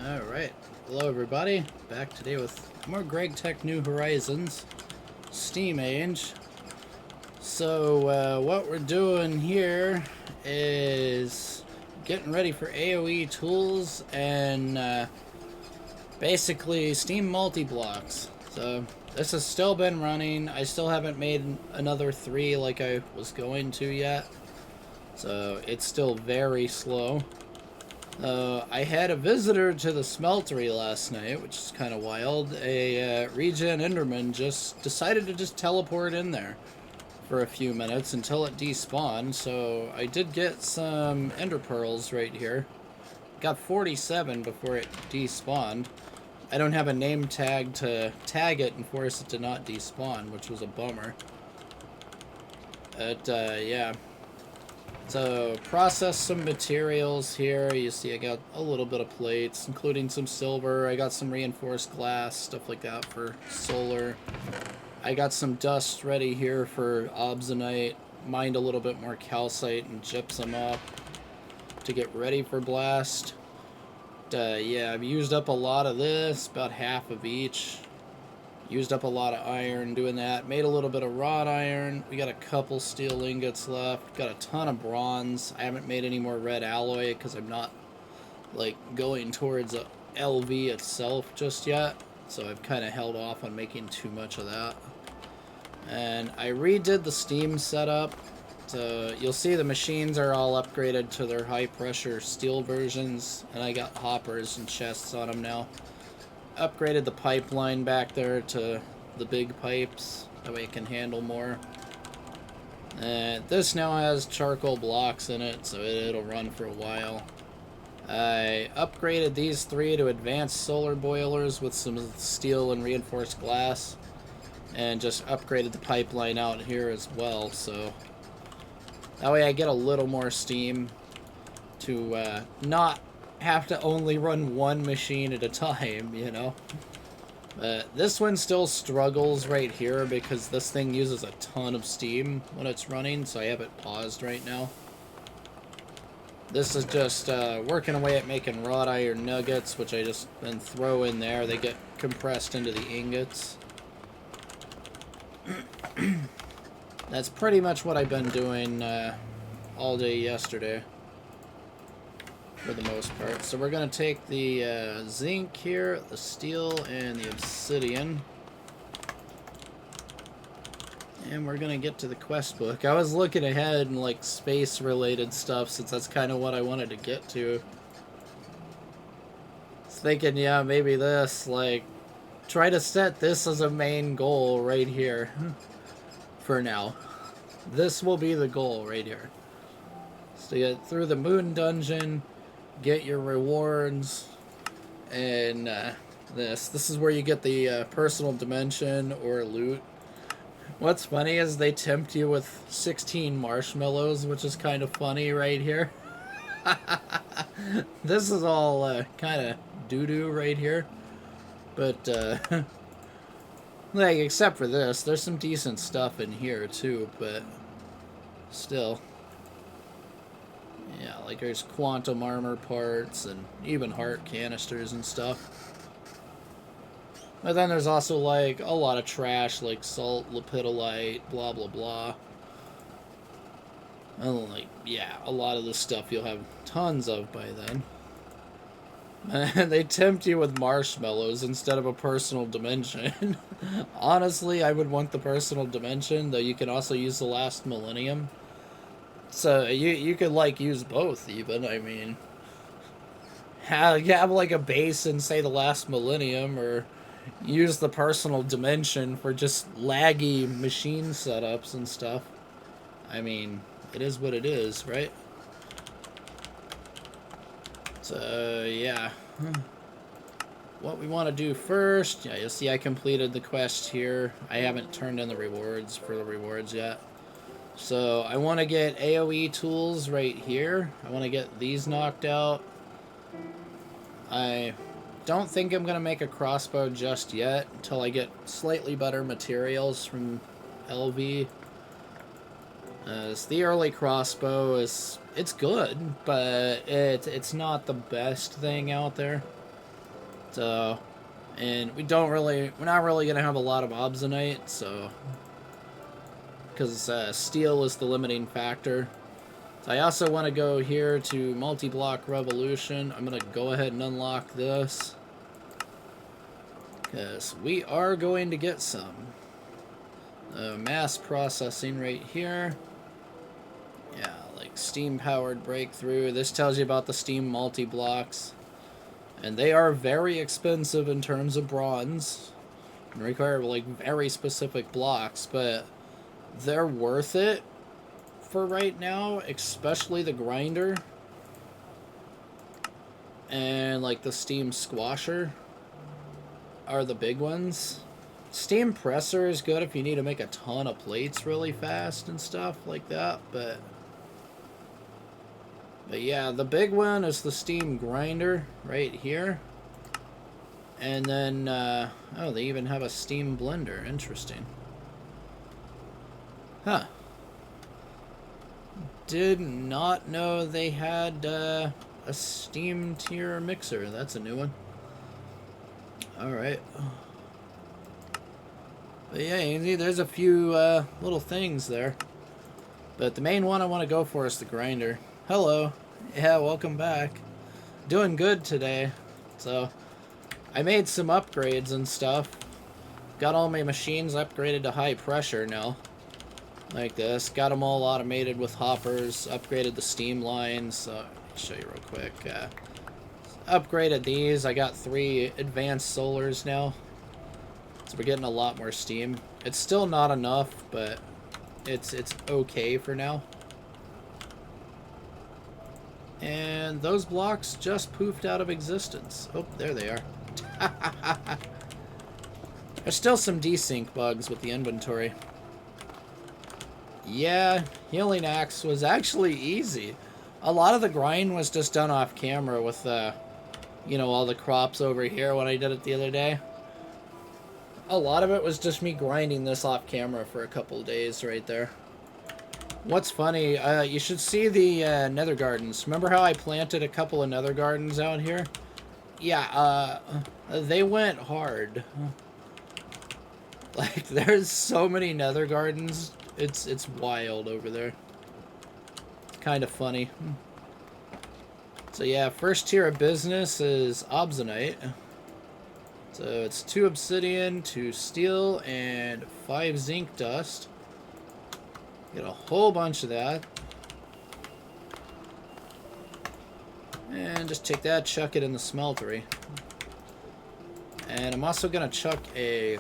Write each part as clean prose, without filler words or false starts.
Alright, hello everybody, back today with more GregTech New Horizons, Steam Age. So what we're doing here is getting ready for AoE tools and basically Steam multi-blocks. So this has still been running. I still haven't made another 3 like I was going to yet, so it's still very slow. I had a visitor to the smeltery last night, which is kind of wild. A regen enderman just decided to just teleport in there for a few minutes until it despawned. So I did get some ender pearls right here. Got 47 before it despawned. I don't have a name tag to tag it and force it to not despawn, which was a bummer. But yeah. So, process some materials here. You see I got a little bit of plates, including some silver. I got some reinforced glass, stuff like that for solar. I got some dust ready here for obsonite. Mined a little bit more calcite and gypsum up to get ready for blast. Yeah, I've used up a lot of this, about half of each. Used up a lot of iron doing that. Made a little bit of wrought iron. We got a couple steel ingots left. Got a ton of bronze. I haven't made any more red alloy because I'm not like going towards a LV itself just yet. So I've kind of held off on making too much of that. And I redid the steam setup. So you'll see the machines are all upgraded to their high pressure steel versions. And I got hoppers and chests on them now. Upgraded the pipeline back there to the big pipes, that way it can handle more. This now has charcoal blocks in it, so it'll run for a while. I upgraded these 3 to advanced solar boilers with some steel and reinforced glass, and just upgraded the pipeline out here as well, so that way I get a little more steam to not have to only run one machine at a time, you know. This one still struggles right here because this thing uses a ton of steam when it's running, so I have it paused right now. This is just working away at making wrought iron nuggets, which I just then throw in there. They get compressed into the ingots. That's pretty much what I've been doing all day yesterday, for the most part. So we're going to take the zinc here, the steel, and the obsidian. And we're going to get to the quest book. I was looking ahead in like space-related stuff, since that's kind of what I wanted to get to. I was thinking, yeah, maybe this, like, try to set this as a main goal right here. For now. This will be the goal right here. So you get through the moon dungeon, get your rewards, and this is where you get the personal dimension or loot. What's funny is they tempt you with 16 marshmallows, which is kind of funny right here. This is all kind of doo-doo right here, but like, except for this, there's some decent stuff in here too, but still. Yeah, like there's quantum armor parts and even heart canisters and stuff. But then there's also like a lot of trash like salt, lepidolite, blah blah blah. And like, yeah, a lot of this stuff you'll have tons of by then. And they tempt you with marshmallows instead of a personal dimension. Honestly, I would want the personal dimension, though you can also use the last millennium. So you could like use both even. I mean, have like a base in say the last millennium, or use the personal dimension for just laggy machine setups and stuff. I mean, it is what it is, right? So yeah, what we want to do first, yeah, you'll see I completed the quest here. I haven't turned in the rewards for the rewards yet. So I want to get AoE tools right here. I want to get these knocked out. I don't think I'm going to make a crossbow just yet until I get slightly better materials from LV. The early crossbow it's good, but it's not the best thing out there. So, and we're not really going to have a lot of obsonite, so, because steel is the limiting factor. So I also want to go here to multi-block revolution. I'm going to go ahead and unlock this, because we are going to get some. Mass processing right here. Yeah, like steam-powered breakthrough. This tells you about the steam multi-blocks. And they are very expensive in terms of bronze. And require like very specific blocks, but they're worth it for right now, especially the grinder. And like the steam squasher are the big ones. Steam presser is good if you need to make a ton of plates really fast and stuff like that, but yeah, the big one is the steam grinder right here. And then, oh, they even have a steam blender. Interesting. Huh. Did not know they had a steam tier mixer. That's a new one. Alright. But yeah, you see, there's a few little things there. But the main one I want to go for is the grinder. Hello. Yeah, welcome back. Doing good today. So, I made some upgrades and stuff. Got all my machines upgraded to high pressure now. Like this. Got them all automated with hoppers. Upgraded the steam lines. Let me show you real quick. Upgraded these. I got 3 advanced solars now. So we're getting a lot more steam. It's still not enough, but it's okay for now. And those blocks just poofed out of existence. Oh, there they are. There's still some desync bugs with the inventory. Yeah, healing axe was actually easy. A lot of the grind was just done off camera with, you know, all the crops over here when I did it the other day. A lot of it was just me grinding this off camera for a couple of days right there. What's funny, you should see the nether gardens. Remember how I planted a couple of nether gardens out here? Yeah, they went hard. Like, there's so many nether gardens. It's wild over there. Kind of funny. So yeah, first tier of business is obsonite. So it's 2 obsidian, 2 steel, and 5 zinc dust. Get a whole bunch of that. And just take that, chuck it in the smeltery. And I'm also going to chuck a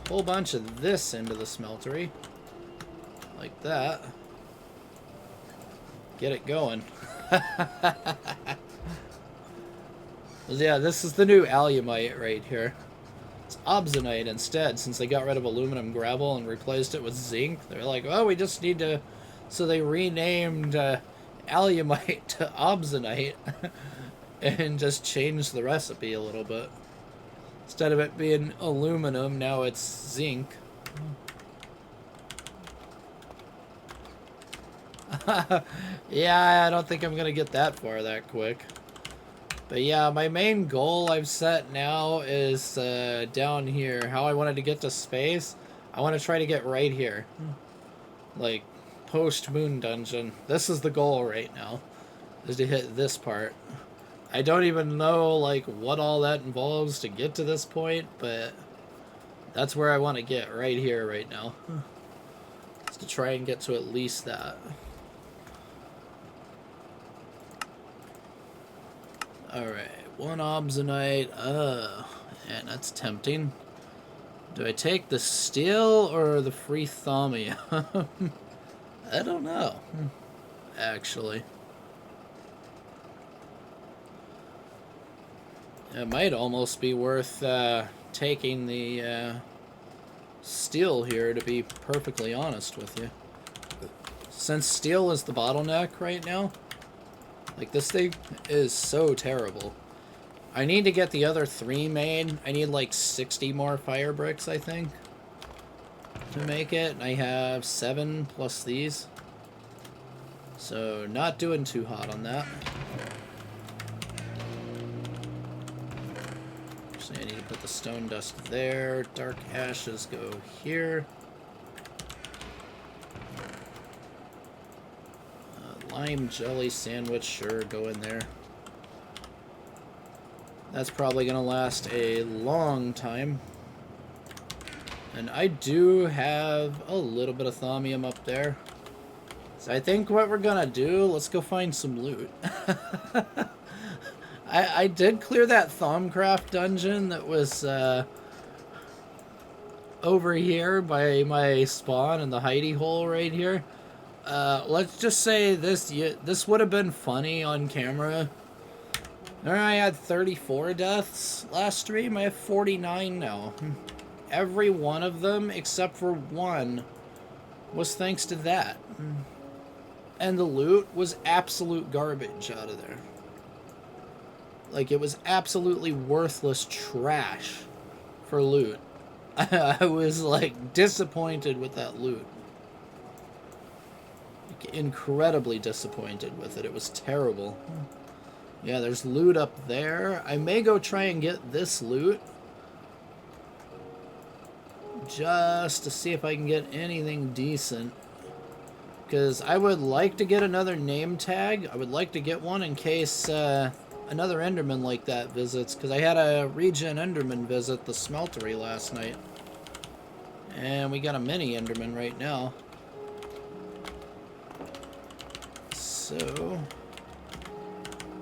whole bunch of this into the smeltery. Like that. Get it going. Yeah, this is the new alumite right here. It's obsonite instead, since they got rid of aluminum gravel and replaced it with zinc. They're like, oh, we just need to... So they renamed alumite to obsonite and just changed the recipe a little bit. Instead of it being aluminum, now it's zinc. Yeah, I don't think I'm gonna get that far that quick. But yeah, my main goal I've set now is down here. How I wanted to get to space, I want to try to get right here. Like, post-moon dungeon. This is the goal right now, is to hit this part. I don't even know, like, what all that involves to get to this point, but that's where I want to get, right here, right now. Is to try and get to at least that. Alright, 1 obsonite. And that's tempting. Do I take the steel or the free thaumium? I don't know, actually. It might almost be worth taking the steel here, to be perfectly honest with you. Since steel is the bottleneck right now, like, this thing is so terrible. I need to get the other 3 made. I need like 60 more fire bricks, I think, to make it. I have 7 plus these. So, not doing too hot on that. Actually, I need to put the stone dust there. Dark ashes go here. Lime jelly sandwich, sure, go in there. That's probably going to last a long time. And I do have a little bit of thaumium up there. So I think what we're going to do, let's go find some loot. I did clear that Thaumcraft dungeon that was over here by my spawn in the hidey hole right here. Let's just say this would have been funny on camera. I had 34 deaths last stream. I have 49 now. Every one of them, except for one, was thanks to that. And the loot was absolute garbage out of there. Like, it was absolutely worthless trash for loot. I was, like, disappointed with that loot. Incredibly disappointed with it. It was terrible. Yeah, there's loot up there. I may go try and get this loot. Just to see if I can get anything decent. Because I would like to get another name tag. I would like to get one in case another Enderman like that visits. Because I had a regen Enderman visit the smeltery last night. And we got a mini Enderman right now. So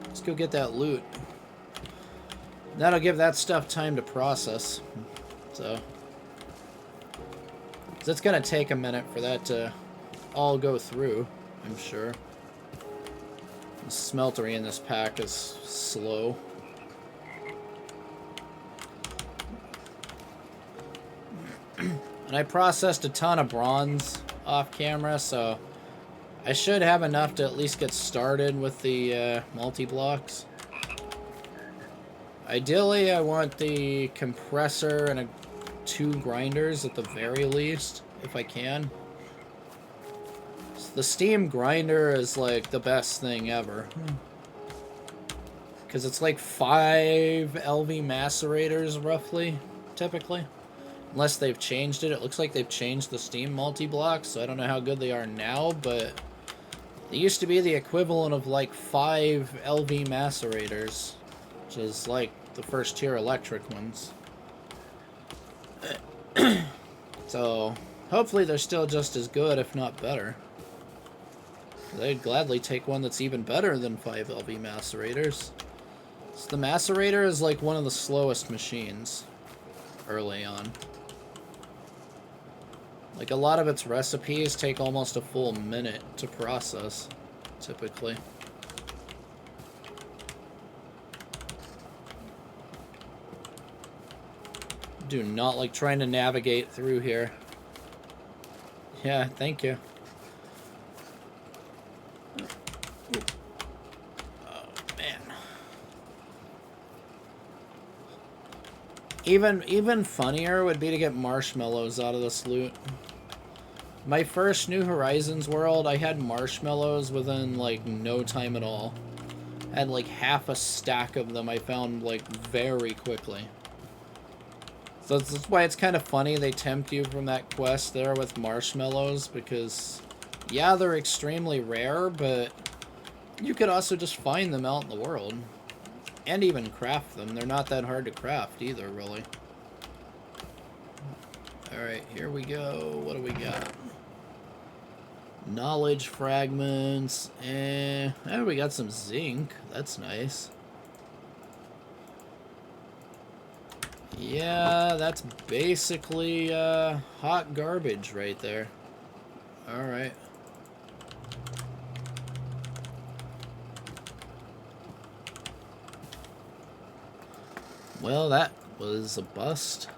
let's go get that loot. That'll give that stuff time to process. So it's going to take a minute for that to all go through, I'm sure. The smeltery in this pack is slow. And I processed a ton of bronze off camera, so I should have enough to at least get started with the multi-blocks. Ideally, I want the compressor and 2 grinders at the very least, if I can. So the steam grinder is like the best thing ever. Because it's like 5 LV macerators, roughly, typically. Unless they've changed it. It looks like they've changed the steam multi-blocks, so I don't know how good they are now, but they used to be the equivalent of like 5 LV macerators, which is like the first tier electric ones. So hopefully they're still just as good, if not better. I'd gladly take one that's even better than 5 LV macerators. So the macerator is like one of the slowest machines early on. Like, a lot of its recipes take almost a full minute to process, typically. Do not like trying to navigate through here. Yeah, thank you. Oh, man. Even funnier would be to get marshmallows out of this loot. My first New Horizons world, I had marshmallows within, like, no time at all. I had, like, half a stack of them I found, like, very quickly. So that's why it's kind of funny they tempt you from that quest there with marshmallows, because, yeah, they're extremely rare, but you could also just find them out in the world. And even craft them. They're not that hard to craft either, really. Alright, here we go. What do we got? Knowledge fragments. Oh, we got some zinc. That's nice. Yeah, that's basically hot garbage right there. Alright. Well, that was a bust.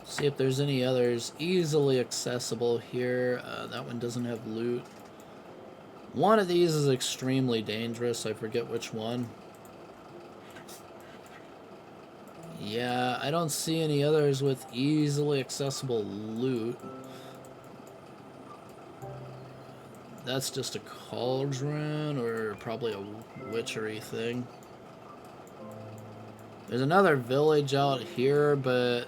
See if there's any others easily accessible here. That one doesn't have loot. One of these is extremely dangerous. I forget which one. Yeah, I don't see any others with easily accessible loot. That's just a cauldron or probably a witchery thing. There's another village out here, but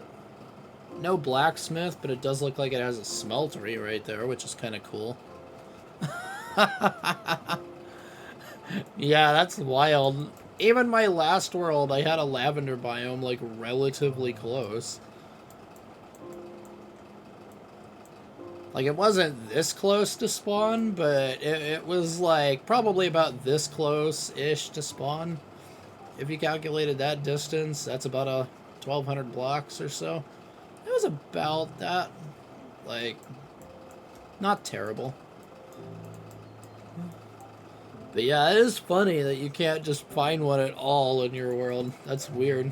no blacksmith, but it does look like it has a smeltery right there, which is kind of cool. Yeah, that's wild. Even my last world, I had a lavender biome, like, relatively close. Like, it wasn't this close to spawn, but it was, like, probably about this close-ish to spawn. If you calculated that distance, that's about a 1,200 blocks or so. It was about that. Like, not terrible. But yeah, it is funny that you can't just find one at all in your world. That's weird.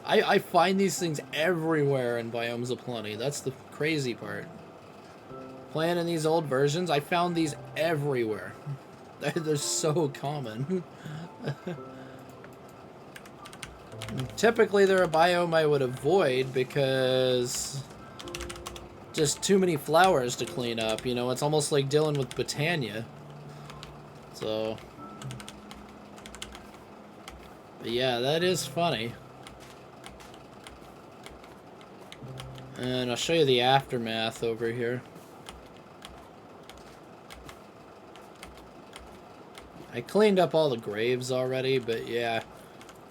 I find these things everywhere in Biomes of Plenty. That's the crazy part. Playing in these old versions, I found these everywhere. They're so common. Typically, they're a biome I would avoid because just too many flowers to clean up. You know, it's almost like dealing with Botania. So, but yeah, that is funny. And I'll show you the aftermath over here. I cleaned up all the graves already, but yeah.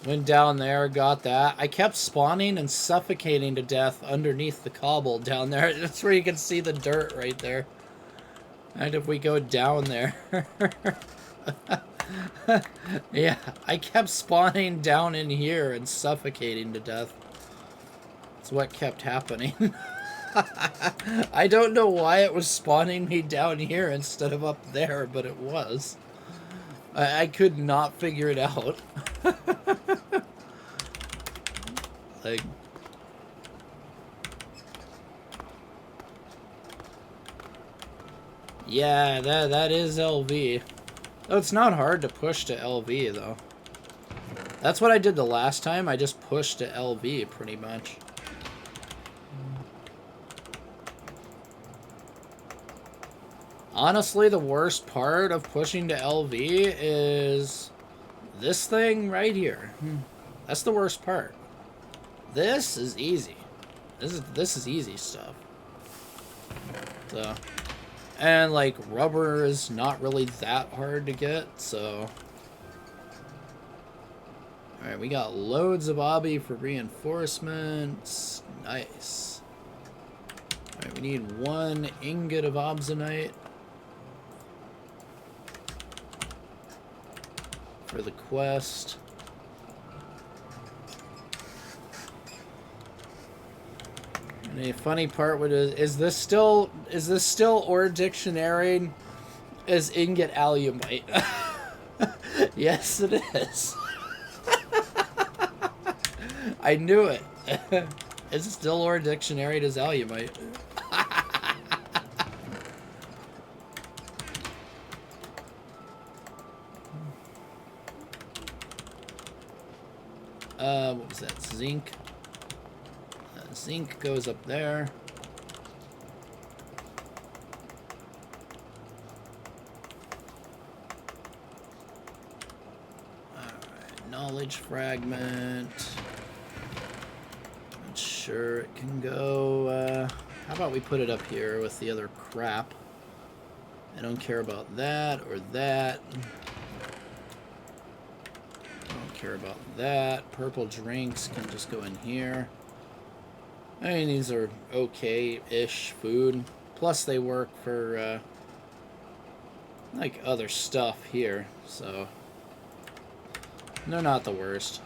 Went down there, got that. I kept spawning and suffocating to death underneath the cobble down there. That's where you can see the dirt right there. And if we go down there... Yeah, I kept spawning down in here and suffocating to death. That's what kept happening. I don't know why it was spawning me down here instead of up there, but it was. I could not figure it out. Like... Yeah, that is LV. Oh, it's not hard to push to LV, though. That's what I did the last time. I just pushed to LV, pretty much. Honestly, the worst part of pushing to LV is this thing right here. That's the worst part. This is easy. This is easy stuff. So... And, like, rubber is not really that hard to get, so... Alright, we got loads of obby for reinforcements. Nice. Alright, we need 1 ingot of obsonite. For the quest. The funny part would is this still or dictionary as ingot alumite? Yes, it is. I knew it. It's still or dictionary as alumite. What was that? Zinc. Zinc goes up there. Alright, knowledge fragment. Not sure it can go. How about we put it up here with the other crap? I don't care about that or that. Don't care about that. Purple drinks can just go in here. I mean, these are okay-ish food. Plus, they work for, like, other stuff here, so... They're not the worst.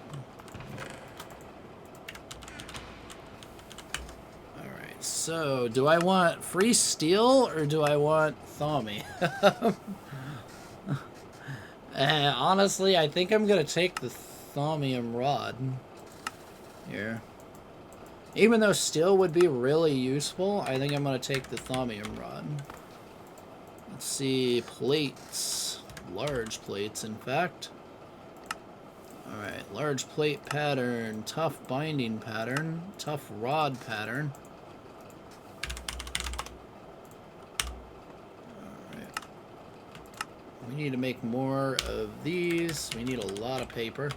Alright, so, do I want free steel, or do I want Thaumy? Honestly, I think I'm gonna take the Thaumium rod. Here. Even though steel would be really useful, I think I'm going to take the Thaumium rod. Let's see, plates. Large plates, in fact. Alright, large plate pattern, tough binding pattern, tough rod pattern. Alright. we need to make more of these. We need a lot of paper.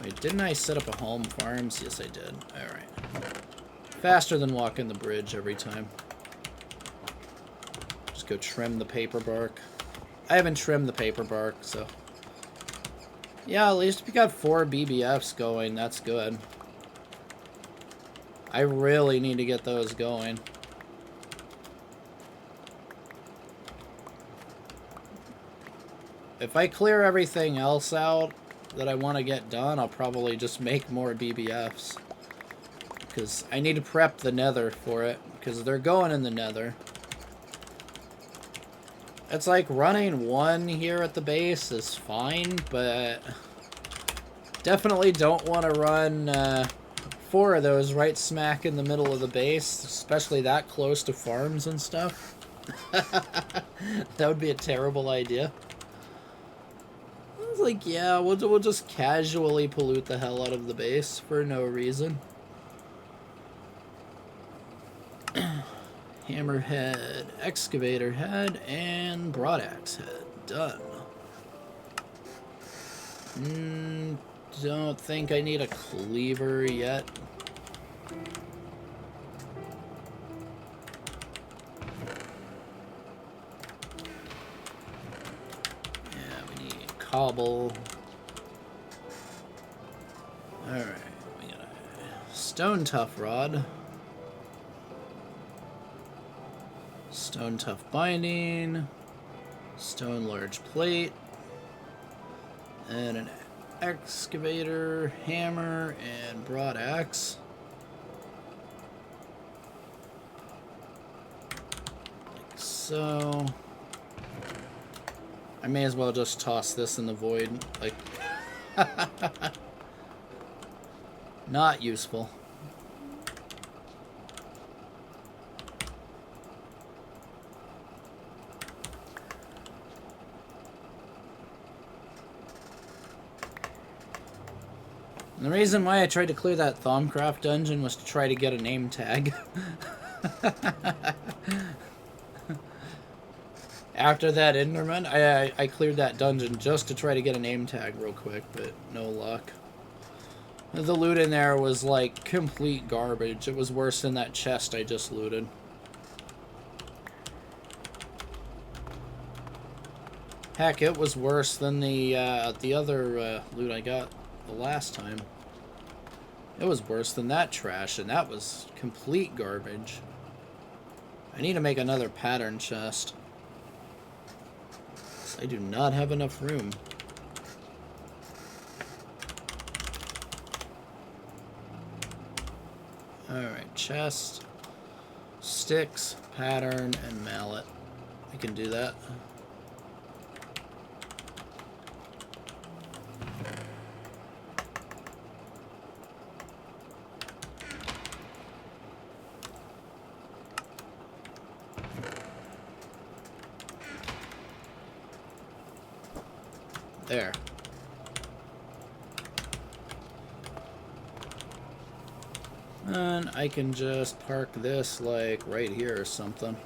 Wait, didn't I set up a home farms? Yes, I did. Alright. Faster than walking the bridge every time. Just go trim the paper bark. I haven't trimmed the paper bark, so... Yeah, at least we got 4 BBFs going. That's good. I really need to get those going. If I clear everything else out that I want to get done, I'll probably just make more BBFs. Because I need to prep the nether for it, because they're going in the nether. It's like running 1 here at the base is fine, but definitely don't want to run 4 of those right smack in the middle of the base, especially that close to farms and stuff. That would be a terrible idea. I was like, yeah, we'll just casually pollute the hell out of the base for no reason. Hammerhead, excavator head, and broadaxe head. Done. Don't think I need a cleaver yet. Yeah, we need cobble. Alright, we got a stone tough rod. Stone tough binding, stone large plate, and an excavator, hammer, and broadaxe. Like so. I may as well just toss this in the void. Like, not useful. And the reason why I tried to clear that Thaumcraft dungeon was to try to get a name tag. After that Enderman, I cleared that dungeon just to try to get a name tag real quick, but no luck. The loot in there was like complete garbage. It was worse than that chest I just looted. Heck, it was worse than the other loot I got the last time. It was worse than that trash, and that was complete garbage. I need to make another pattern chest. I do not have enough room. Alright, chest, sticks, pattern, and mallet. I can do that. There. And I can just park this like right here or something.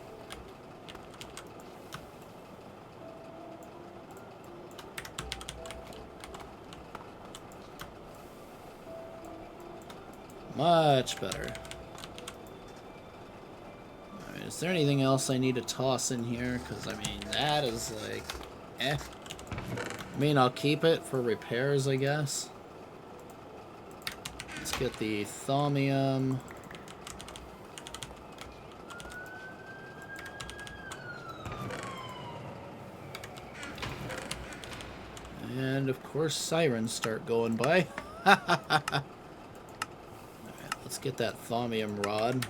Much better. Alright, is there anything else I need to toss in here? Because, I mean, that is like, eh. I mean, I'll keep it for repairs, I guess. Let's get the thaumium. And, of course, sirens start going by. Alright, let's get that thaumium rod.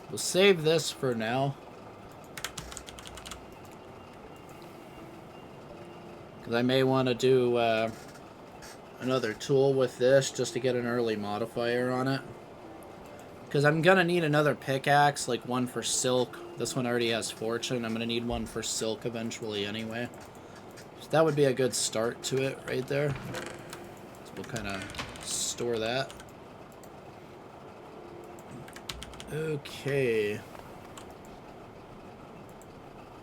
We'll save this for now. Because I may want to do another tool with this just to get an early modifier on it. Because I'm going to need another pickaxe, like one for silk. This one already has fortune. I'm going to need one for silk eventually anyway. So that would be a good start to it right there. So we'll kind of store that. Okay.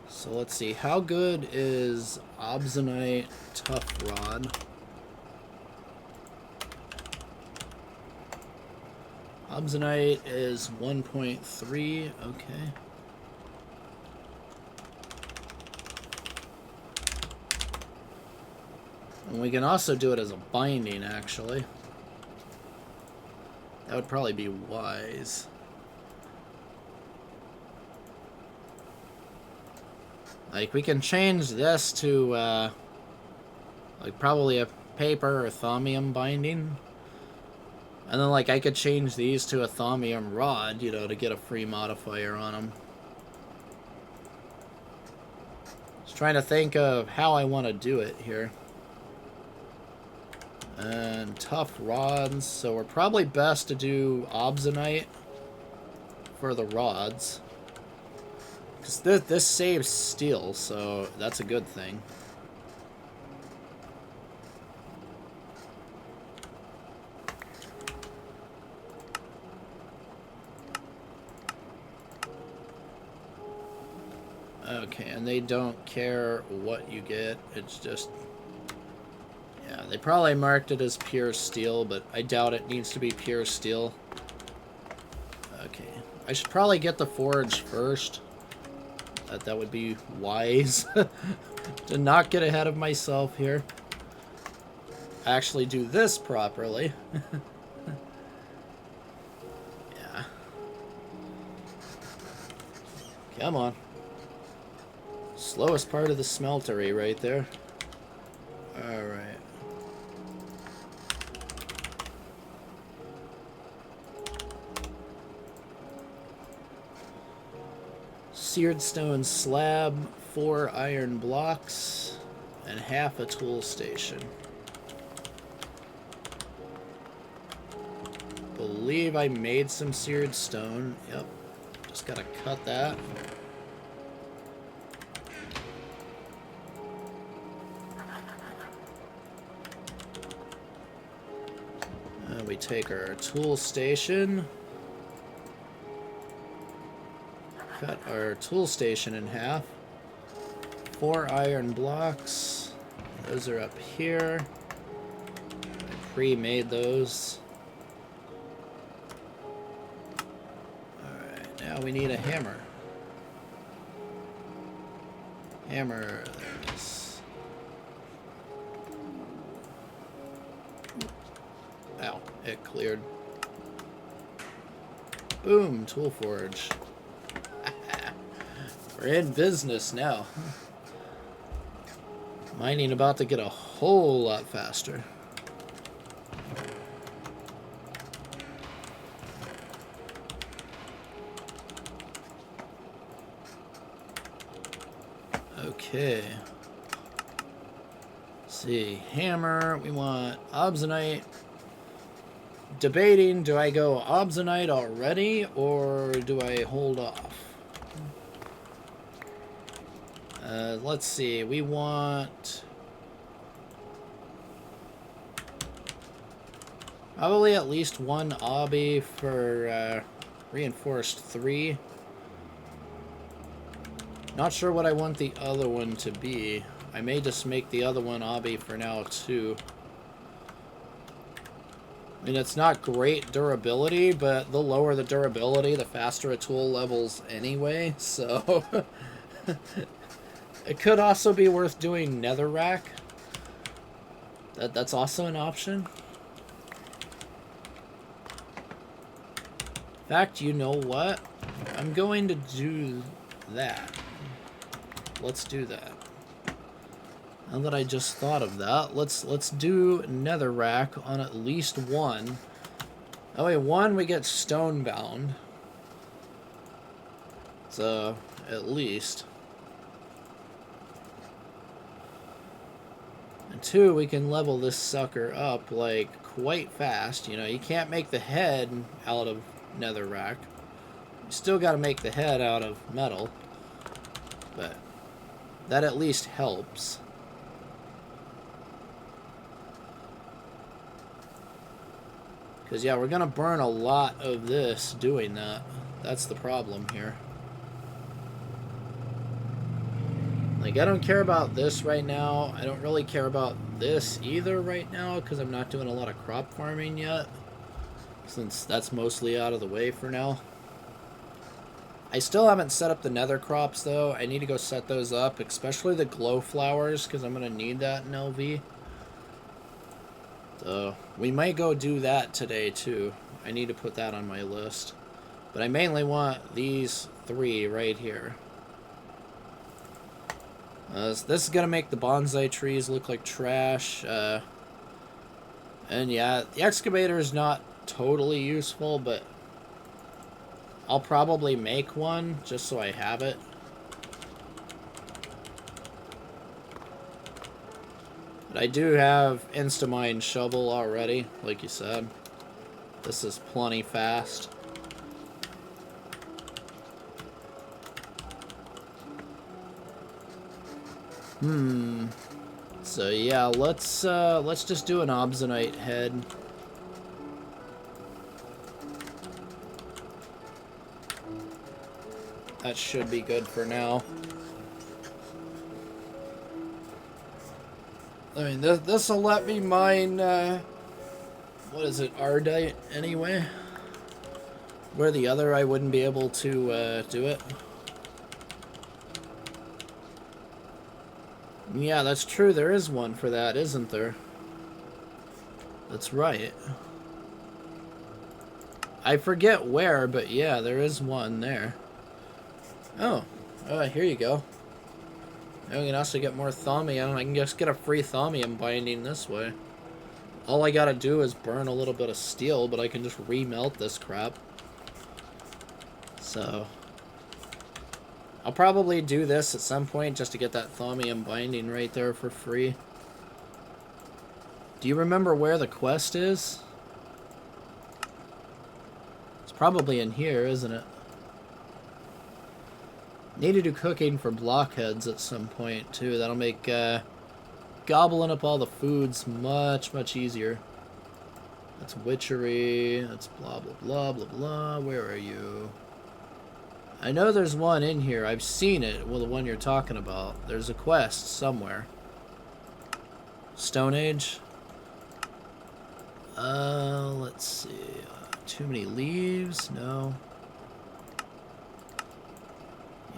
So let's see. How good is Obsonite Tough Rod? Obsonite is 1.3. Okay. And we can also do it as a binding, actually. That would probably be wise. Like, we can change this to, like, probably a paper or thaumium binding. And then, like, I could change these to a thaumium rod, you know, to get a free modifier on them. Just trying to think of how I want to do it here. And tough rods, so we're probably best to do Obsonite for the rods. Because this saves steel, so that's a good thing. Okay, and they don't care what you get, it's just... Yeah, they probably marked it as pure steel, but I doubt it needs to be pure steel. Okay, I should probably get the forge first. That would be wise to not get ahead of myself here. Actually do this properly. Yeah. Come on. Slowest part of the smeltery right there. Alright. Seared stone slab, 4 iron blocks, and half a tool station. Believe I made some seared stone. Yep. Just gotta cut that. And we take our tool station. Cut our tool station in half. 4 iron blocks. Those are up here. I pre-made those. Alright, now we need a hammer. Hammer, there it is. Ow, it cleared. Boom, tool forge. We're in business now. Mining about to get a whole lot faster. Okay. Let's see. Hammer. We want Obsonite. Debating, do I go Obsonite already or do I hold off? Let's see, we want probably at least one obby for reinforced 3. Not sure what I want the other one to be. I may just make the other one obby for now too. I mean, it's not great durability, but the lower the durability, the faster a tool levels anyway, so... It could also be worth doing netherrack. That's also an option. In fact, you know what? I'm going to do that. Let's do that. Now that I just thought of that, let's do netherrack on at least one. That way, one, we get stone bound. So, at least. And 2, we can level this sucker up, like, quite fast. You know, you can't make the head out of netherrack. You still gotta make the head out of metal. But that at least helps. Because, yeah, we're gonna burn a lot of this doing that. That's the problem here. Like, I don't care about this right now. I don't really care about this either right now because I'm not doing a lot of crop farming yet, since that's mostly out of the way for now. I still haven't set up the nether crops, though. I need to go set those up, especially the glow flowers, because I'm going to need that in LV. So, we might go do that today, too. I need to put that on my list. But I mainly want these 3 right here. This is going to make the bonsai trees look like trash. And yeah, the excavator is not totally useful, but I'll probably make one just so I have it. But I do have Instamine shovel already, like you said. This is plenty fast. So yeah, let's just do an Obsonite head. That should be good for now. I mean, this will let me mine, what is it, Ardite anyway? Where the other I wouldn't be able to do it. Yeah, that's true. There is one for that, isn't there? That's right. I forget where, but yeah, there is one there. Oh, here you go. Now we can also get more thaumium. I can just get a free thaumium binding this way. All I gotta do is burn a little bit of steel, but I can just remelt this crap. So I'll probably do this at some point just to get that thaumium binding right there for free. Do you remember where the quest is? It's probably in here, isn't it? Need to do cooking for blockheads at some point, too. That'll make gobbling up all the foods much, much easier. That's witchery. That's blah, blah, blah, blah, blah. Where are you? I know there's one in here. I've seen it. Well, the one you're talking about. There's a quest somewhere. Stone Age? Let's see. Too many leaves? No.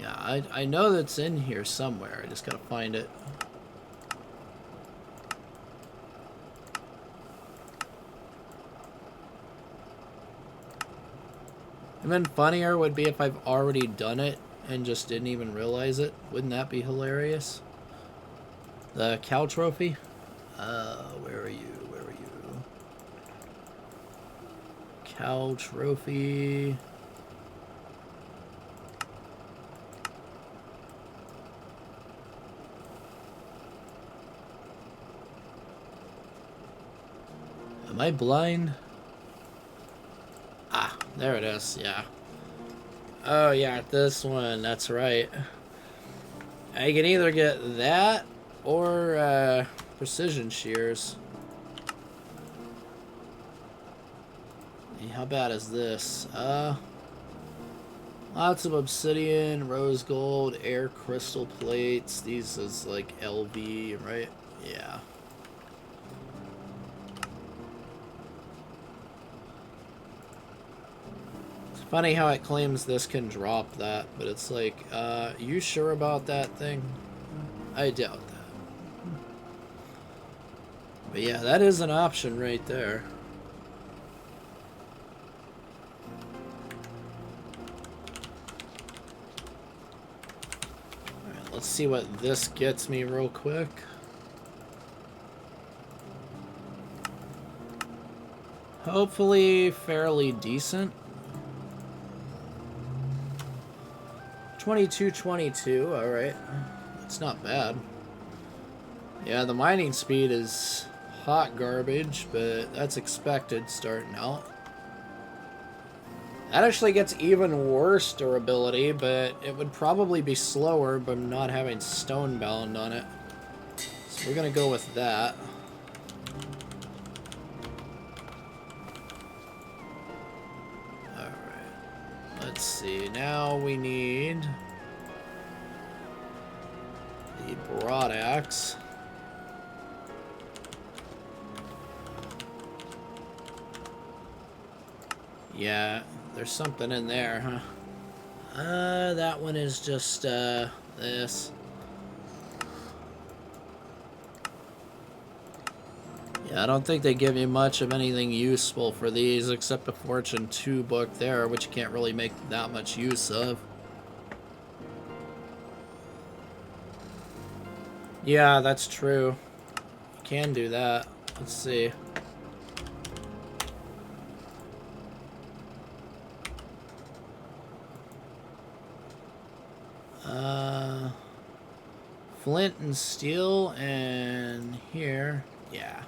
Yeah, I know that's in here somewhere. I just gotta find it. And then funnier would be if I've already done it and just didn't even realize it. Wouldn't that be hilarious? The cow trophy? Where are you? Where are you? Cow trophy. Am I blind? Ah, there it is, yeah. Oh yeah, this one, that's right. I can either get that or precision shears. How bad is this? Lots of obsidian, rose gold, air crystal plates. These is like LV, right? Yeah. Funny how it claims this can drop that, but it's like, you sure about that thing? I doubt that. But yeah, that is an option right there. Alright, let's see what this gets me real quick. Hopefully fairly decent. 2222, alright. That's not bad. Yeah, the mining speed is hot garbage, but that's expected starting out. That actually gets even worse durability, but it would probably be slower by not having stone bound on it. So we're gonna go with that. Let's see. Now we need the broad axe. Yeah, there's something in there, huh? That one is just, this. Yeah, I don't think they give you much of anything useful for these, except the Fortune 2 book there, which you can't really make that much use of. Yeah, that's true. You can do that. Let's see. Flint and steel, and here, yeah.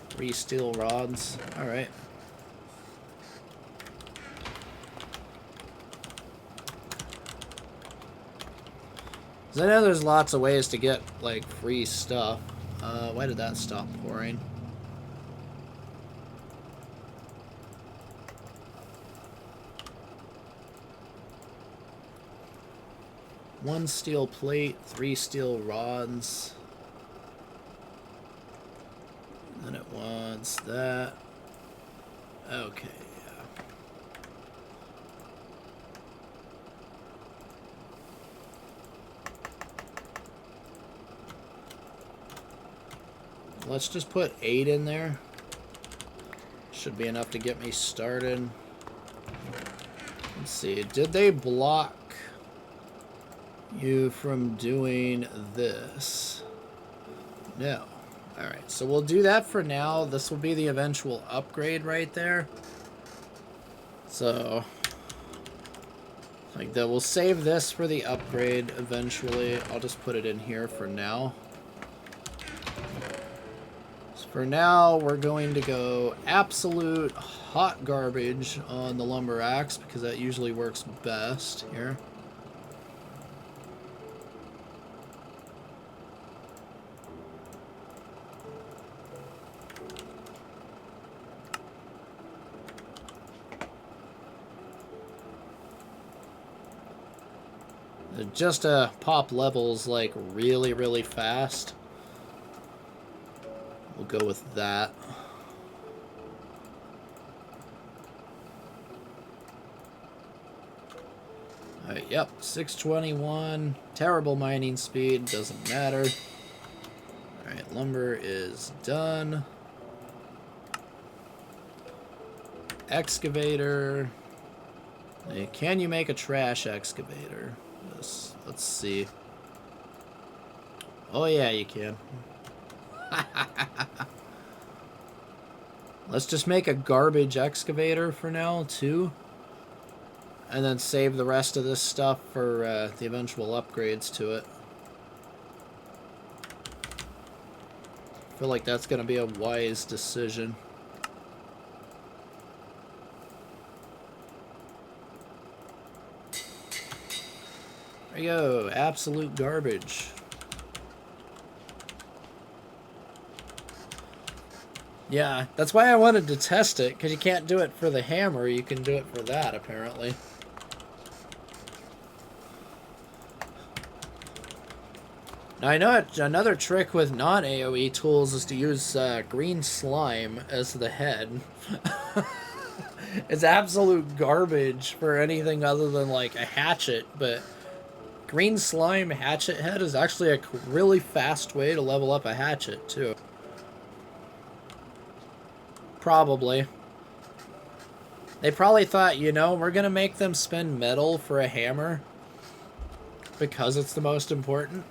3 steel rods. Alright. I know there's lots of ways to get, like, free stuff. Why did that stop pouring? One steel plate, 3 steel rods. Then it wants that. Okay, yeah. Let's just put 8 in there. Should be enough to get me started. Let's see, did they block you from doing this? No. Alright, so we'll do that for now. This will be the eventual upgrade right there. So, like that, we'll save this for the upgrade eventually. I'll just put it in here for now. So for now, we're going to go absolute hot garbage on the lumber axe because that usually works best here. Just to pop levels like really, really fast. We'll go with that. Alright, yep, 621. Terrible mining speed, doesn't matter. Alright, lumber is done. Excavator. Hey, can you make a trash excavator? Let's see. Oh yeah, you can. Let's just make a garbage excavator for now, too. And then save the rest of this stuff for the eventual upgrades to it. I feel like that's going to be a wise decision. There you go, absolute garbage. Yeah, that's why I wanted to test it, because you can't do it for the hammer, you can do it for that, apparently. Now, I know another trick with non-AoE tools is to use green slime as the head. It's absolute garbage for anything other than, like, a hatchet, but green slime hatchet head is actually a really fast way to level up a hatchet, too. Probably. They probably thought, you know, we're going to make them spend metal for a hammer because it's the most important.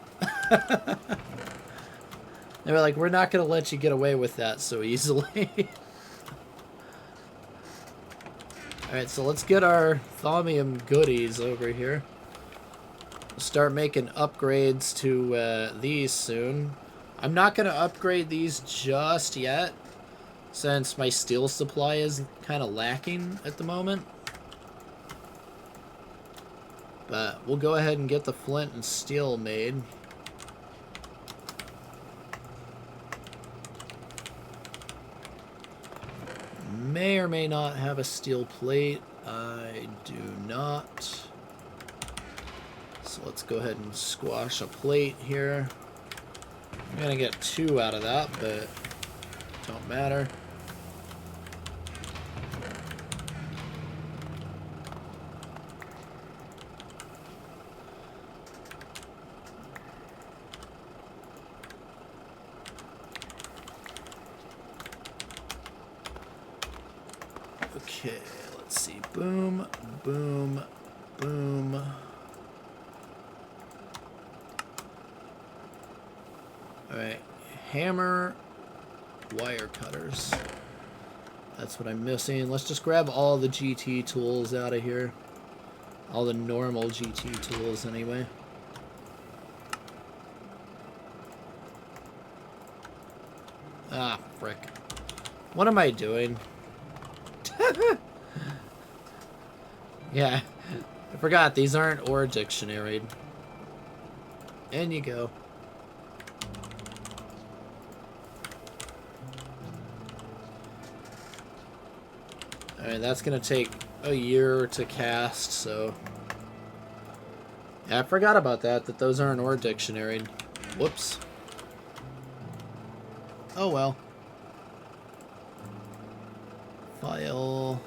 They were like, we're not going to let you get away with that so easily. Alright, so let's get our thaumium goodies over here. We'll start making upgrades to these soon. I'm not going to upgrade these just yet, since my steel supply is kind of lacking at the moment. But we'll go ahead and get the flint and steel made. may or may not have a steel plate. I do not. So let's go ahead and squash a plate here. I'm gonna get 2 out of that, but don't matter. Okay, let's see. Boom, boom, boom. Alright, hammer, wire cutters. That's what I'm missing. Let's just grab all the GT tools out of here. All the normal GT tools, anyway. Ah, frick. What am I doing? Yeah, I forgot these aren't ore dictionaried. In you go. Alright, that's gonna take a year to cast, so... Yeah, I forgot about that those aren't ore dictionaried. Whoops. Oh well. File...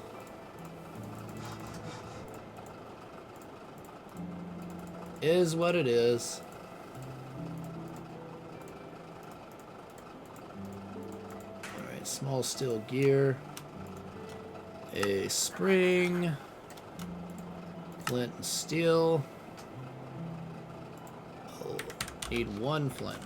is what it is. Alright, small steel gear. A spring. Flint and steel. Oh, need 1 flint.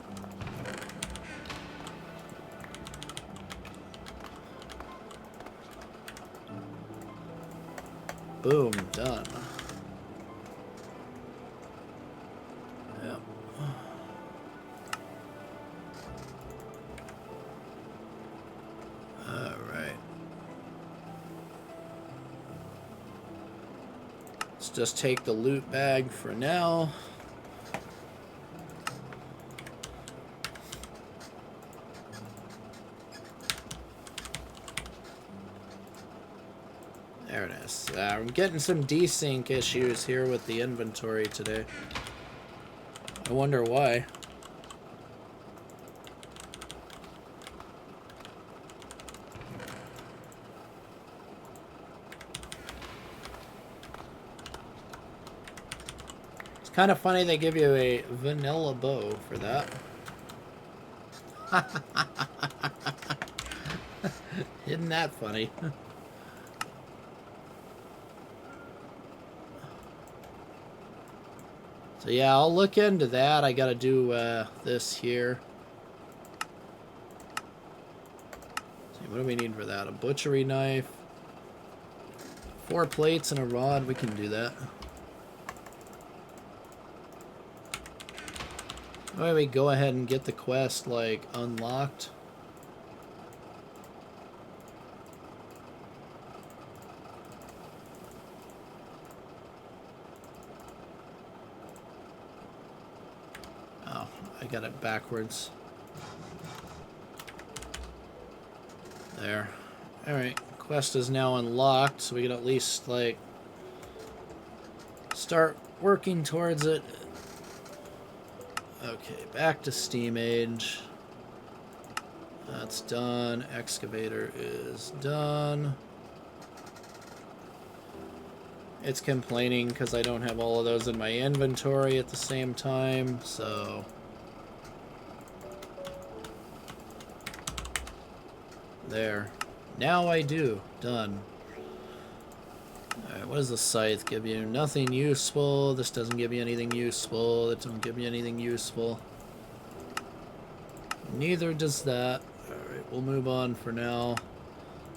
Boom, done. Yep. Alright. Let's just take the loot bag for now. There it is. I'm getting some desync issues here with the inventory today. I wonder why. It's kind of funny they give you a vanilla bow for that. Isn't that funny? So yeah, I'll look into that. I gotta do this here. See, what do we need for that? A butchery knife. 4 plates and a rod. We can do that. Why don't we go ahead and get the quest, like, unlocked? Got it backwards. There. Alright, quest is now unlocked, so we can at least, like, start working towards it. Okay, back to Steam Age. That's done. Excavator is done. It's complaining because I don't have all of those in my inventory at the same time, so... There. Now I do. Done. Alright, what does the scythe give you? Nothing useful. This doesn't give you anything useful. That doesn't give you anything useful. Neither does that. Alright, we'll move on for now.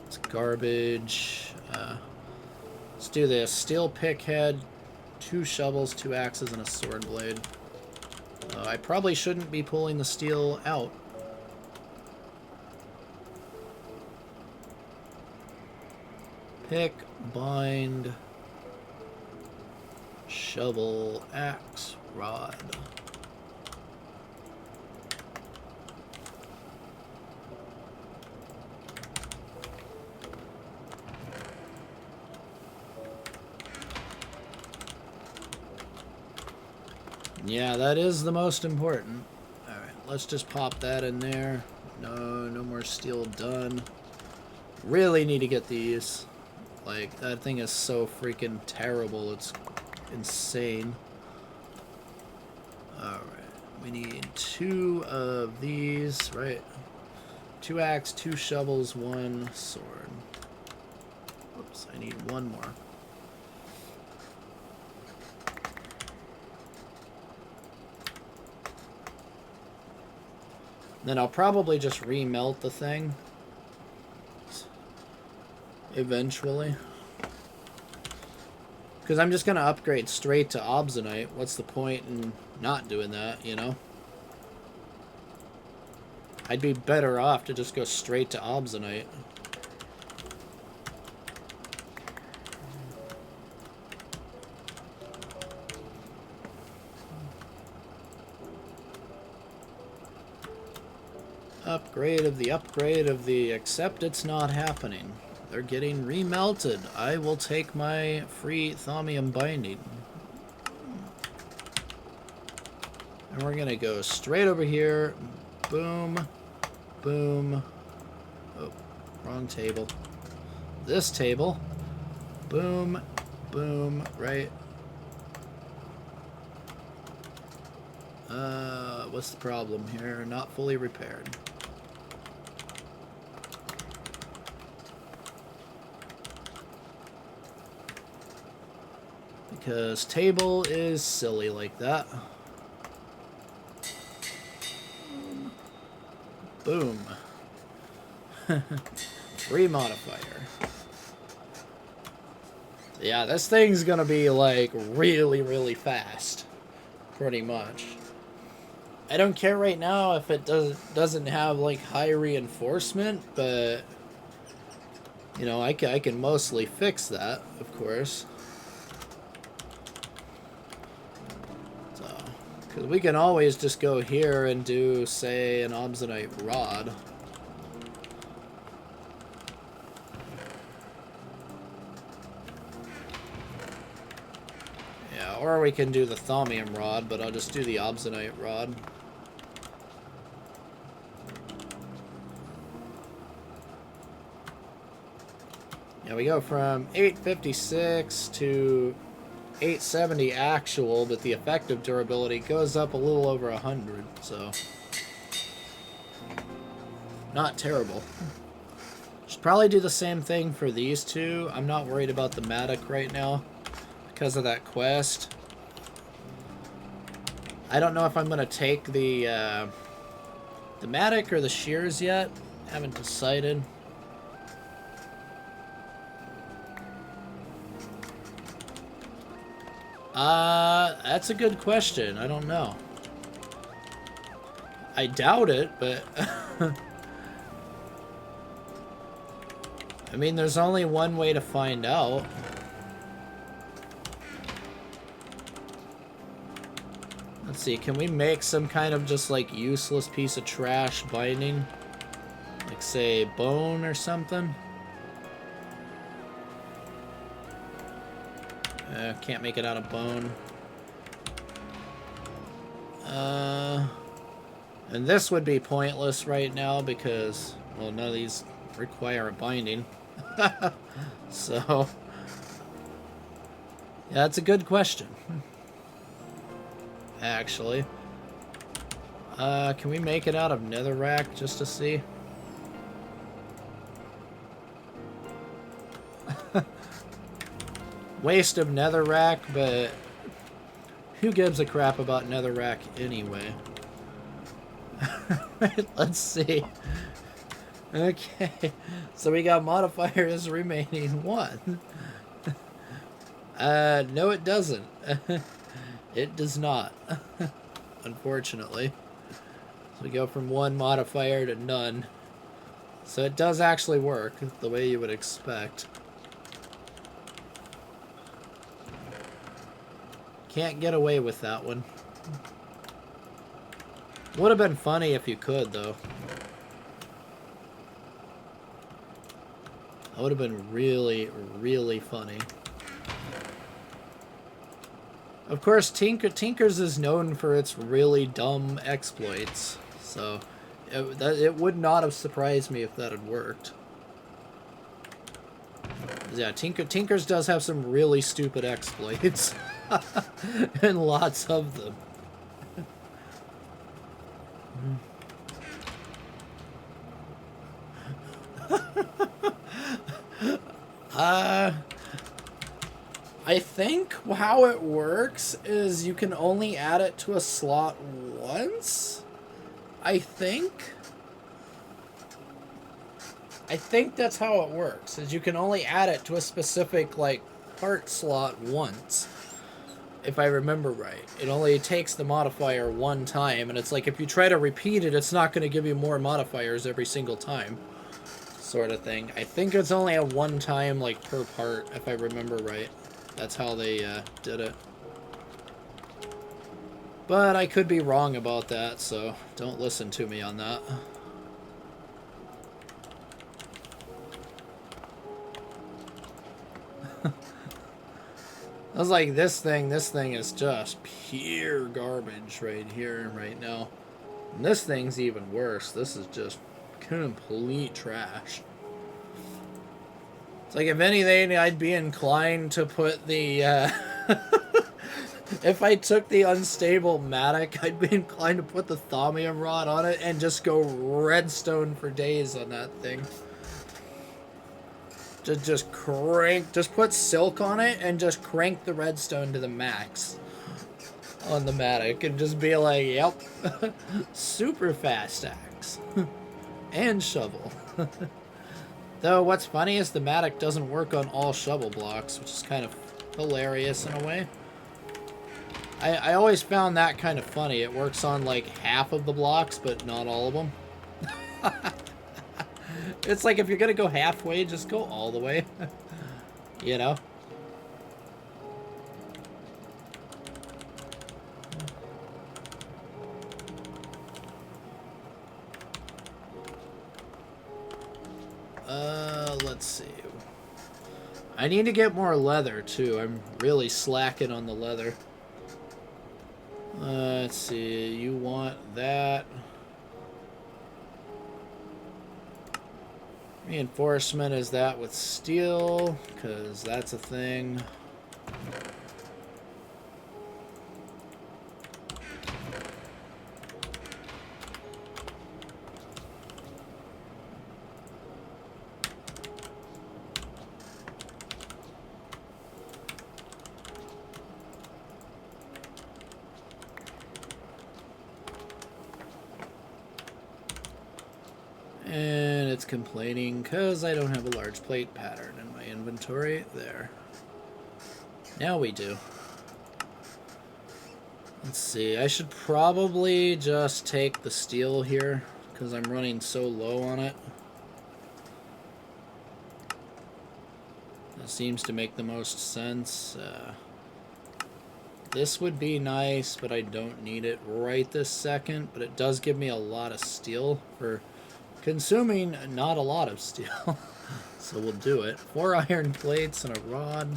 It's garbage. Let's do this. Steel pick head, 2 shovels, 2 axes, and a sword blade. I probably shouldn't be pulling the steel out. Pick, bind, shovel, axe, rod. Yeah, that is the most important. Alright, let's just pop that in there. No more steel done. Really need to get these. Like, that thing is so freaking terrible. It's insane. Alright, we need 2 of these, right? 2 axe, 2 shovels, 1 sword. Oops, I need 1 more. Then I'll probably just remelt the thing. Eventually. Because I'm just going to upgrade straight to Obsonite. What's the point in not doing that, you know? I'd be better off to just go straight to Obsonite. Upgrade of the, except it's not happening. They're getting remelted. I will take my free thaumium binding. And we're gonna go straight over here. Boom. Boom. Oh, wrong table. This table. Boom. Boom. Right. What's the problem here? Not fully repaired. Because table is silly like that. Boom. Free modifier. Yeah, this thing's gonna be like really fast. Pretty much. I don't care right now if it doesn't have like high reinforcement, but you know, I can mostly fix that, of course. So, because we can always just go here and do, say, an Obsonite rod. Yeah, or we can do the thaumium rod, but I'll just do the Obsonite rod. Yeah, we go from 856 to 870 actual, but the effective durability goes up a little over 100, so not terrible. Should probably do the same thing for these two. I'm not worried about the Matic right now because of that quest. I don't know if I'm going to take the Matic or the shears yet. Haven't decided. That's a good question. I don't know. I doubt it, but I mean, there's only one way to find out. Let's see, can we make some kind of just like useless piece of trash binding? Like say bone or something? Can't make it out of bone. And this would be pointless right now because, well, none of these require a binding. So, yeah, that's a good question. Actually. Can we make it out of netherrack just to see? Waste of netherrack, but who gives a crap about netherrack anyway? Let's see. Okay, so we got modifiers remaining 1. No it doesn't. It does not. Unfortunately. So we go from 1 modifier to none. So it does actually work the way you would expect. Can't get away with that one. Would have been funny if you could, though. That would have been really, really funny. Of course, Tinkers is known for its really dumb exploits, so it would not have surprised me if that had worked. Yeah, Tinkers does have some really stupid exploits, and lots of them. I think how it works is you can only add it to a slot once. I think that's how it works, is you can only add it to a specific, like, part slot once. If I remember right. It only takes the modifier one time, and it's like if you try to repeat it, it's not going to give you more modifiers every single time. Sort of thing. I think it's only a one time, like, per part, if I remember right. That's how they did it. But I could be wrong about that, so don't listen to me on that. I was like, this thing is just pure garbage right here, right now. And this thing's even worse. This is just complete trash. It's like, if anything, I'd be inclined to put the, if I took the unstable Matic, I'd be inclined to put the Thaumium Rod on it and just go redstone for days on that thing. Just put silk on it and just crank the redstone to the max on the Matic and just be like, yep, super fast axe and shovel. Though what's funny is the Matic doesn't work on all shovel blocks, which is kind of hilarious in a way. I always found that kind of funny. It works on like half of the blocks, but not all of them. It's like, if you're gonna go halfway, just go all the way. You know? Let's see. I need to get more leather, too. I'm really slacking on the leather. Let's see. You want that. Reinforcement is that with steel, because that's a thing. And it's complaining because I don't have a large plate pattern in my inventory. There. Now we do. Let's see. I should probably just take the steel here because I'm running so low on it. That seems to make the most sense. This would be nice, but I don't need it right this second. But it does give me a lot of steel for consuming not a lot of steel. So we'll do it. 4 iron plates and a rod.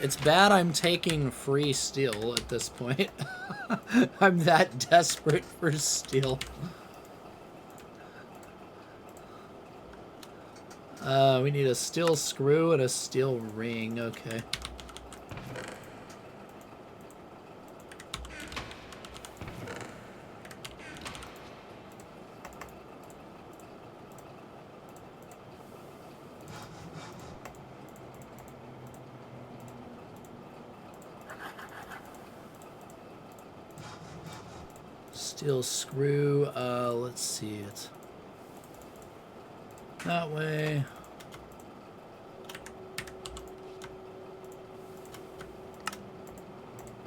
It's bad I'm taking free steel at this point. I'm that desperate for steel. We need a steel screw and a steel ring. Okay. Steel screw, let's see it. That way.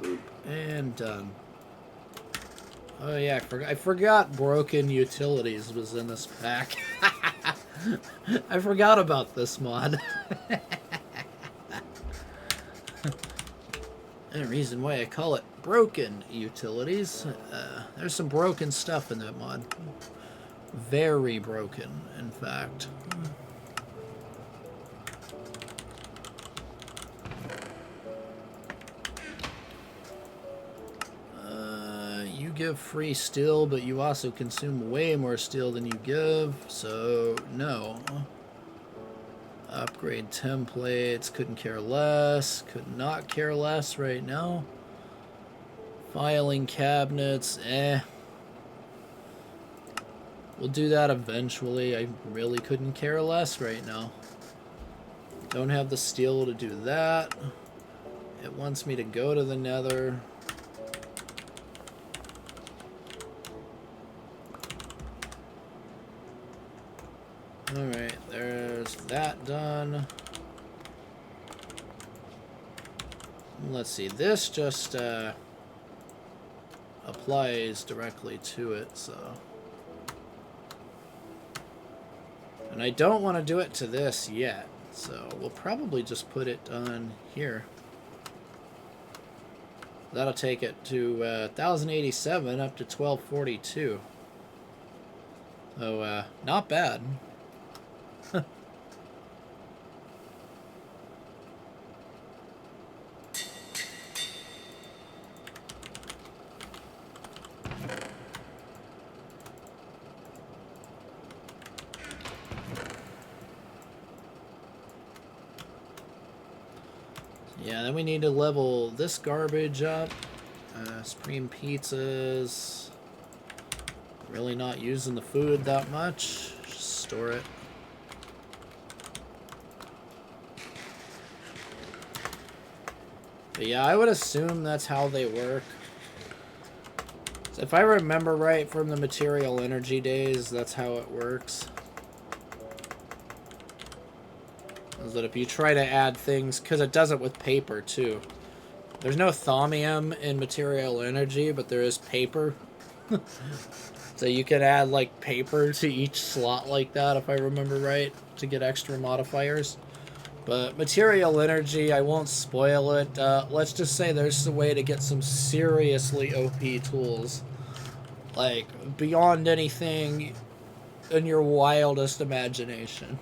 Boop, and done. Oh yeah, I forgot broken utilities was in this pack. I forgot about this mod. And the reason why I call it broken utilities, there's some broken stuff in that mod. Very broken, in fact. give free steel, but you also consume way more steel than you give, so no. Upgrade templates, couldn't care less, could not care less right now. Filing cabinets, We'll do that eventually. I really couldn't care less right now. Don't have the steel to do that. It wants me to go to the Nether. Alright, there's that done. Let's see, this just applies directly to it, so... And I don't want to do it to this yet, so we'll probably just put it on here. That'll take it to 1087 up to 1242. So, not bad. Yeah, then we need to level this garbage up. Supreme pizzas. Really not using the food that much. Just store it. But yeah, I would assume that's how they work. So if I remember right from the material energy days, that's how it works. Is that if you try to add things, because it does it with paper too. There's no thaumium in material energy, but there is paper. So you can add like paper to each slot like that, if I remember right, to get extra modifiers. But material energy, I won't spoil it. Let's just say there's a way to get some seriously OP tools. Like, beyond anything in your wildest imagination.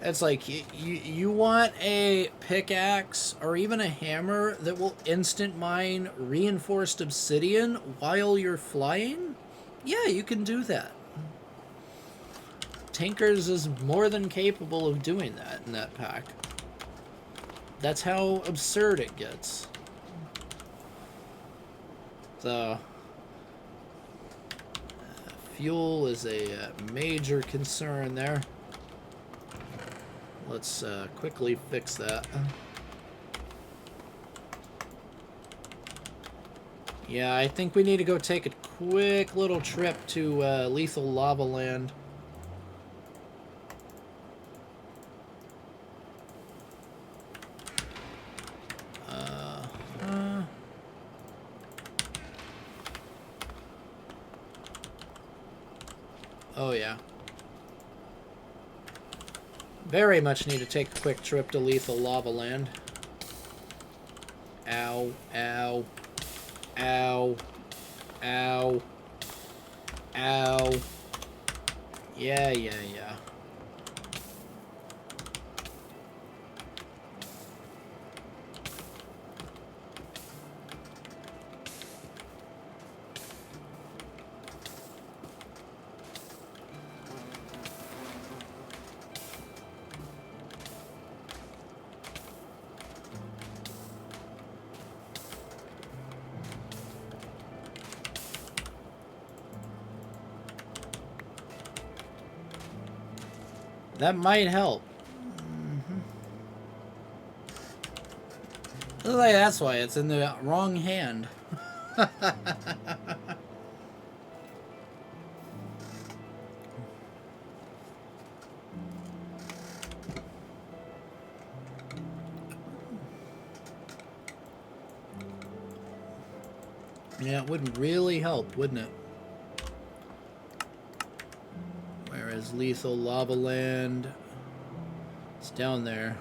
It's like, you want a pickaxe or even a hammer that will instant mine reinforced obsidian while you're flying? Yeah, you can do that. Tankers is more than capable of doing that in that pack. That's how absurd it gets. So, fuel is a major concern there. Let's quickly fix that. Yeah, I think we need to go take a quick little trip to Lethal Lava Land. Oh yeah. Very much need to take a quick trip to Lethal Lava Land. Ow, ow, ow, ow, ow. Yeah, yeah, yeah. That might help. Looks like that's why it's in the wrong hand. Yeah, it would really help, wouldn't it? Where is Lethal Lava Land? It's down there.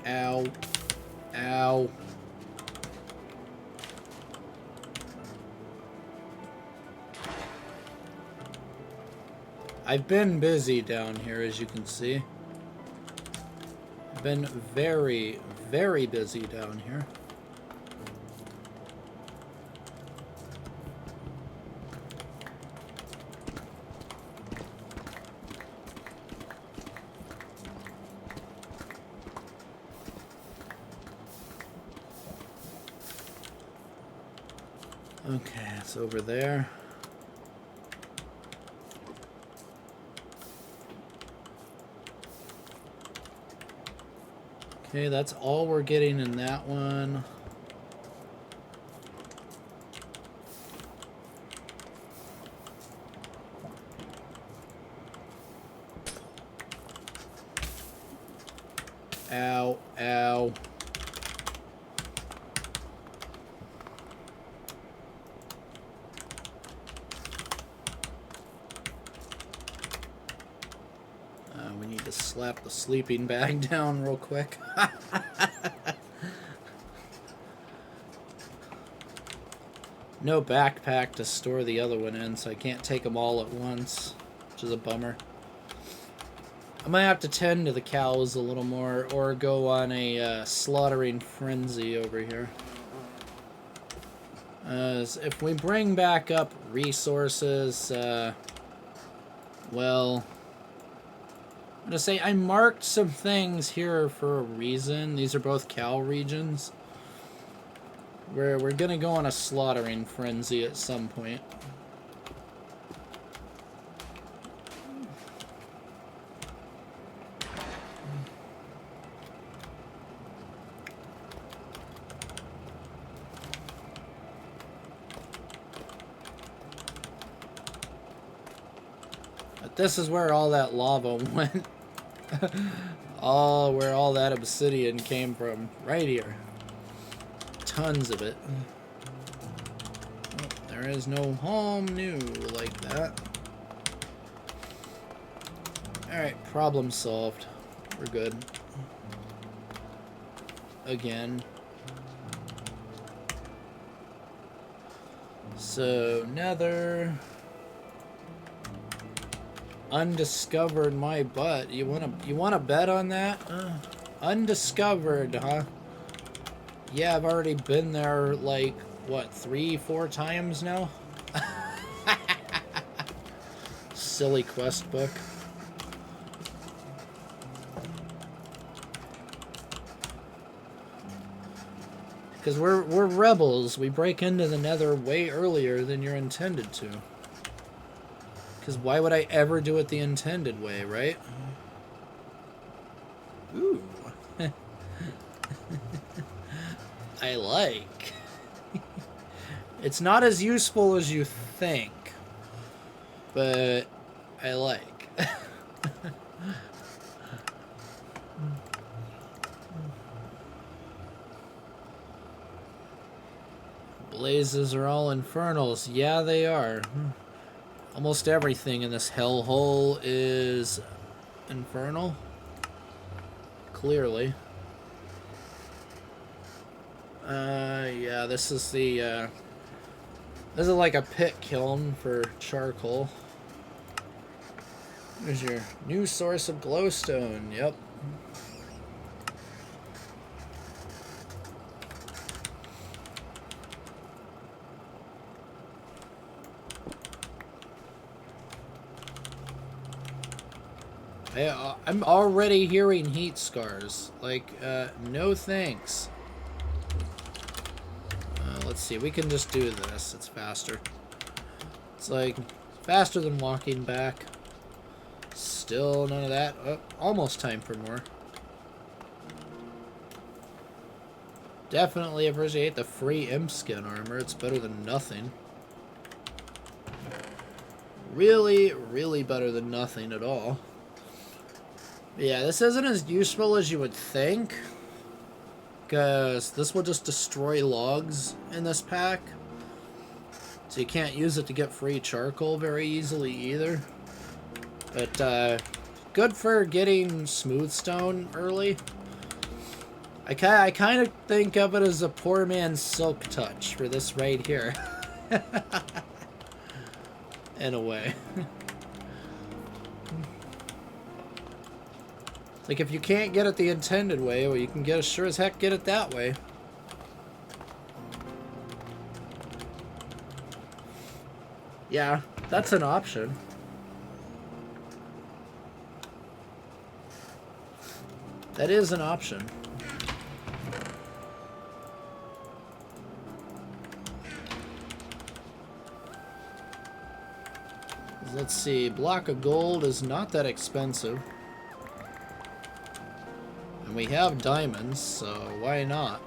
Ow. Ow. I've been busy down here, as you can see. I've been very, very busy down here. Okay, it's over there. Okay, that's all we're getting in that one. Ow, ow. We need to slap the sleeping bag down real quick. No backpack to store the other one in, so I can't take them all at once, which is a bummer. I might have to tend to the cows a little more, or go on a slaughtering frenzy over here. If we bring back up resources, well, I'm gonna say I marked some things here for a reason. These are both cow regions. We're gonna go on a slaughtering frenzy at some point. But this is where all that lava went. Where all that obsidian came from. Right here. Tons of it. Oh, there is no home new like that. Alright, problem solved. We're good. Again. So, nether. Undiscovered my butt. You wanna bet on that? Undiscovered, huh? Yeah, I've already been there like what, 3-4 times now? Silly quest book. Because we're rebels. We break into the nether way earlier than you're intended to. Because why would I ever do it the intended way, right? Ooh. I like. It's not as useful as you think, but I like. Blazes are all infernals. Yeah, they are. Almost everything in this hellhole is infernal. Clearly. Yeah, this is the, this is like a pit kiln for charcoal. There's your new source of glowstone, yep. I'm already hearing heat scars. Like, no thanks. Let's see, we can just do this. It's faster. It's like, faster than walking back. Still none of that. Oh, almost time for more. Definitely appreciate the free imp skin armor. It's better than nothing. Really, really better than nothing at all. Yeah, this isn't as useful as you would think, because this will just destroy logs in this pack, so you can't use it to get free charcoal very easily either. But good for getting smooth stone early. I kind of think of it as a poor man's silk touch for this right here. In a way. Like, if you can't get it the intended way, well, you can get sure as heck get it that way. Yeah, that's an option. That is an option. Let's see, block of gold is not that expensive. And we have diamonds, so why not?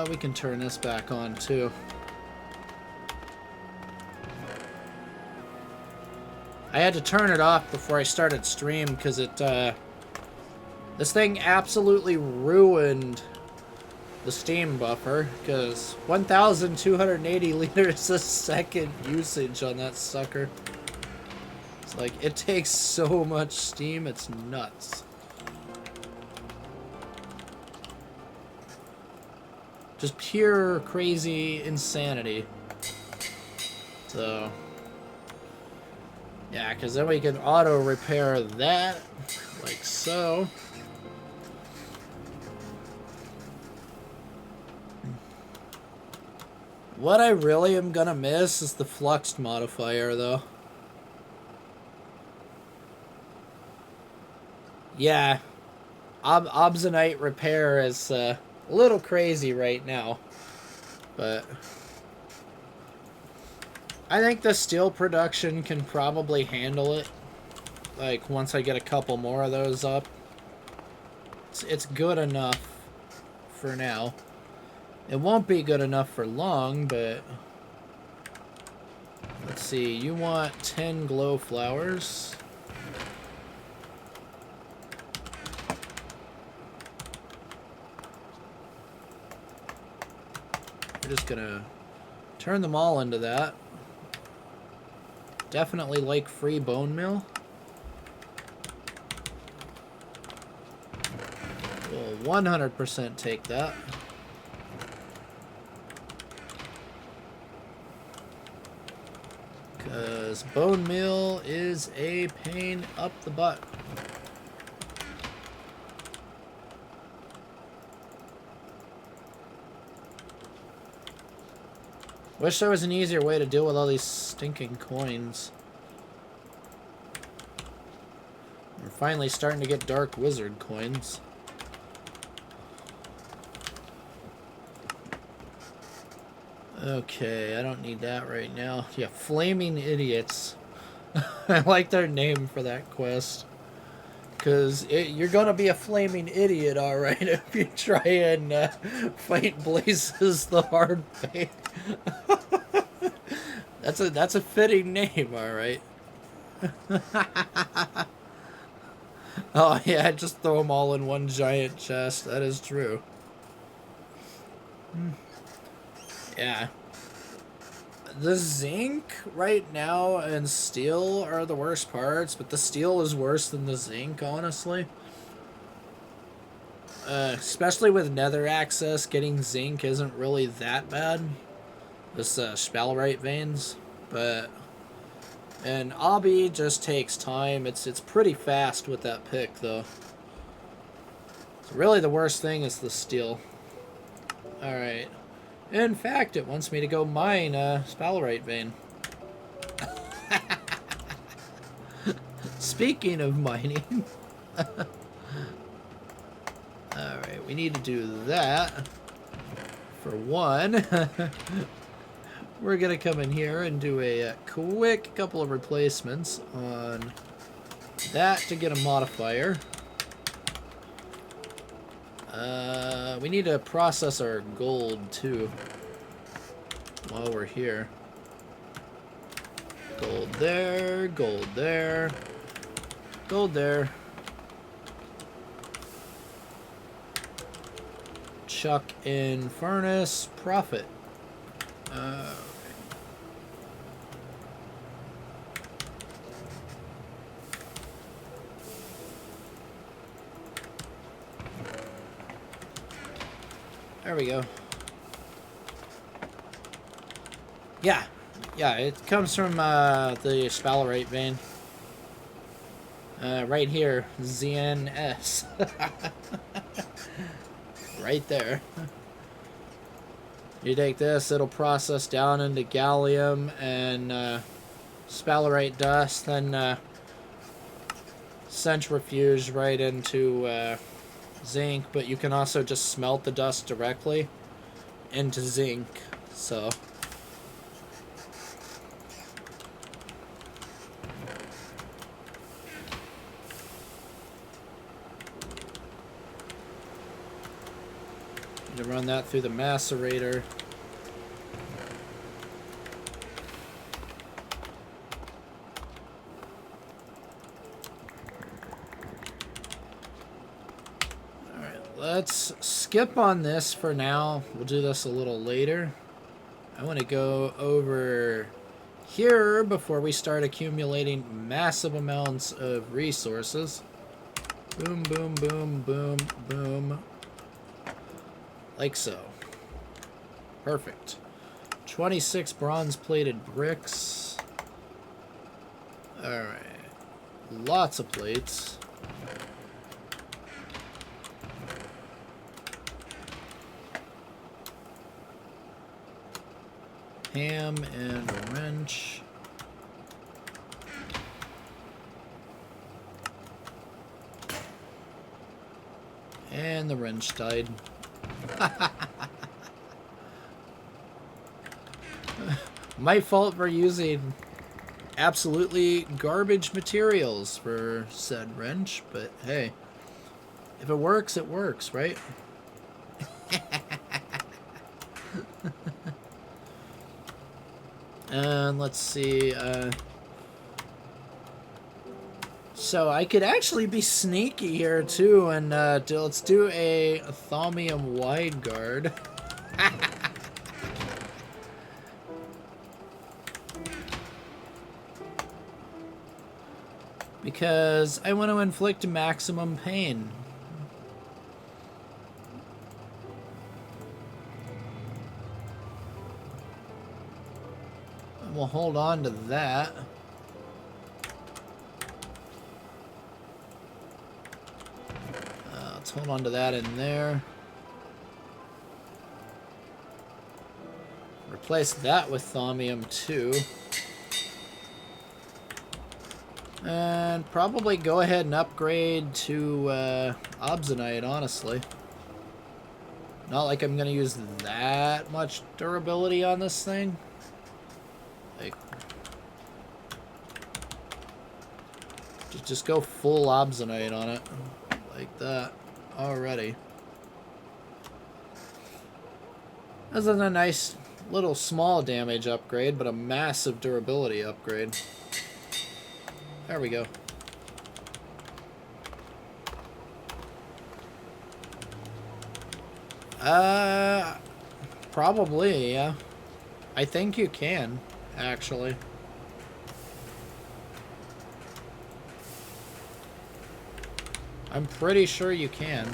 We can turn this back on too. I had to turn it off before I started stream because it, this thing absolutely ruined the steam buffer because 1,280 liters a second usage on that sucker. It's like, it takes so much steam, it's nuts. Just pure crazy insanity. So, yeah, because then we can auto repair that, like so. What I really am gonna miss is the fluxed modifier, though. Yeah, Obsonite repair is a little crazy right now, but I think the steel production can probably handle it. Like, once I get a couple more of those up, it's good enough for now. It won't be good enough for long, but let's see, you want 10 glow flowers. We're just gonna turn them all into that. Definitely like free bone meal. We'll 100% take that. Because bone meal is a pain up the butt. Wish there was an easier way to deal with all these stinking coins. We're finally starting to get Dark Wizard coins. Okay, I don't need that right now. Yeah, Flaming Idiots. I like their name for that quest. Because you're going to be a flaming idiot, alright, if you try and fight Blazes the Hard Way. That's a fitting name, alright. Oh yeah, just throw them all in one giant chest. That is true. Yeah. The zinc right now and steel are the worst parts, but the steel is worse than the zinc, honestly. Especially with nether access, getting zinc isn't really that bad. This spellrite veins, but and obby just takes time. It's pretty fast with that pick though. So really the worst thing is the steel. All right. In fact, it wants me to go mine spellrite vein. Speaking of mining. Alright, we need to do that. For one. We're going to come in here and do a quick couple of replacements on that to get a modifier. We need to process our gold too while we're here. Gold there, gold there, gold there. Chuck in furnace, profit. There we go. Yeah. Yeah, it comes from the sphalerite vein. Right here. ZNS. Right there. You take this, it'll process down into gallium and sphalerite dust, then centrifuge right into zinc, but you can also just smelt the dust directly into zinc, so... to run that through the macerator. Alright, let's skip on this for now. We'll do this a little later. I want to go over here before we start accumulating massive amounts of resources. Boom, boom, boom, boom, boom. Like so. Perfect. 26 bronze-plated bricks. Alright. Lots of plates. Ham and a wrench. And the wrench died. My fault for using absolutely garbage materials for said wrench, but hey, if it works, right? And let's see, so I could actually be sneaky here too, and let's do a thaumium wide guard. Because I want to inflict maximum pain. And we'll hold on to that. Let's hold on to that in there. Replace that with thaumium too. And probably go ahead and upgrade to obsonite, honestly. Not like I'm going to use that much durability on this thing. Like, just go full obsonite on it. Like that. Already. This is a nice little small damage upgrade, but a massive durability upgrade. There we go. Probably, yeah. I think you can, actually. I'm pretty sure you can.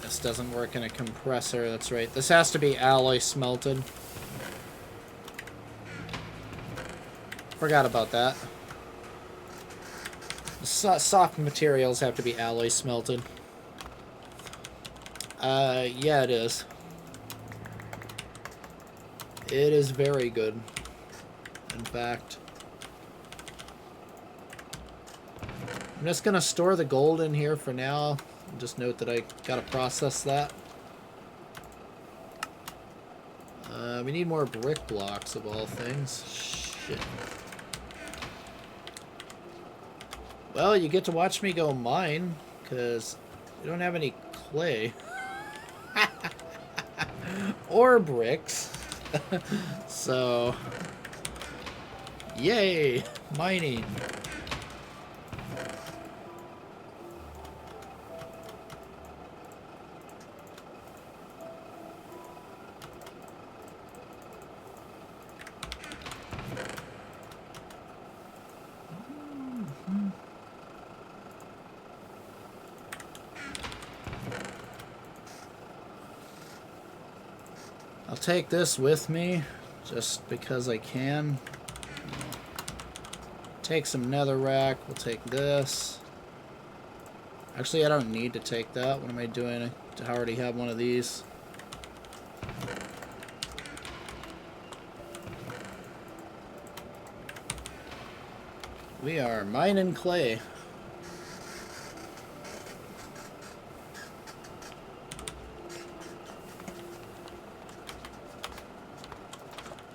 This doesn't work in a compressor, that's right. This has to be alloy smelted. Forgot about that. The soft materials have to be alloy smelted. Yeah, it is. It is very good, in fact. I'm just gonna store the gold in here for now. Just note that I gotta process that. We need more brick blocks of all things. Shit. Well, you get to watch me go mine, because we don't have any clay. Or bricks. So, yay, mining. I'll take this with me, just because I can. Take some netherrack. We'll take this. Actually, I don't need to take that. What am I doing? I already have one of these. We are mining clay.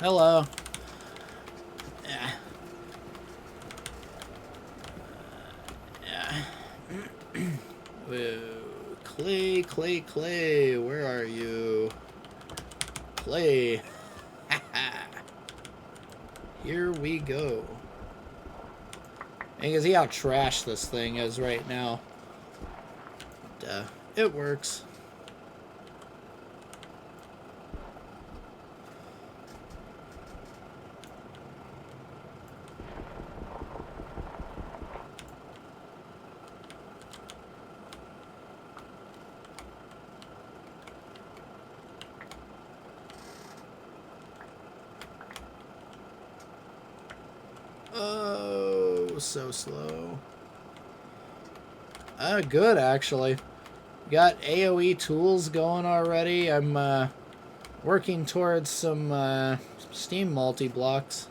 Hello. Yeah. Whoa. Clay, clay, clay. Where are you? Clay. Here we go. And you can see how trash this thing is right now. Duh. It works. Oh, so slow. Good, actually. Got AoE tools going already. I'm working towards some Steam multi-blocks.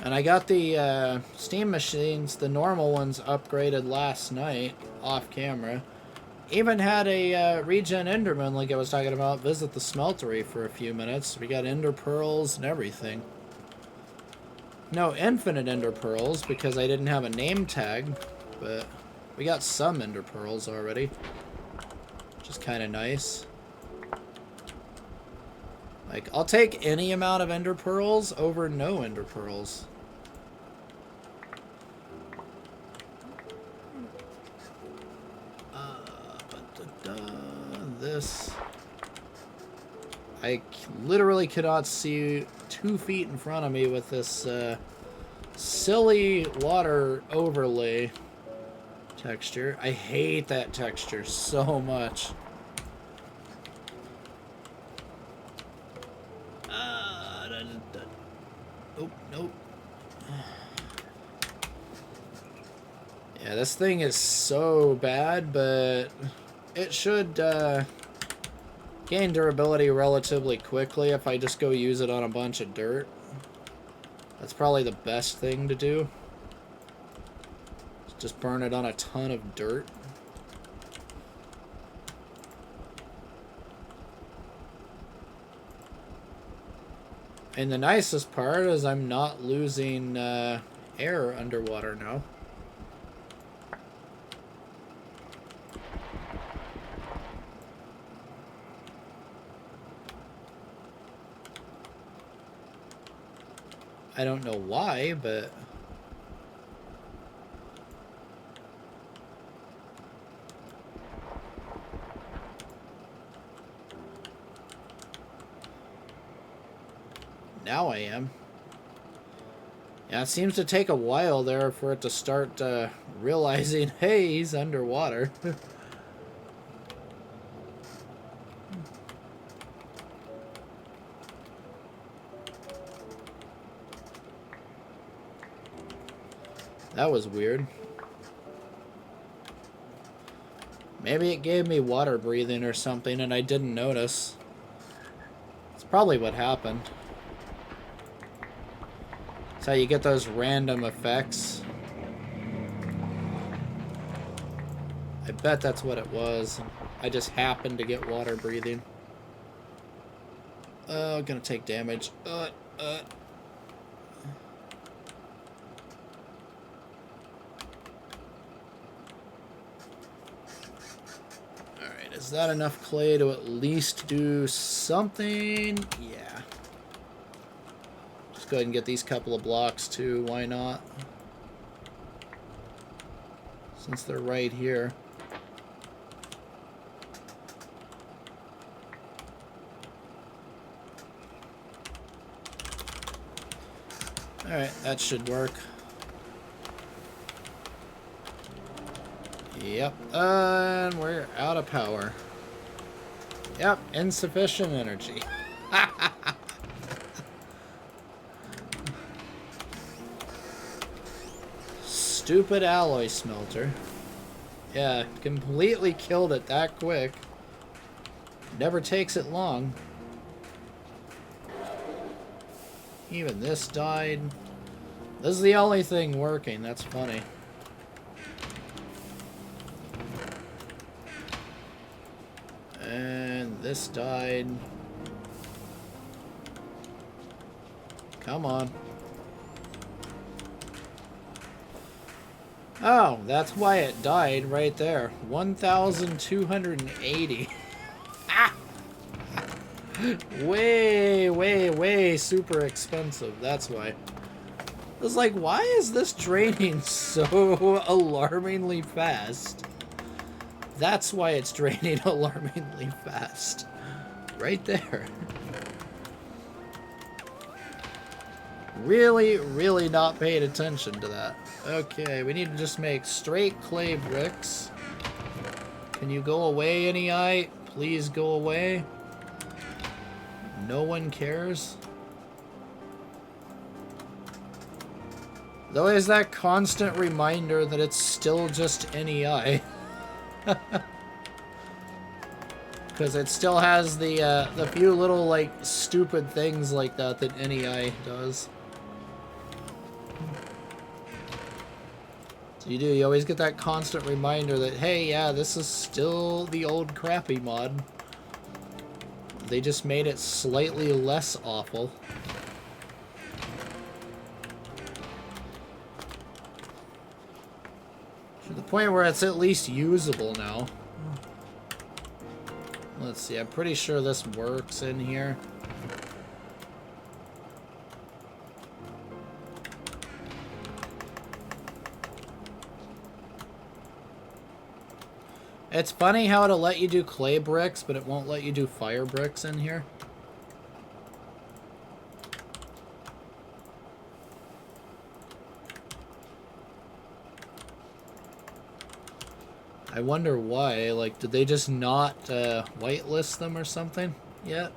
And I got the Steam machines, the normal ones, upgraded last night, off camera. Even had a regen Enderman, like I was talking about, visit the smeltery for a few minutes. We got Ender Pearls and everything. No infinite Ender Pearls, because I didn't have a name tag, but we got some Ender Pearls already, which is kind of nice. Like, I'll take any amount of Ender Pearls over no Ender Pearls. This. I literally cannot see 2 feet in front of me with this silly water overlay texture. I hate that texture so much. Oh, nope. Yeah, this thing is so bad, but it should gain durability relatively quickly if I just go use it on a bunch of dirt. That's probably the best thing to do. Just burn it on a ton of dirt. And the nicest part is I'm not losing air underwater now. I don't know why, but now I am. Yeah, it seems to take a while there for it to start realizing, hey, he's underwater. That was weird. Maybe it gave me water breathing or something and I didn't notice. It's probably what happened. That's how you get those random effects. I bet that's what it was. I just happened to get water breathing. Oh, gonna take damage. Is that enough clay to at least do something? Yeah. Just go ahead and get these couple of blocks too. Why not? Since they're right here. Alright, that should work. Yep, and we're out of power. Yep, insufficient energy. Stupid alloy smelter. Yeah, completely killed it that quick. Never takes it long. Even this died. This is the only thing working, that's funny. And this died. Come on. Oh, that's why it died right there. 1,280. Way super expensive. That's why. I was like, why is this draining so alarmingly fast? That's why it's draining alarmingly fast. Right there. Really not paying attention to that. Okay, we need to just make straight clay bricks. Can you go away, NEI? Please go away. No one cares. Though is that constant reminder that it's still just NEI. Because it still has the few little, like, stupid things like that that NEI does. So you always get that constant reminder that, hey, yeah, this is still the old crappy mod. They just made it slightly less awful. To the point where it's at least usable now. Let's see, I'm pretty sure this works in here. It's funny how it'll let you do clay bricks, but it won't let you do fire bricks in here. I wonder why. Like, did they just not whitelist them or something yet?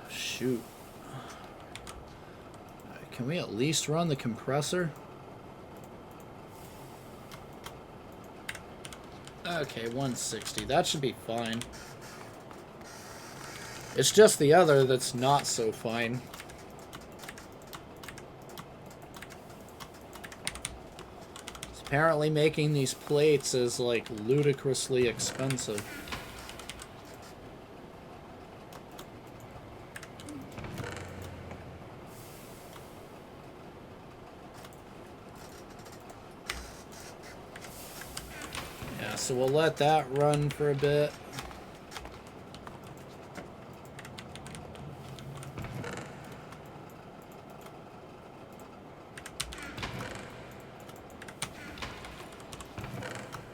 Shoot. Can we at least run the compressor? Okay, 160. That should be fine. It's just the other that's not so fine. Apparently making these plates is, like, ludicrously expensive. So we'll let that run for a bit.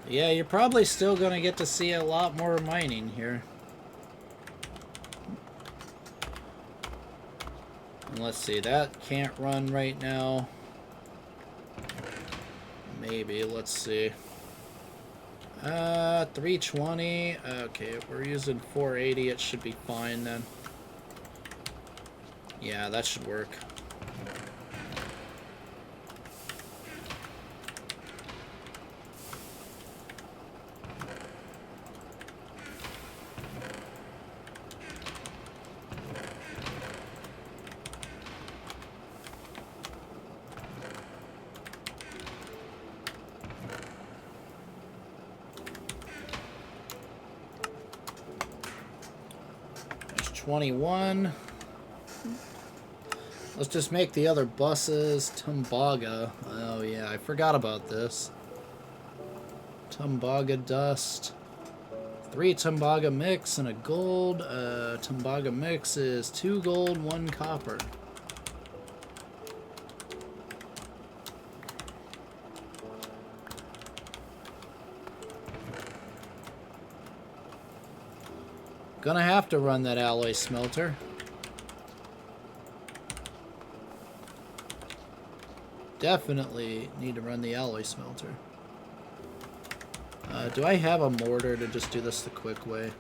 Yeah, you're probably still going to get to see a lot more mining here. And let's see, that can't run right now. Maybe, let's see. 320. Okay, if we're using 480, it should be fine then. Yeah, that should work. There's 21. Let's just make the other buses. Tumbaga. Oh yeah, I forgot about this. Tumbaga dust. 3 Tumbaga mix and a gold. Tumbaga mix is 2 gold, 1 copper. Gonna have to run that alloy smelter. Definitely need to run the alloy smelter. Do I have a mortar to just do this the quick way?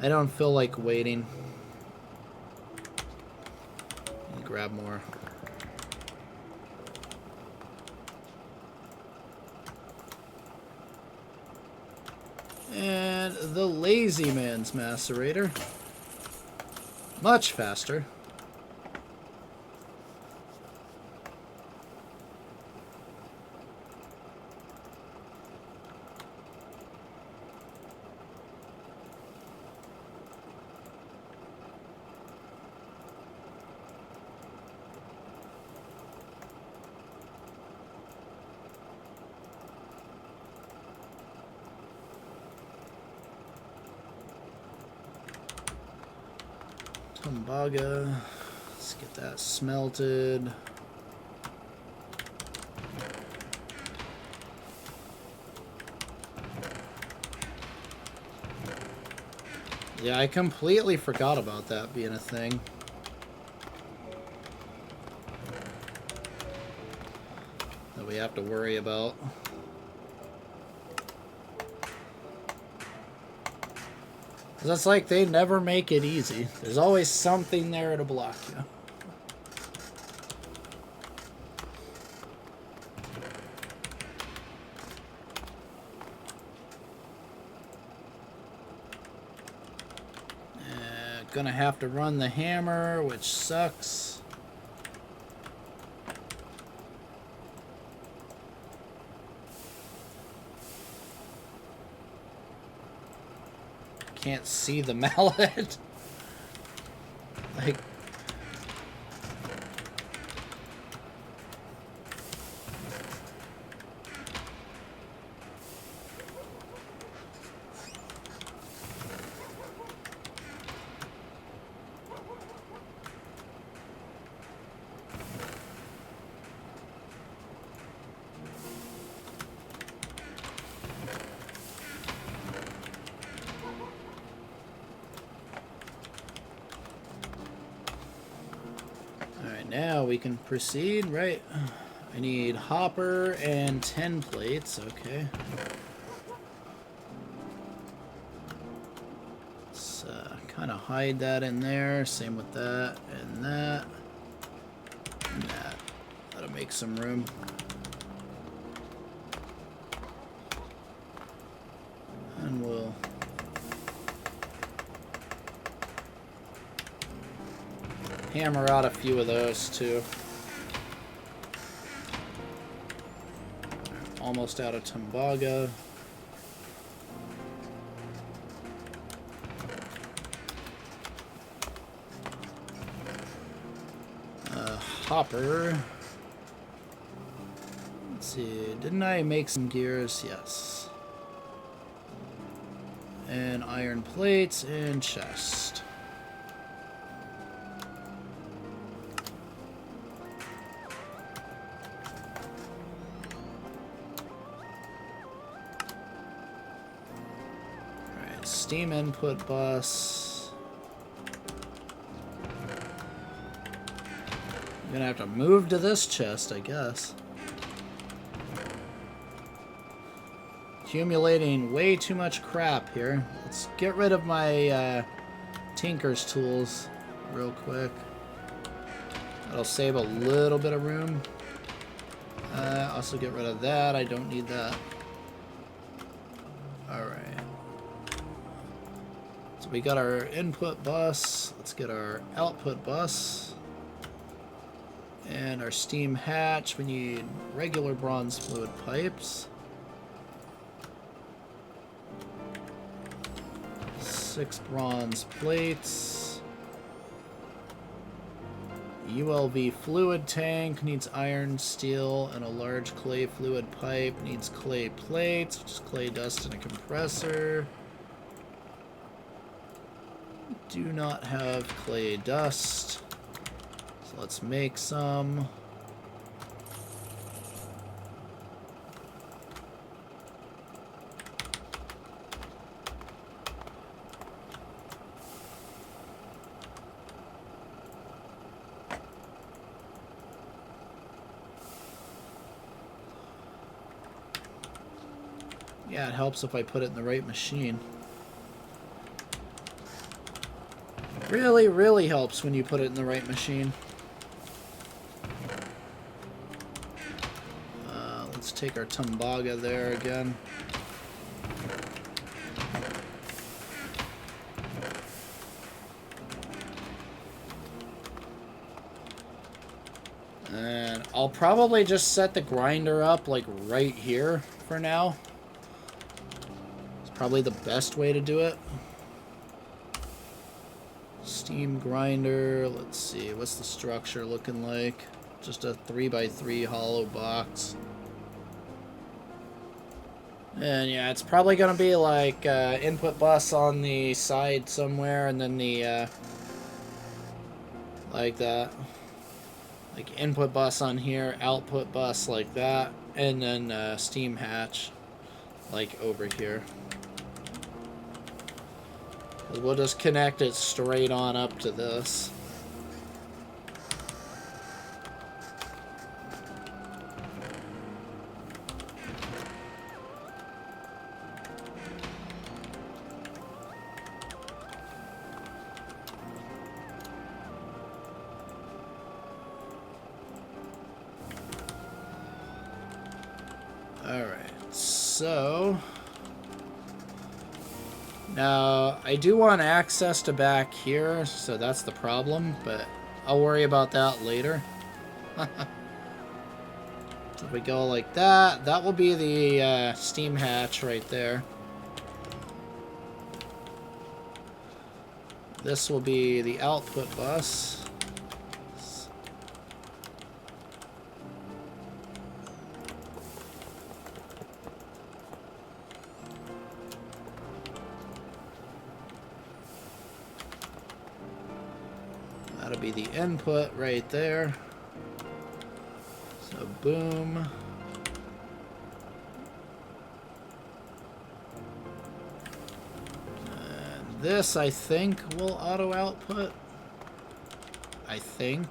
I don't feel like waiting. Grab more. And the Lazy Man's Macerator. Much faster. Tembaga. Let's get that smelted. Yeah, I completely forgot about that being a thing. That we have to worry about. That's like they never make it easy. There's always something there to block you. Gonna have to run the hammer, which sucks. Can't see the mallet. Like, now we can proceed, right? I need hopper and 10 plates, okay. Let's kind of hide that in there. Same with that and that. And that. That'll make some room. And we'll... hammer out a few of those too. Almost out of tembaga. Hopper. Let's see, didn't I make some gears? Yes. And iron plates and chest. Steam input bus. I'm gonna have to move to this chest, I guess. Accumulating way too much crap here. Let's get rid of my tinker's tools real quick. That'll save a little bit of room. Also get rid of that. I don't need that. Alright. So we got our input bus. Let's get our output bus. And our steam hatch. We need regular bronze fluid pipes. 6 bronze plates. ULV fluid tank needs iron, steel, and a large clay fluid pipe. Needs clay plates, which is clay dust and a compressor. Do not have clay dust. So let's make some. Yeah, it helps if I put it in the right machine. Really, really helps when you put it in the right machine. Let's take our Tumbaga there again. And I'll probably just set the grinder up like right here for now. Probably the best way to do it. Steam grinder. Let's see. What's the structure looking like? Just a 3x3 hollow box. And yeah, it's probably going to be like input bus on the side somewhere, and then the like that. Like input bus on here, output bus like that, and then steam hatch like over here. We'll just connect it straight on up to this. Alright, so now I do want access to back here, so that's the problem, but I'll worry about that later. So if we go like that, that will be the steam hatch right there. This will be the output bus. That'll be the input right there. So boom. And this, I think, will auto output. I think.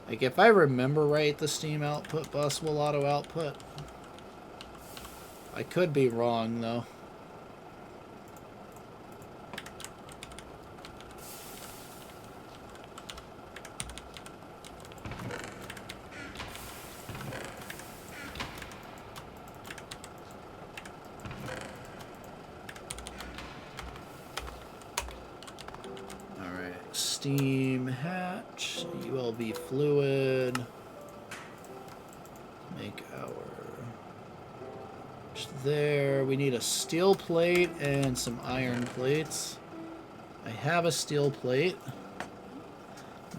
Like, if I remember right, the steam output bus will auto output. I could be wrong, though. Alright, steam hatch, ULV fluid. Make our... there. We need a steel plate and some iron plates. I have a steel plate.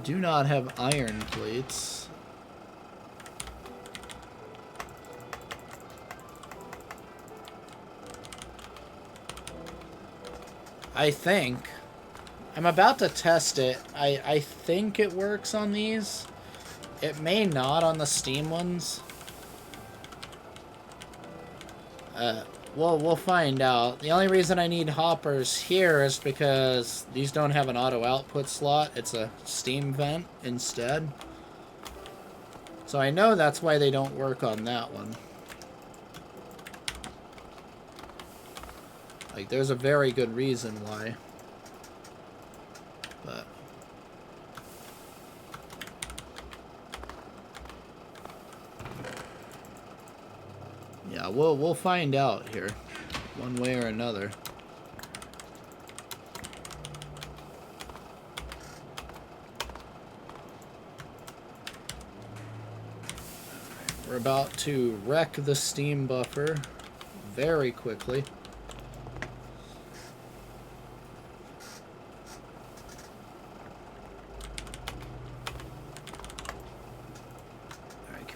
Do not have iron plates. I think. I'm about to test it. I think it works on these. It may not on the Steam ones. We'll find out. The only reason I need hoppers here is because these don't have an auto output slot. It's a steam vent instead. So I know that's why they don't work on that one. Like, there's a very good reason why. But... yeah, we'll find out here, one way or another. We're about to wreck the steam buffer very quickly.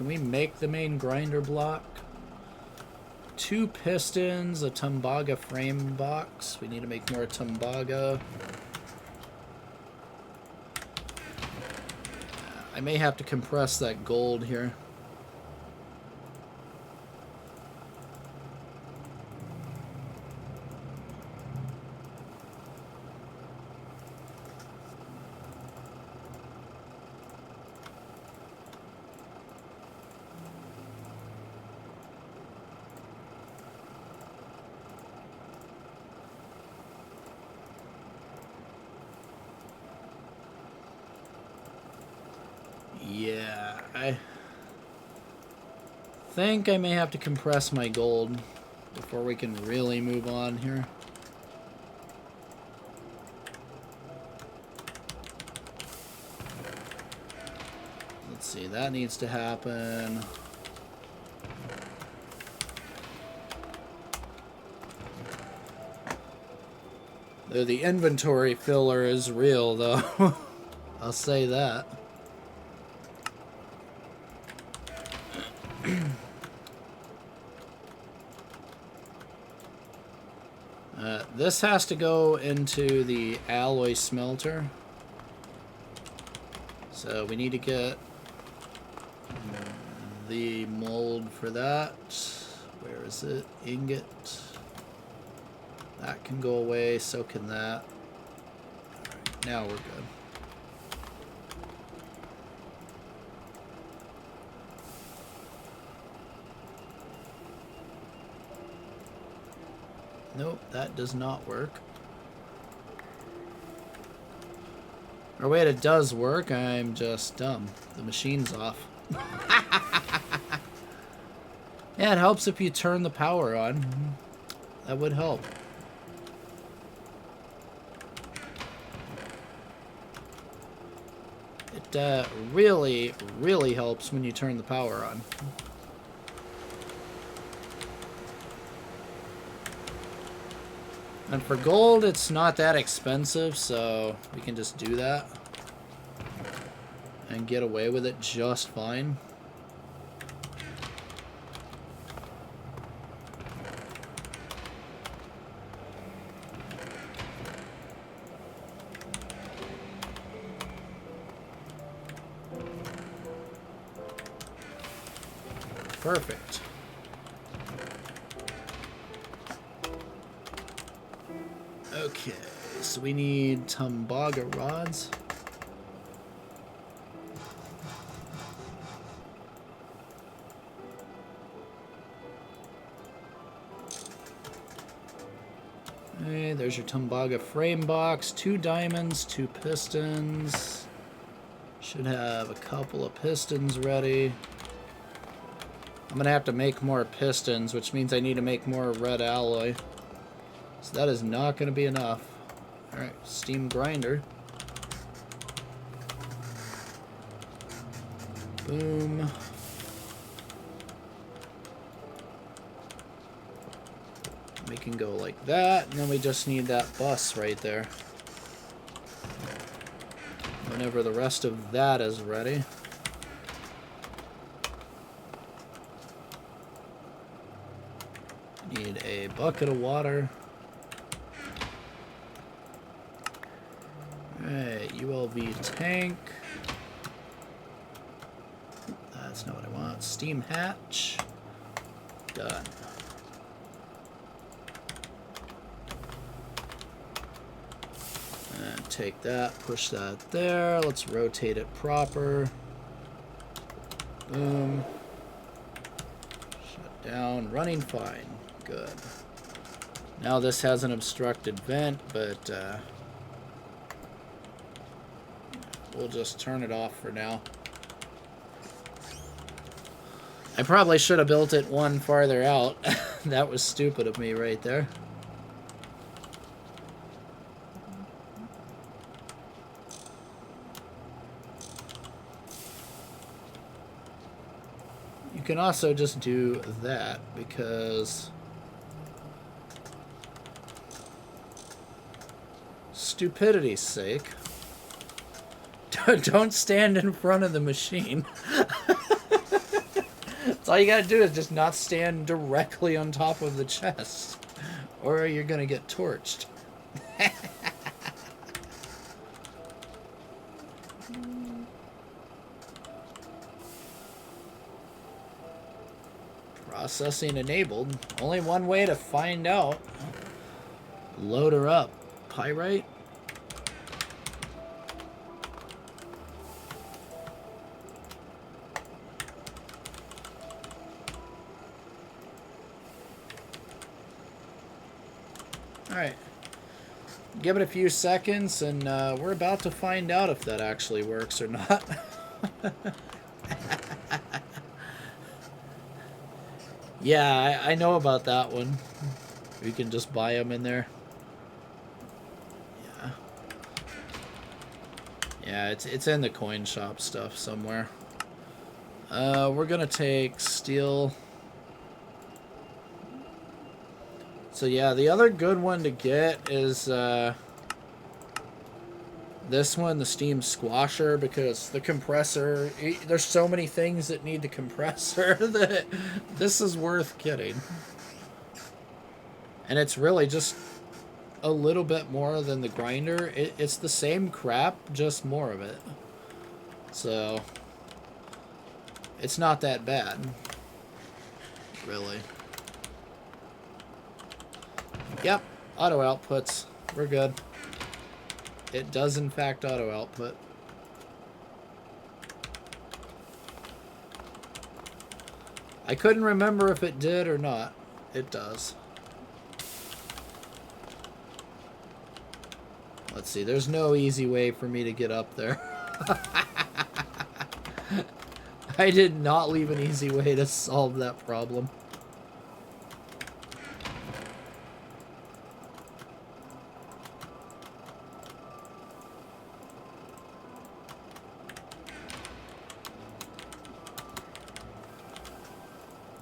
Can we make the main grinder block? 2 pistons, a Tumbaga frame box. We need to make more Tumbaga. I may have to compress that gold here. Yeah, I think I may have to compress my gold before we can really move on here. Let's see, that needs to happen. The inventory filler is real, though. I'll say that. This has to go into the alloy smelter. So we need to get the mold for that. Where is it? Ingot. That can go away, so can that. Alright, now we're good. Nope, that does not work. Or wait, it does work. I'm just dumb. The machine's off. Yeah, it helps if you turn the power on. That would help. It really, really helps when you turn the power on. And for gold, it's not that expensive, so we can just do that and get away with it just fine. Perfect. Okay, so we need Tumbaga rods. Okay, there's your Tumbaga frame box. 2 diamonds, 2 pistons. Should have a couple of pistons ready. I'm gonna have to make more pistons, which means I need to make more red alloy. So that is not going to be enough. Alright, steam grinder. Boom. We can go like that, and then we just need that bus right there. Whenever the rest of that is ready. Need a bucket of water. Alright, ULV tank. That's not what I want. Steam hatch. Done. And take that, push that there. Let's rotate it proper. Boom. Shut down. Running fine. Good. Now this has an obstructed vent, but we'll just turn it off for now. I probably should have built it one farther out. That was stupid of me right there. You can also just do that because stupidity's sake. Don't stand in front of the machine. That's all you gotta do is just not stand directly on top of the chest. Or you're gonna get torched. Processing enabled. Only one way to find out. Load her up. Pyrite? Alright. Give it a few seconds and we're about to find out if that actually works or not. Yeah, I know about that one. We can just buy them in there. Yeah. Yeah, it's in the coin shop stuff somewhere. We're gonna take steel. So yeah, the other good one to get is this one, the steam squasher, because the compressor, there's so many things that need the compressor that this is worth getting. And it's really just a little bit more than the grinder. It's the same crap, just more of it. So it's not that bad, really. Yep, auto outputs. We're good. It does, in fact, auto output. I couldn't remember if it did or not. It does. Let's see, there's no easy way for me to get up there. I did not leave an easy way to solve that problem.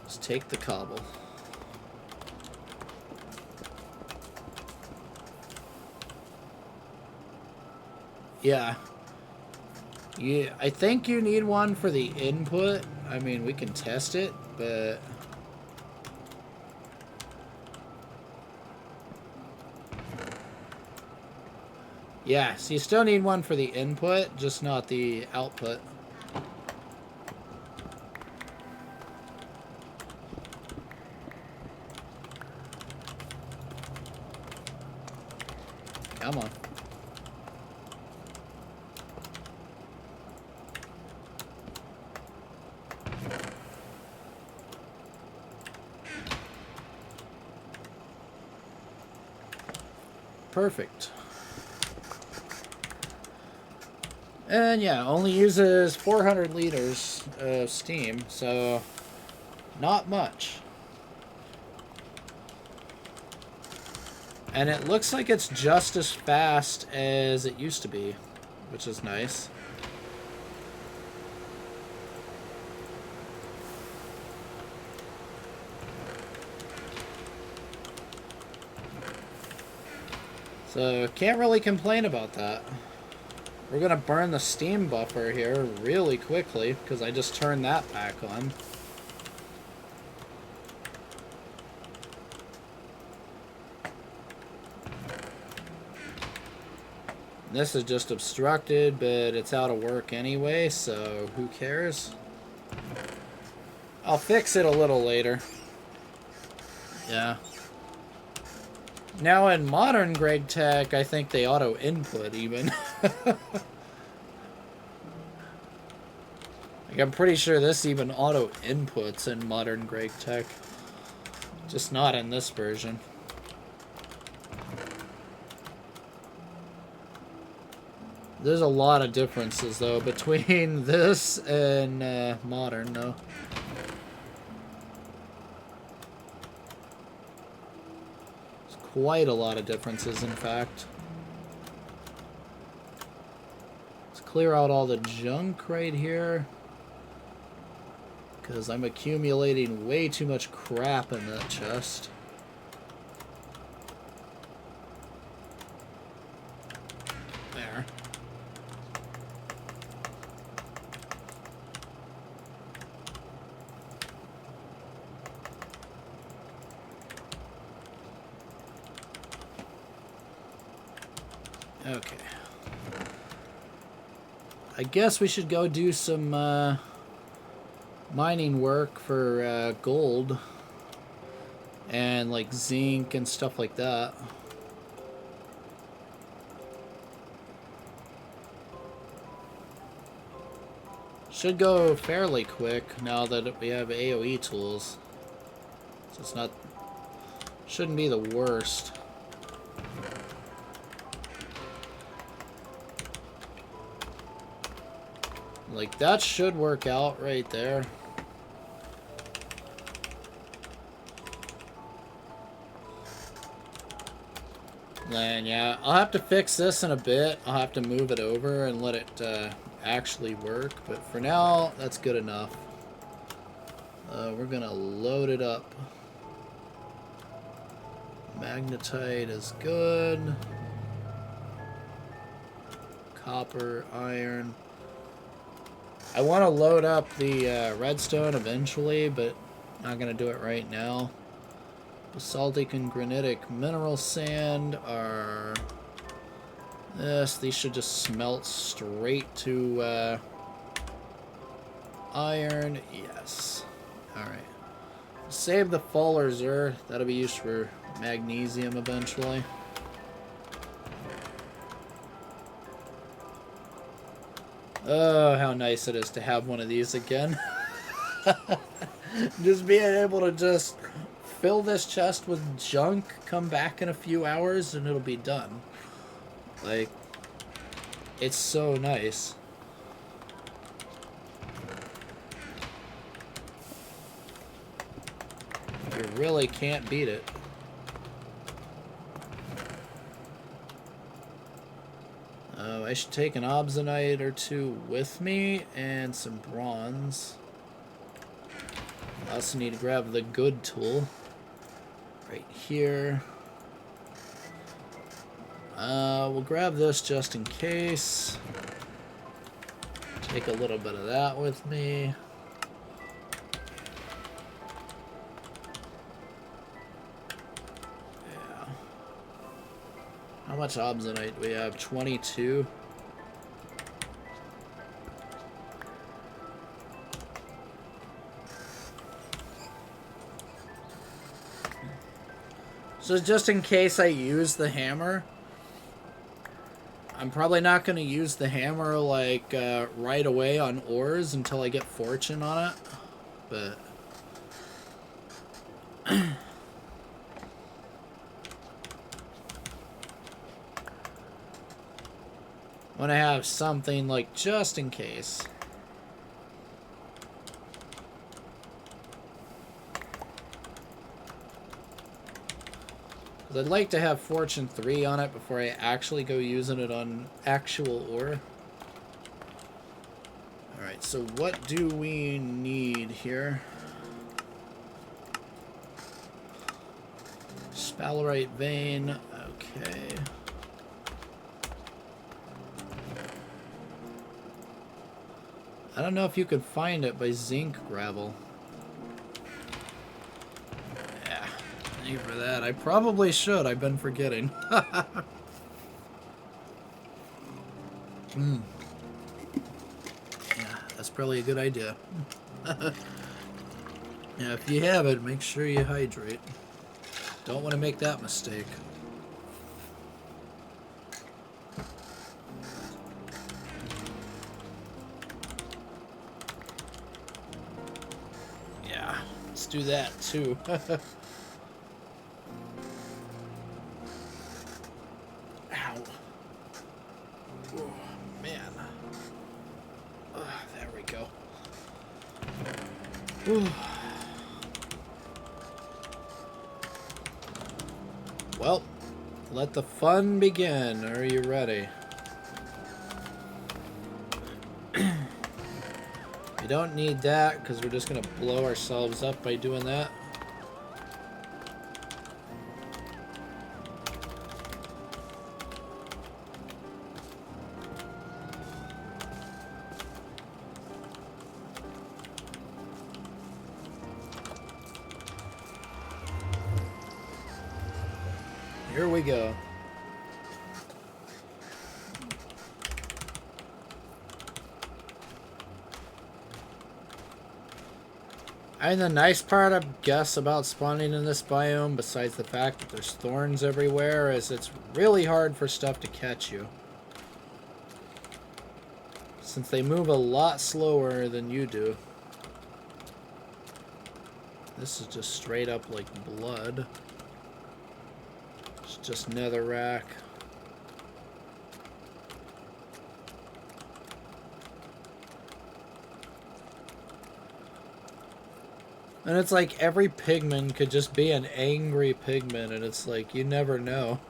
Let's take the cobble. Yeah. Yeah, I think you need one for the input. I mean, we can test it, but... Yeah, so you still need one for the input, just not the output. Come on. Perfect. And yeah, only uses 400 liters of steam, so not much. And it looks like it's just as fast as it used to be, which is nice. So, can't really complain about that. We're gonna burn the steam buffer here really quickly, because I just turned that back on. This is just obstructed, but it's out of work anyway, so who cares? I'll fix it a little later. Yeah. Now in modern GregTech, I think they auto-input even. Like, I'm pretty sure this even auto-inputs in modern GregTech. Just not in this version. There's a lot of differences, though, between this and modern, though. Quite a lot of differences, in fact. Let's clear out all the junk right here, because I'm accumulating way too much crap in that chest. There. Okay. I guess we should go do some mining work for gold and like zinc and stuff like that. Should go fairly quick now that we have AoE tools. So it's not... shouldn't be the worst. Like, that should work out right there. And yeah, I'll have to fix this in a bit. I'll have to move it over and let it actually work. But for now, that's good enough. We're gonna load it up. Magnetite is good. Copper, iron. I want to load up the redstone eventually, but not going to do it right now. Basaltic and granitic mineral sand are... these should just smelt straight to iron. Yes. Alright. Save the Fuller's ore. That'll be used for magnesium eventually. Oh, how nice it is to have one of these again. Just being able to just fill this chest with junk, come back in a few hours, and it'll be done. Like, it's so nice. You really can't beat it. I should take an obsidianite or two with me and some bronze. I also need to grab the good tool right here. We'll grab this just in case. Take a little bit of that with me. Yeah. How much obsidianite do we have? 22. So just in case I use the hammer, I'm probably not going to use the hammer like right away on ores until I get fortune on it, but when I have something like just in case. I'd like to have Fortune 3 on it before I actually go using it on actual ore. Alright, so what do we need here? Sphalerite vein, okay. I don't know if you could find it by zinc gravel. For that. I probably should. I've been forgetting. Yeah, that's probably a good idea. Yeah, if you have it, make sure you hydrate. Don't want to make that mistake. Yeah, let's do that too. Well, let the fun begin. Are you ready? We don't need that because we're just going to blow ourselves up by doing that. Here we go. And the nice part, I guess, about spawning in this biome, besides the fact that there's thorns everywhere, is it's really hard for stuff to catch you. Since they move a lot slower than you do. This is just straight up like blood. It's just netherrack. And it's like every pigman could just be an angry pigman, and it's like you never know.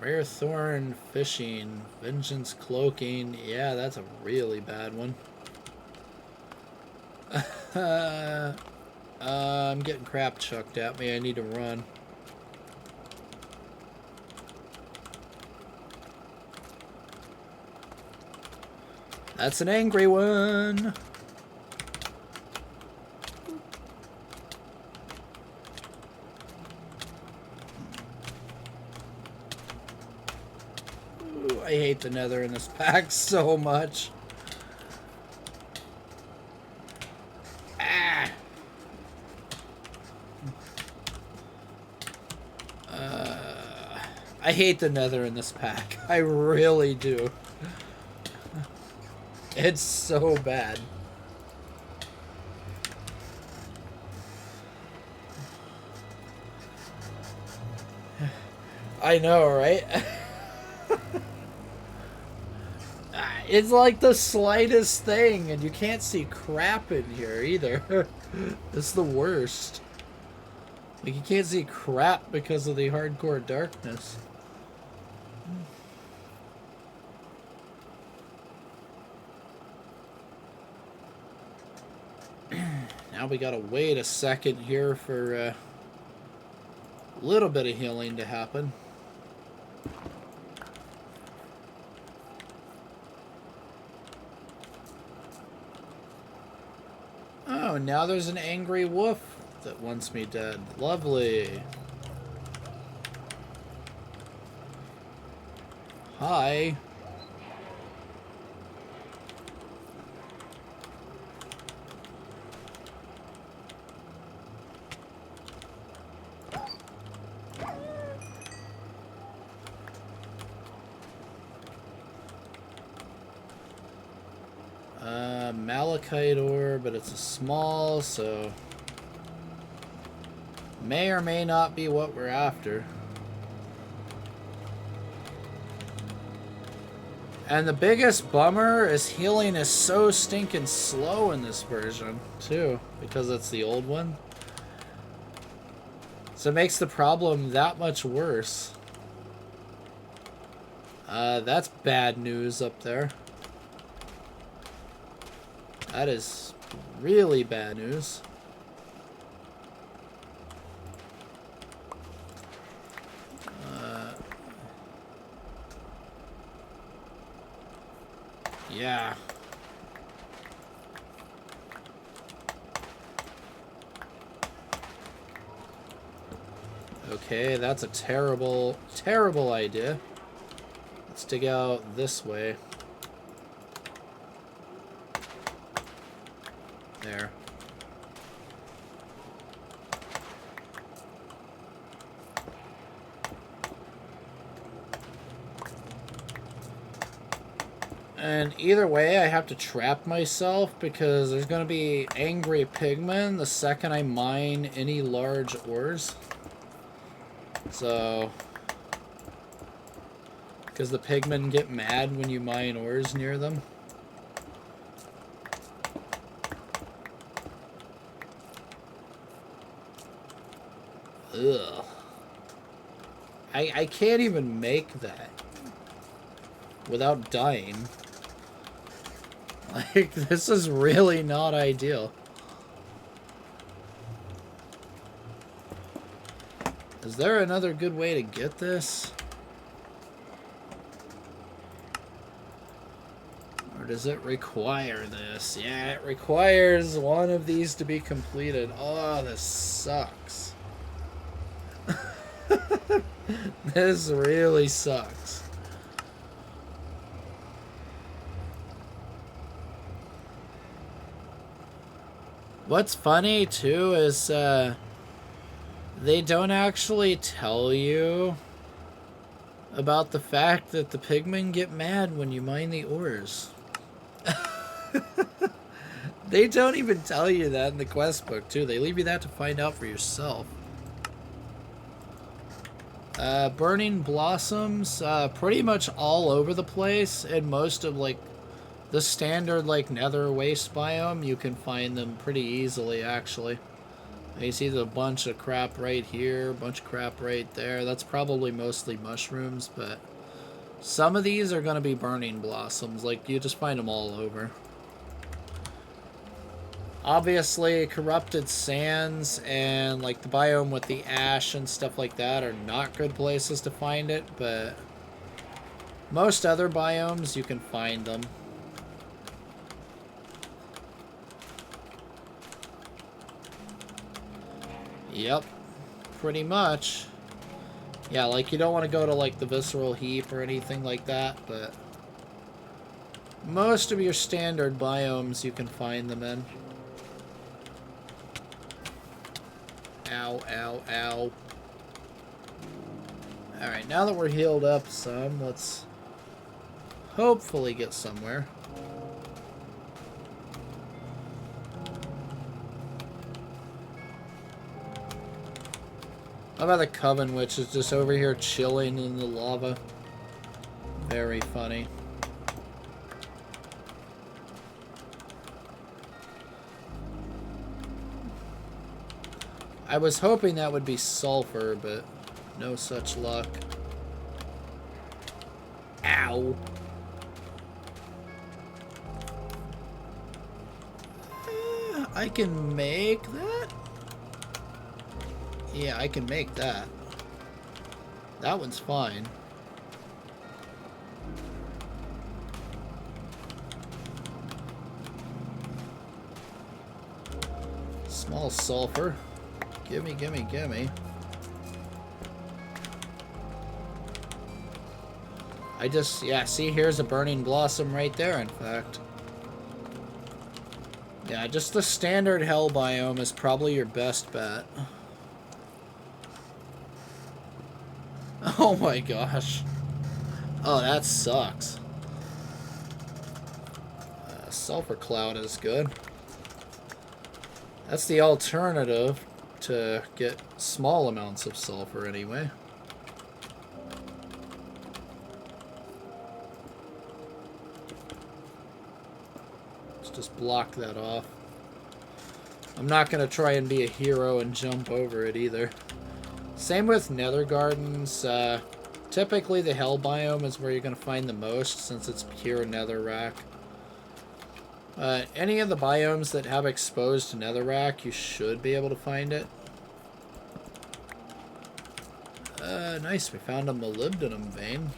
Rare thorn fishing, vengeance cloaking. Yeah, that's a really bad one. I'm getting crap chucked at me. I need to run. That's an angry one. Ooh, I hate the nether in this pack so much. I hate the nether in this pack. I really do. It's so bad. I know, right? It's like the slightest thing, and you can't see crap in here either. It's the worst. Like, you can't see crap because of the hardcore darkness. Now we gotta wait a second here for a little bit of healing to happen. Oh, now there's an angry wolf that wants me dead. Lovely. Hi. Malachite ore, but it's a small, so may or may not be what we're after. And the biggest bummer is healing is so stinking slow in this version, too, because it's the old one. So it makes the problem that much worse. That's bad news up there. That is really bad news. Yeah. Okay, that's a terrible, terrible idea. Let's dig out this way. There. And either way, I have to trap myself because there's going to be angry pigmen the second I mine any large ores. So, because the pigmen get mad when you mine ores near them. Ugh. I can't even make that without dying. Like, this is really not ideal. Is there another good way to get this? Or does it require this? Yeah, it requires one of these to be completed. Oh, this sucks. This really sucks. What's funny, too, is they don't actually tell you about the fact that the pigmen get mad when you mine the ores. They don't even tell you that in the quest book, too. They leave you that to find out for yourself. Burning blossoms, pretty much all over the place, and most of, like, the standard, like, nether waste biome, you can find them pretty easily, actually. You see the bunch of crap right here, bunch of crap right there. That's probably mostly mushrooms, but some of these are going to be burning blossoms. Like, you just find them all over. Obviously, corrupted sands and, like, the biome with the ash and stuff like that are not good places to find it, but most other biomes, you can find them. Yep, pretty much. Yeah, like, you don't want to go to, like, the visceral heap or anything like that, but most of your standard biomes you can find them in. Ow, ow, ow. Alright, now that we're healed up some, let's hopefully get somewhere. How about the Coven Witch is just over here chilling in the lava? Very funny. I was hoping that would be sulfur, but no such luck. Ow. I can make that? Yeah, I can make that. That one's fine. Small sulfur. Gimme, gimme, gimme. Yeah, see, here's a burning blossom right there, in fact. Yeah, just the standard hell biome is probably your best bet. Oh my gosh. Oh, that sucks. Sulfur cloud is good. That's the alternative to get small amounts of sulfur anyway. Let's just block that off. I'm not going to try and be a hero and jump over it either. Same with nether gardens. Typically the hell biome is where you're going to find the most since it's pure netherrack. Any of the biomes that have exposed netherrack, you should be able to find it. Nice, we found a molybdenum vein.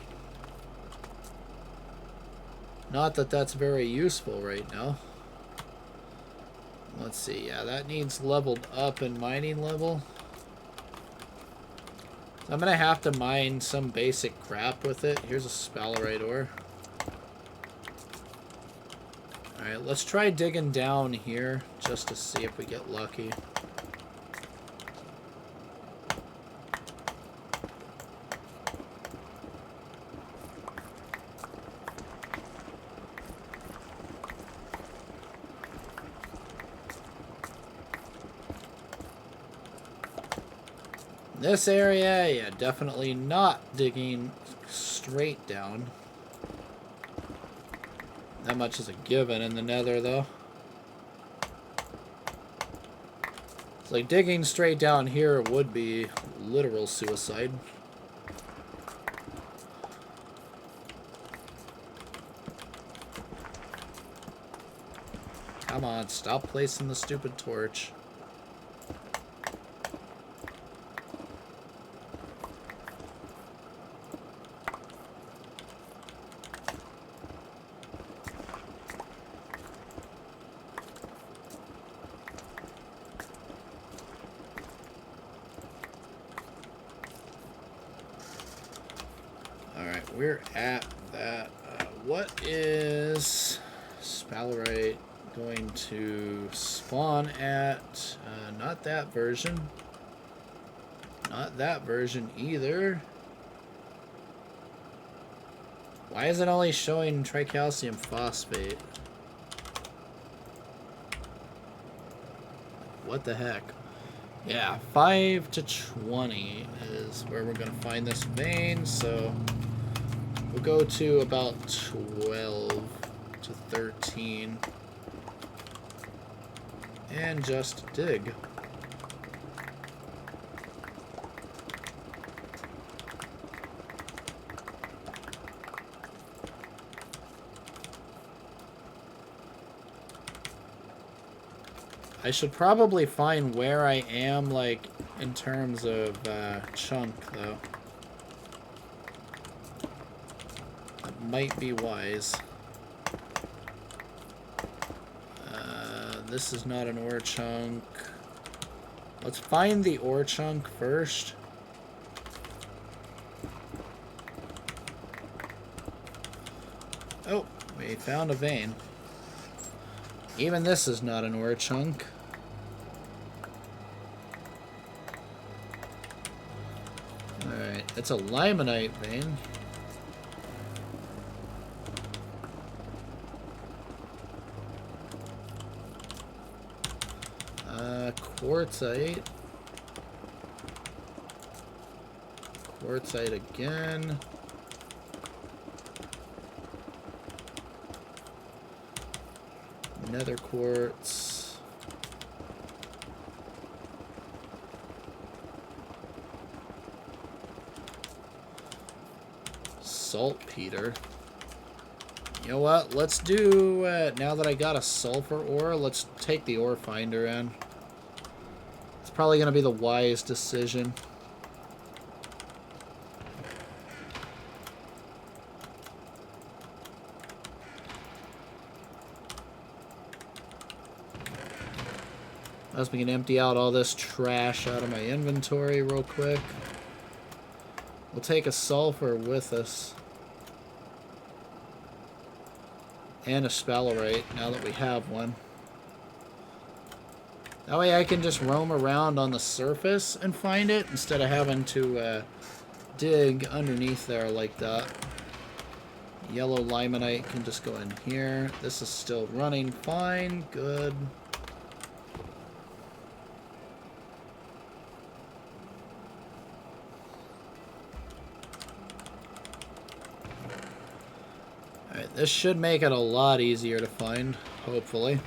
Not that that's very useful right now. Let's see, yeah, that needs leveled up in mining level. So I'm gonna have to mine some basic crap with it. Here's a sphalerite ore. Alright, let's try digging down here just to see if we get lucky. This area, yeah, definitely not digging straight down. That much is a given in the nether, though. It's like digging straight down here would be literal suicide. Come on, stop placing the stupid torch. we're at that. What is Spalorite going to spawn at? Not that version. Not that version either. Why is it only showing tricalcium phosphate? What the heck? Yeah, 5 to 20 is where we're going to find this vein, so we'll go to about 12 to 13 and just dig. I should probably find where I am, like, in terms of chunk, though. That might be wise. This is not an ore chunk. Let's find the ore chunk first. Oh, we found a vein. Even this is not an ore chunk. Alright, it's a limonite vein. Quartzite. Quartzite again. Nether quartz. Saltpeter. You know what? Let's do, now that I got a sulfur ore, let's take the ore finder in. It's probably going to be the wise decision. As we can empty out all this trash out of my inventory real quick. We'll take a sulfur with us. And a spalorite, now that we have one. That way I can just roam around on the surface and find it, instead of having to dig underneath there like that. Yellow limonite can just go in here. This is still running fine. Good. Alright, this should make it a lot easier to find, hopefully.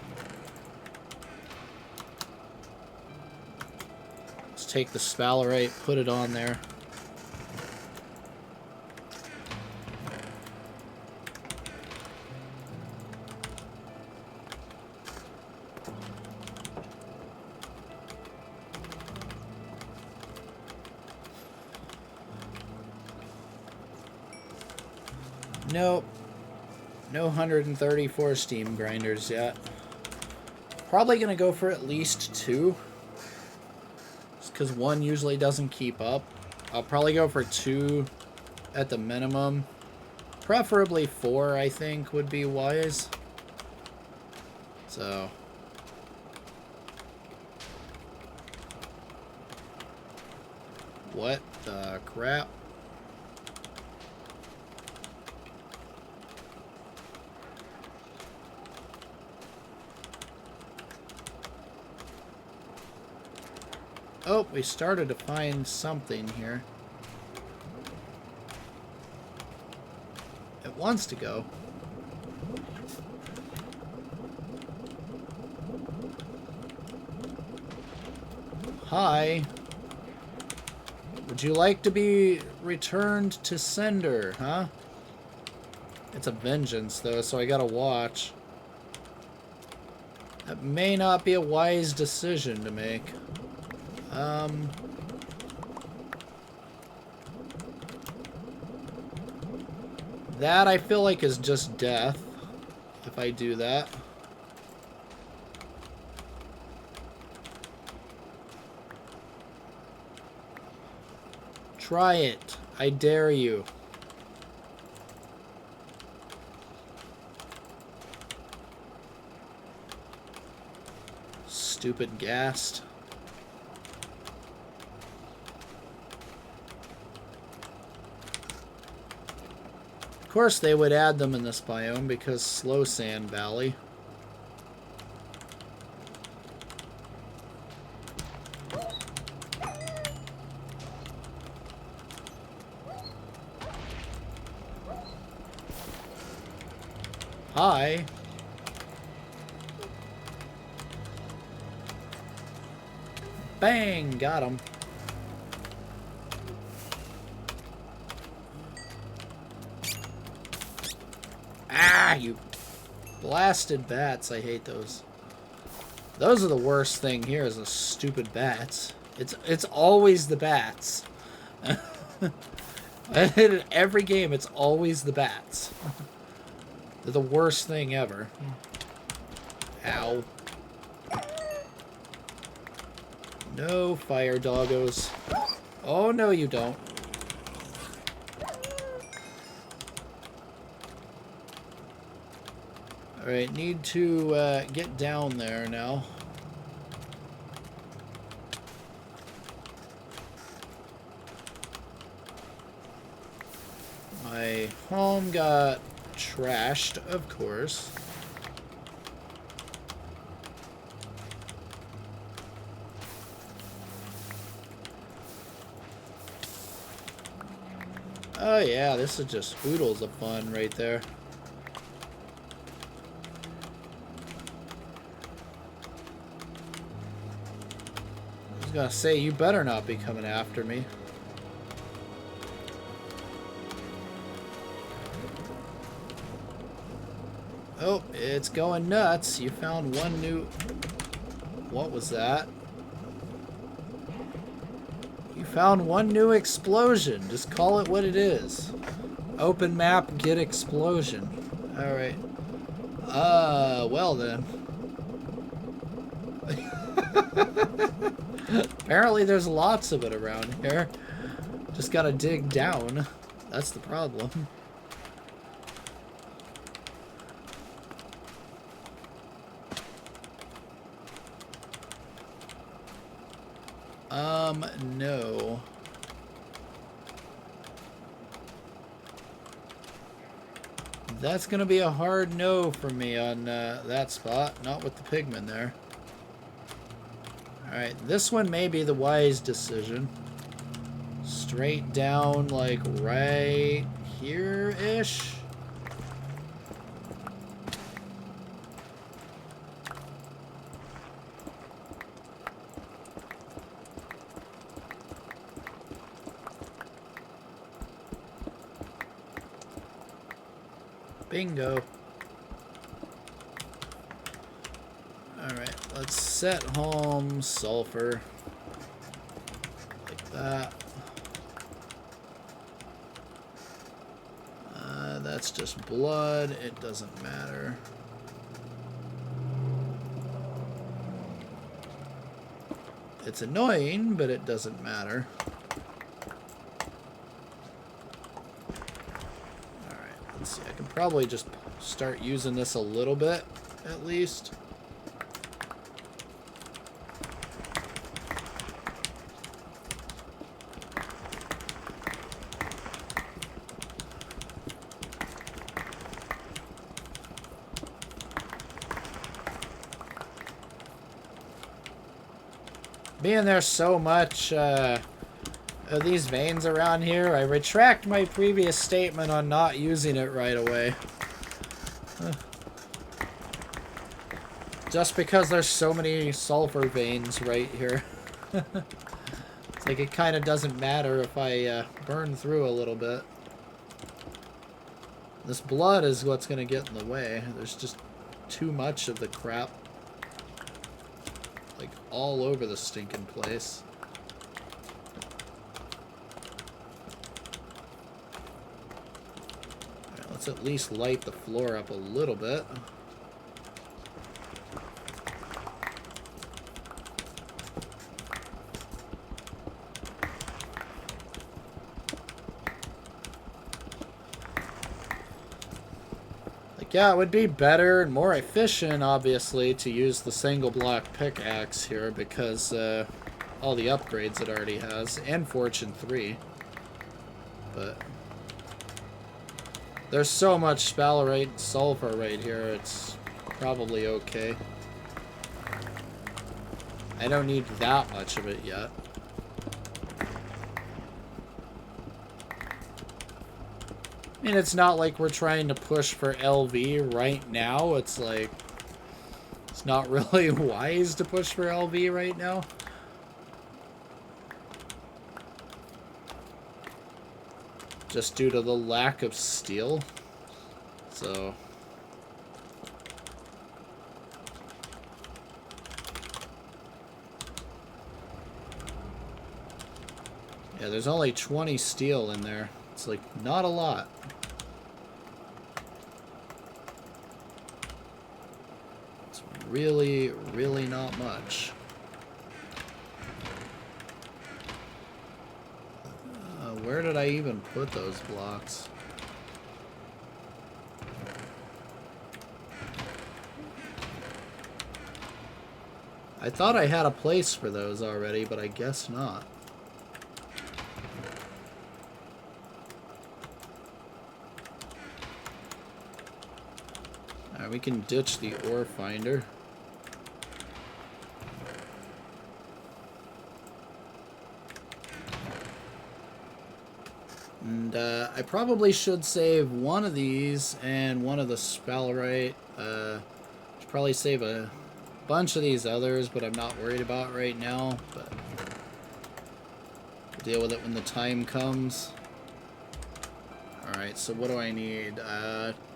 Let's take the spalorite, put it on there. Nope. No 134 steam grinders yet. Probably gonna go for at least 2. Just because 1 usually doesn't keep up. I'll probably go for 2 at the minimum. Preferably 4, I think, would be wise. So. What the crap? Oh, we started to find something here. It wants to go. Hi. Would you like to be returned to sender, huh? It's a vengeance, though, so I gotta watch. That may not be a wise decision to make. That I feel like is just death, if I do that. Try it. I dare you. Stupid ghast. Of course they would add them in this biome because slow sand valley. Hi. Bang! Got him. Ah, you blasted bats. I hate those. Those are the worst thing here is the stupid bats. It's always the bats. In every game, it's always the bats. They're the worst thing ever. Ow. No fire doggos. Oh, no, you don't. Alright, need to get down there now. My home got trashed, of course. Oh yeah, this is just oodles of fun right there. I was gonna say, you better not be coming after me. Oh, it's going nuts. You found one new... What was that? You found one new explosion. Just call it what it is. Open map, get explosion. Alright. Well then. Apparently there's lots of it around here. Just gotta dig down. That's the problem. No. That's gonna be a hard no for me on that spot. Not with the pigmen there. Alright, this one may be the wise decision. Straight down, like, right here-ish. Bingo. Alright, let's set home sulfur. Like that. That's just blood. It doesn't matter. It's annoying, but it doesn't matter. Let's see, I can probably just start using this a little bit, at least. Being there's so much of these veins around here, I retract my previous statement on not using it right away. Just because there's so many sulfur veins right here. It's like it kind of doesn't matter if I burn through a little bit. This blood is what's going to get in the way. There's just too much of the crap. Like all over the stinking place. Alright, let's at least light the floor up a little bit. Yeah, it would be better and more efficient, obviously, to use the single block pickaxe here because all the upgrades it already has, and Fortune 3. But there's so much sphalerite and sulfur right here, it's probably okay. I don't need that much of it yet. I mean, it's not like we're trying to push for LV right now. It's like, it's not really wise to push for LV right now. Just due to the lack of steel. So yeah, there's only 20 steel in there. It's like not a lot. It's really, really not much. Where did I even put those blocks? I thought I had a place for those already, but I guess not. Alright, we can ditch the ore finder. And I probably should save one of these and one of the sphalerite. Should probably save a bunch of these others, but I'm not worried about right now. But we'll deal with it when the time comes. Alright, so what do I need?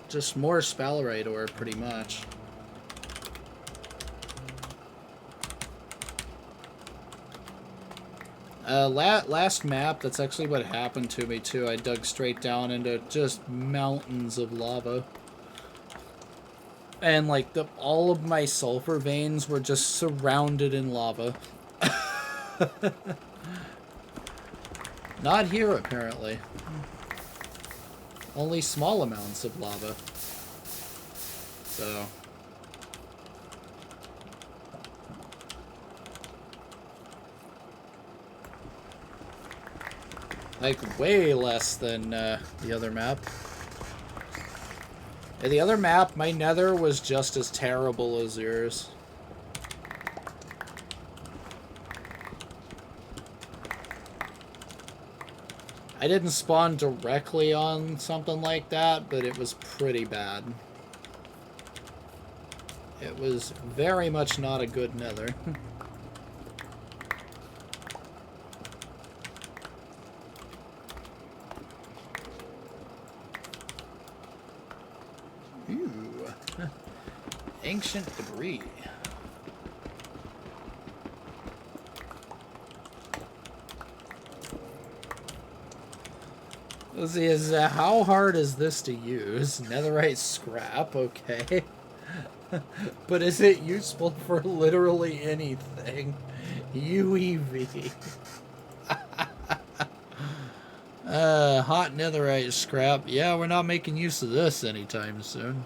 Just more sphalerite ore, pretty much. Last map, that's actually what happened to me too. I dug straight down into just mountains of lava. And like all of my sulfur veins were just surrounded in lava. Not here, apparently. Only small amounts of lava. So like, way less than the other map. In the other map, my nether was just as terrible as yours. I didn't spawn directly on something like that, but it was pretty bad. It was very much not a good nether. Ancient debris. Let's see, how hard is this to use? Netherite scrap, okay. But is it useful for literally anything? UEV. Hot netherite scrap. Yeah, we're not making use of this anytime soon.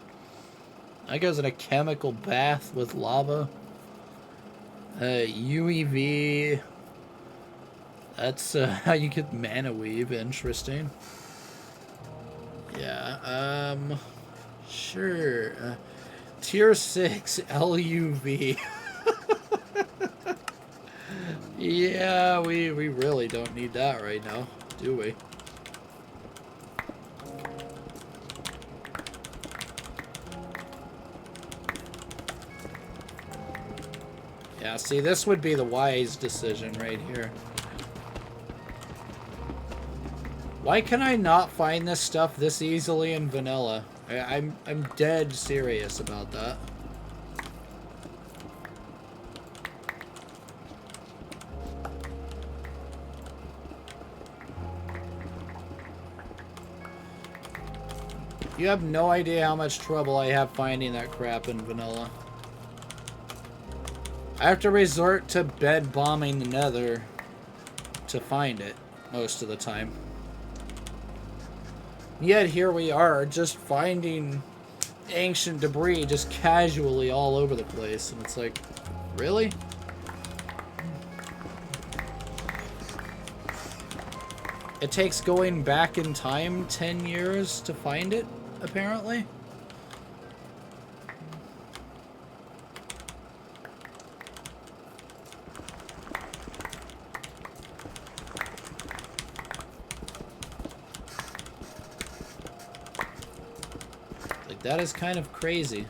I goes in a chemical bath with lava. UEV. That's how you get mana weave. Interesting. Yeah, sure. Tier 6 LUV. Yeah, we really don't need that right now, do we? Yeah, see, this would be the wise decision right here. Why can I not find this stuff this easily in vanilla? I'm dead serious about that. You have no idea how much trouble I have finding that crap in vanilla. I have to resort to bed bombing the nether to find it most of the time. Yet here we are, just finding ancient debris just casually all over the place, and it's like, really? It takes going back in time 10 years to find it, apparently. Like, that is kind of crazy.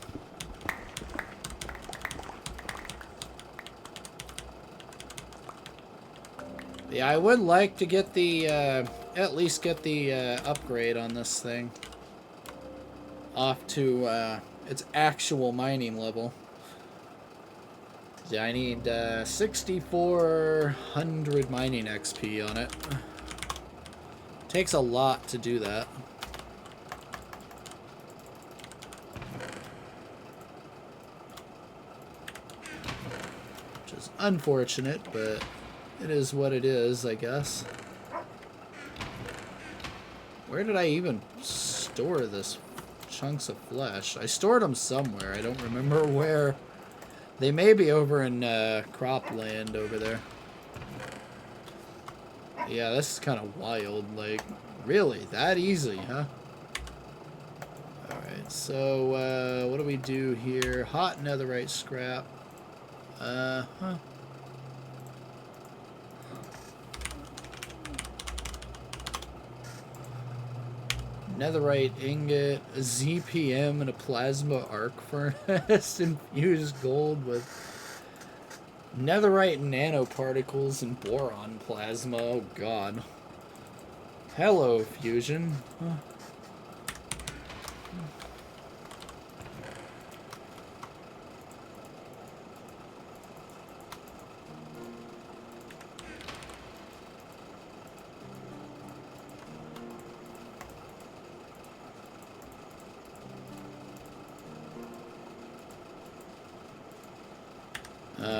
Yeah, I would like to get the, at least get the upgrade on this thing off to its actual mining level. Yeah, I need 6,400 mining XP on it. Takes a lot to do that. Which is unfortunate, but it is what it is, I guess. Where did I even store this chunks of flesh? I stored them somewhere. I don't remember where. They may be over in cropland over there. Yeah, this is kind of wild. Like, really? That easy, huh? Alright, so what do we do here? Hot netherite scrap. Huh. Netherite ingot, a ZPM, and a plasma arc furnace. Infused gold with netherite nanoparticles and boron plasma. Oh god. Hello, fusion. Huh.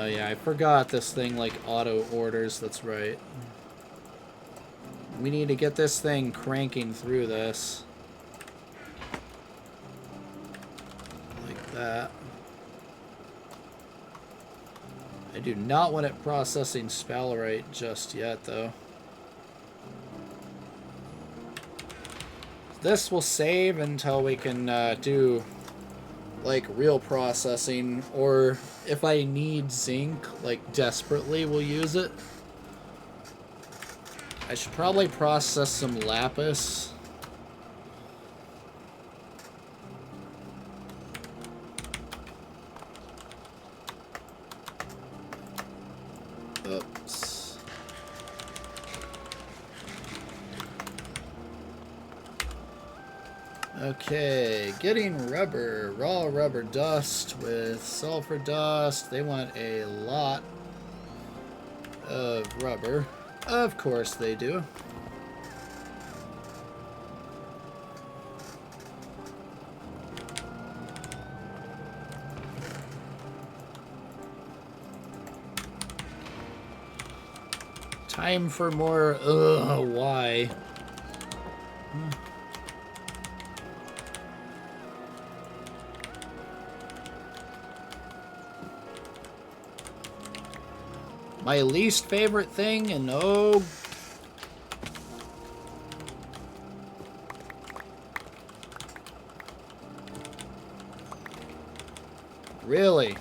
Yeah, I forgot this thing, like, auto-orders, that's right. We need to get this thing cranking through this. Like that. I do not want it processing sphalerite just yet, though. This will save until we can do like real processing, or if I need zinc like desperately, we'll use it. I should probably process some lapis. Oops. Okay, getting rubber, raw rubber dust with sulfur dust. They want a lot of rubber. Of course they do. Time for more, why? My least favorite thing, and oh... Really?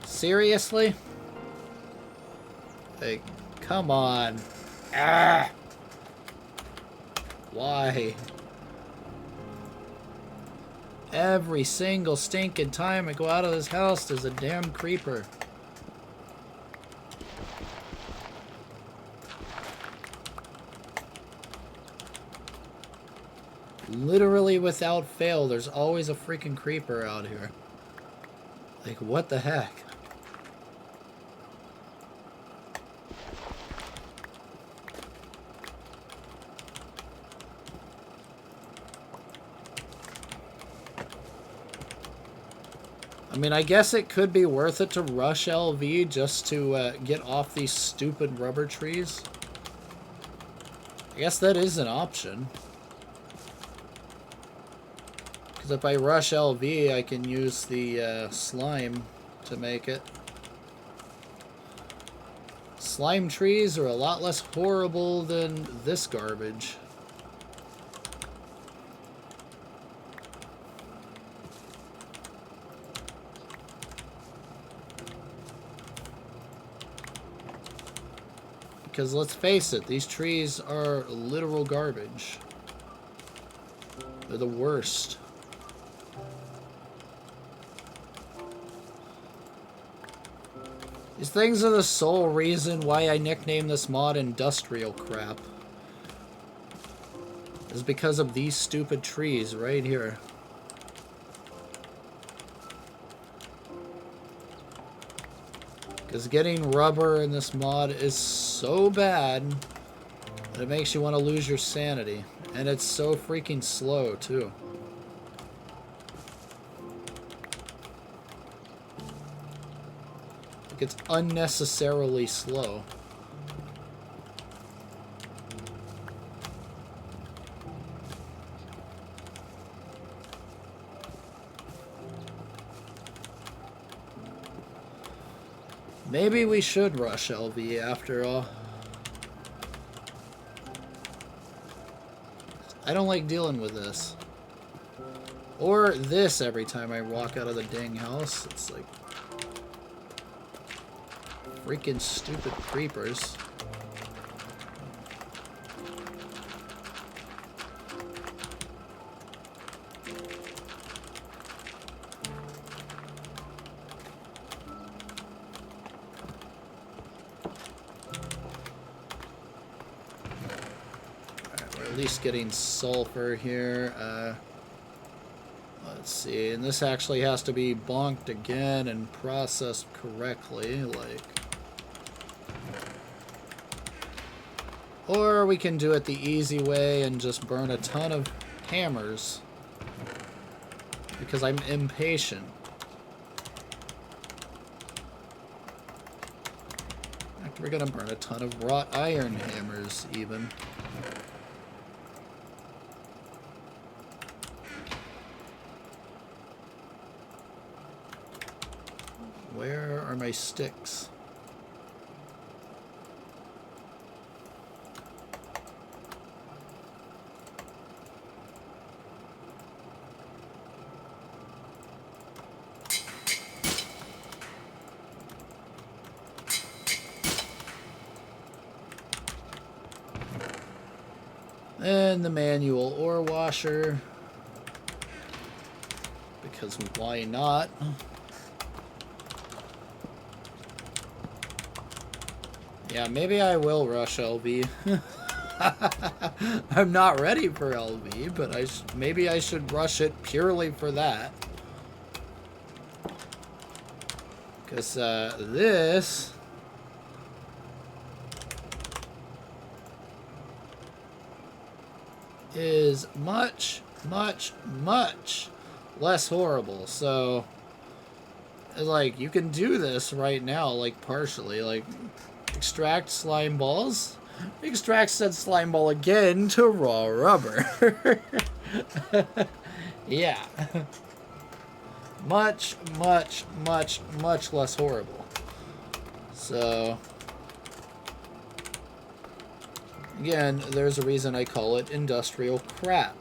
Seriously? Like, come on. Ah! Why? Every single stinking time I go out of this house, there's a damn creeper. Literally without fail, there's always a freaking creeper out here. Like, what the heck? mean, I guess it could be worth it to rush LV just to get off these stupid rubber trees. I guess that is an option. Because if I rush LV, I can use the slime to make it. Slime trees are a lot less horrible than this garbage. Because let's face it, these trees are literal garbage. They're the worst. These things are the sole reason why I nicknamed this mod Industrial Crap. Is because of these stupid trees right here. Because getting rubber in this mod is so bad that it makes you want to lose your sanity. And it's so freaking slow, too. Like, it's unnecessarily slow. Maybe we should rush LV after all. I don't like dealing with this. Or this every time I walk out of the dang house. It's like freaking stupid creepers. At least getting sulfur here. Let's see, and this actually has to be bonked again and processed correctly, like. Or we can do it the easy way and just burn a ton of hammers. Because I'm impatient. In fact, we're gonna burn a ton of wrought iron hammers, even. Where are my sticks? And the manual ore washer. Because why not? Yeah, maybe I will rush LV. I'm not ready for LV, but maybe I should rush it purely for that. Because this is much, much, much less horrible. So, like, you can do this right now, like, partially, like. Extract slime balls. Extract said slime ball again to raw rubber. Yeah. Much, much, much, much less horrible. So, again, there's a reason I call it industrial crap.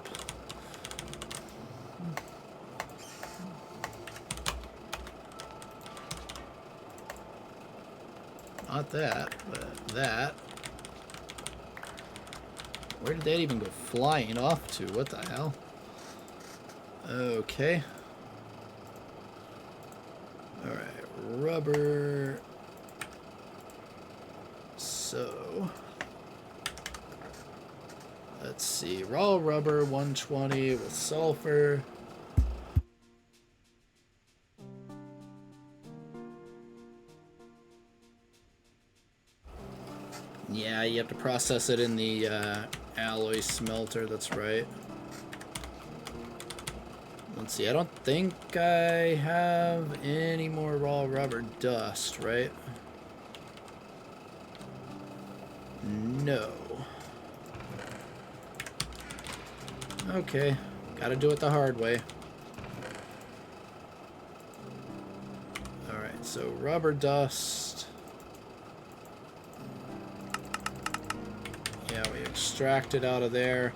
Not that, but that. Where did that even go flying off to? What the hell? Okay. Alright, rubber. So, let's see. Raw rubber, 120 with sulfur. Yeah, you have to process it in the alloy smelter, that's right. Let's see, I don't think I have any more raw rubber dust, right? No. Okay, gotta do it the hard way. Alright, so rubber dust. Yeah, we extract it out of there.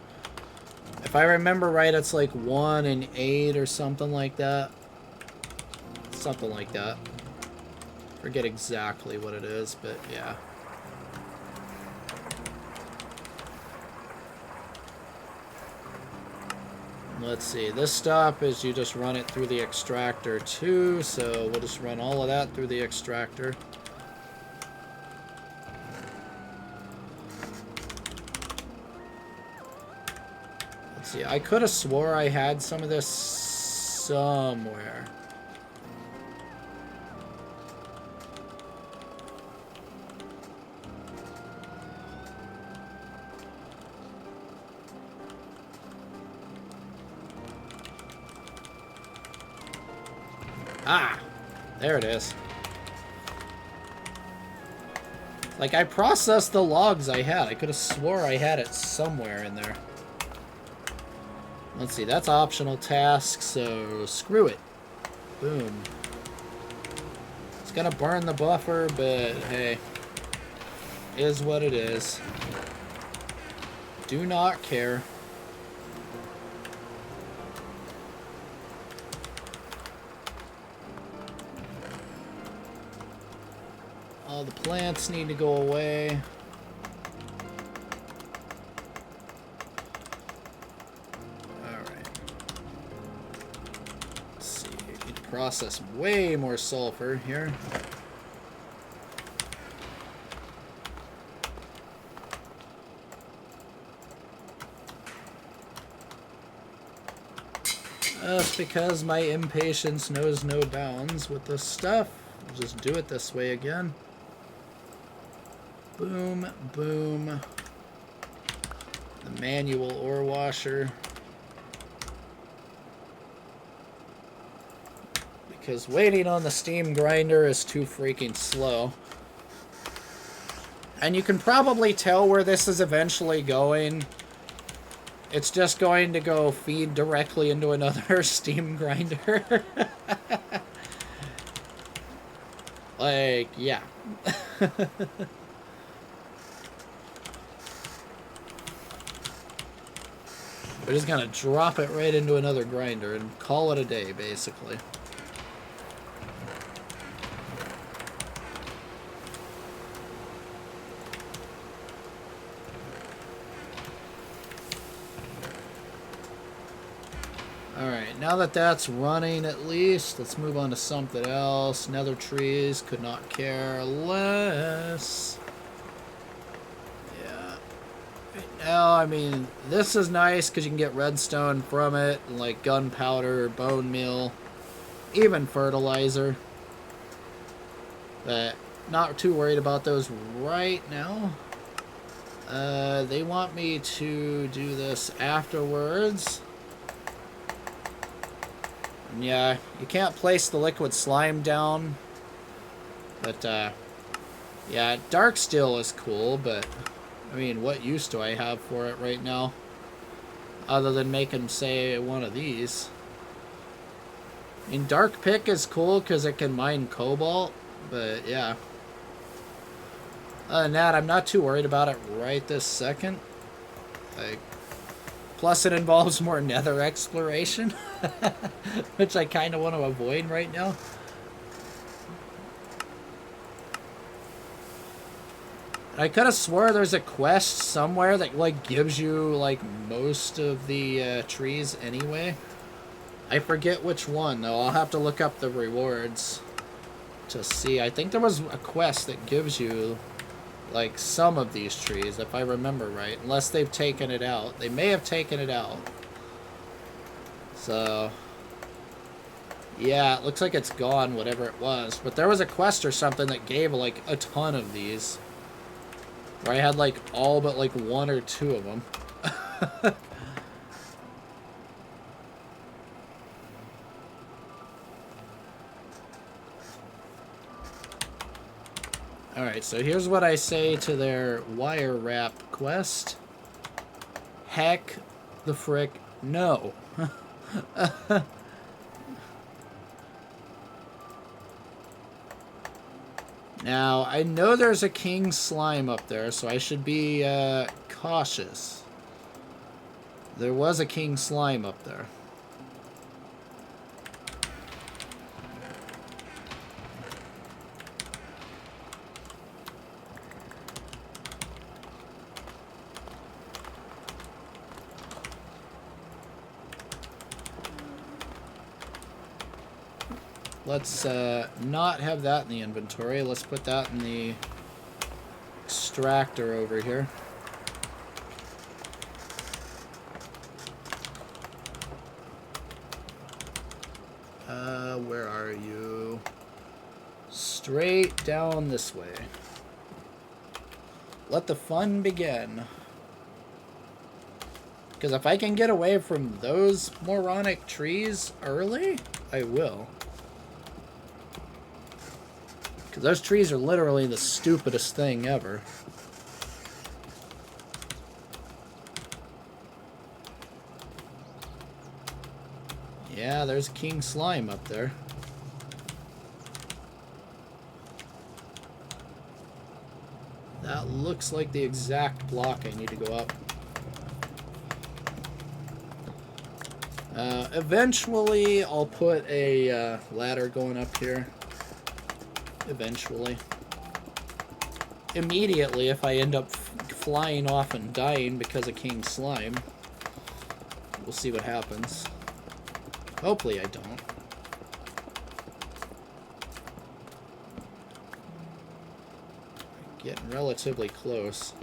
If I remember right, it's like 1 in 8 or something like that. Something like that. Forget exactly what it is, but yeah. Let's see, this step is you just run it through the extractor too, so we'll just run all of that through the extractor. Let's see, I could have swore I had some of this somewhere. Ah, there it is. Like, I processed the logs I had. I could have swore I had it somewhere in there. Let's see, that's optional task, so screw it. Boom. It's gonna burn the buffer, but hey, is what it is. Do not care. All the plants need to go away. Alright. Let's see. Need to process way more sulfur here. That's because my impatience knows no bounds with this stuff. I'll just do it this way again. Boom, boom. The manual ore washer. Because waiting on the steam grinder is too freaking slow. And you can probably tell where this is eventually going. It's just going to go feed directly into another steam grinder. Like, yeah. We're just gonna drop it right into another grinder and call it a day, basically. Alright, now that that's running at least, let's move on to something else. Nether trees, could not care less. Now, I mean, this is nice because you can get redstone from it, like gunpowder, bone meal, even fertilizer. But not too worried about those right now. They want me to do this afterwards. And yeah, you can't place the liquid slime down. But, yeah, dark steel is cool, but I mean, what use do I have for it right now? Other than making, say, one of these. I mean, dark pick is cool because it can mine cobalt, but yeah. Other than that, I'm not too worried about it right this second. Like, plus it involves more nether exploration, which I kind of want to avoid right now. I could have swore there's a quest somewhere that, like, gives you, like, most of the trees anyway. I forget which one, though. I'll have to look up the rewards to see. I think there was a quest that gives you, like, some of these trees, if I remember right. Unless they've taken it out. They may have taken it out. So, yeah, it looks like it's gone, whatever it was. But there was a quest or something that gave, like, a ton of these. Where I had, like, all but, like, 1 or 2 of them. Alright, so here's what I say to their wire wrap quest. Heck the frick no. Now, I know there's a king slime up there, so I should be cautious. There was a king slime up there. Let's not have that in the inventory. Let's put that in the extractor over here. Where are you? Straight down this way. Let the fun begin. Because if I can get away from those moronic trees early, I will. Because those trees are literally the stupidest thing ever. Yeah, there's King Slime up there. That looks like the exact block I need to go up. Eventually, I'll put a ladder going up here. Eventually. Immediately, if I end up flying off and dying because of King Slime. We'll see what happens. Hopefully I don't. Getting relatively close.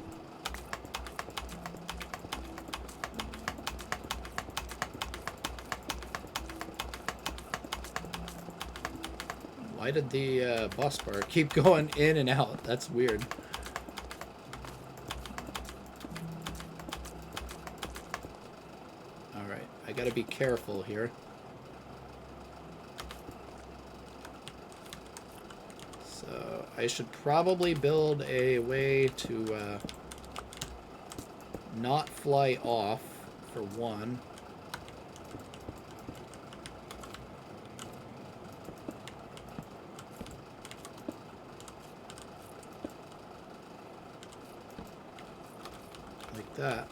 Why did the bus bar keep going in and out? That's weird. Alright, I gotta be careful here. So, I should probably build a way to not fly off, for one. That.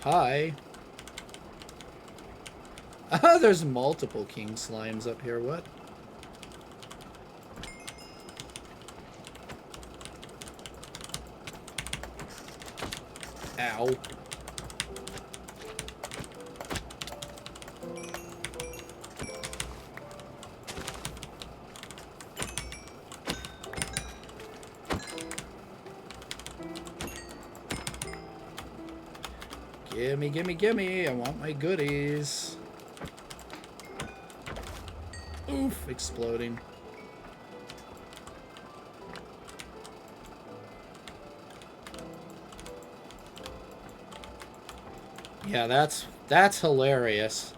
Hi. Ah, there's multiple king slimes up here. What? Ow. Gimme, gimme, gimme. I want my goodies. Oof, exploding. Yeah, that's hilarious.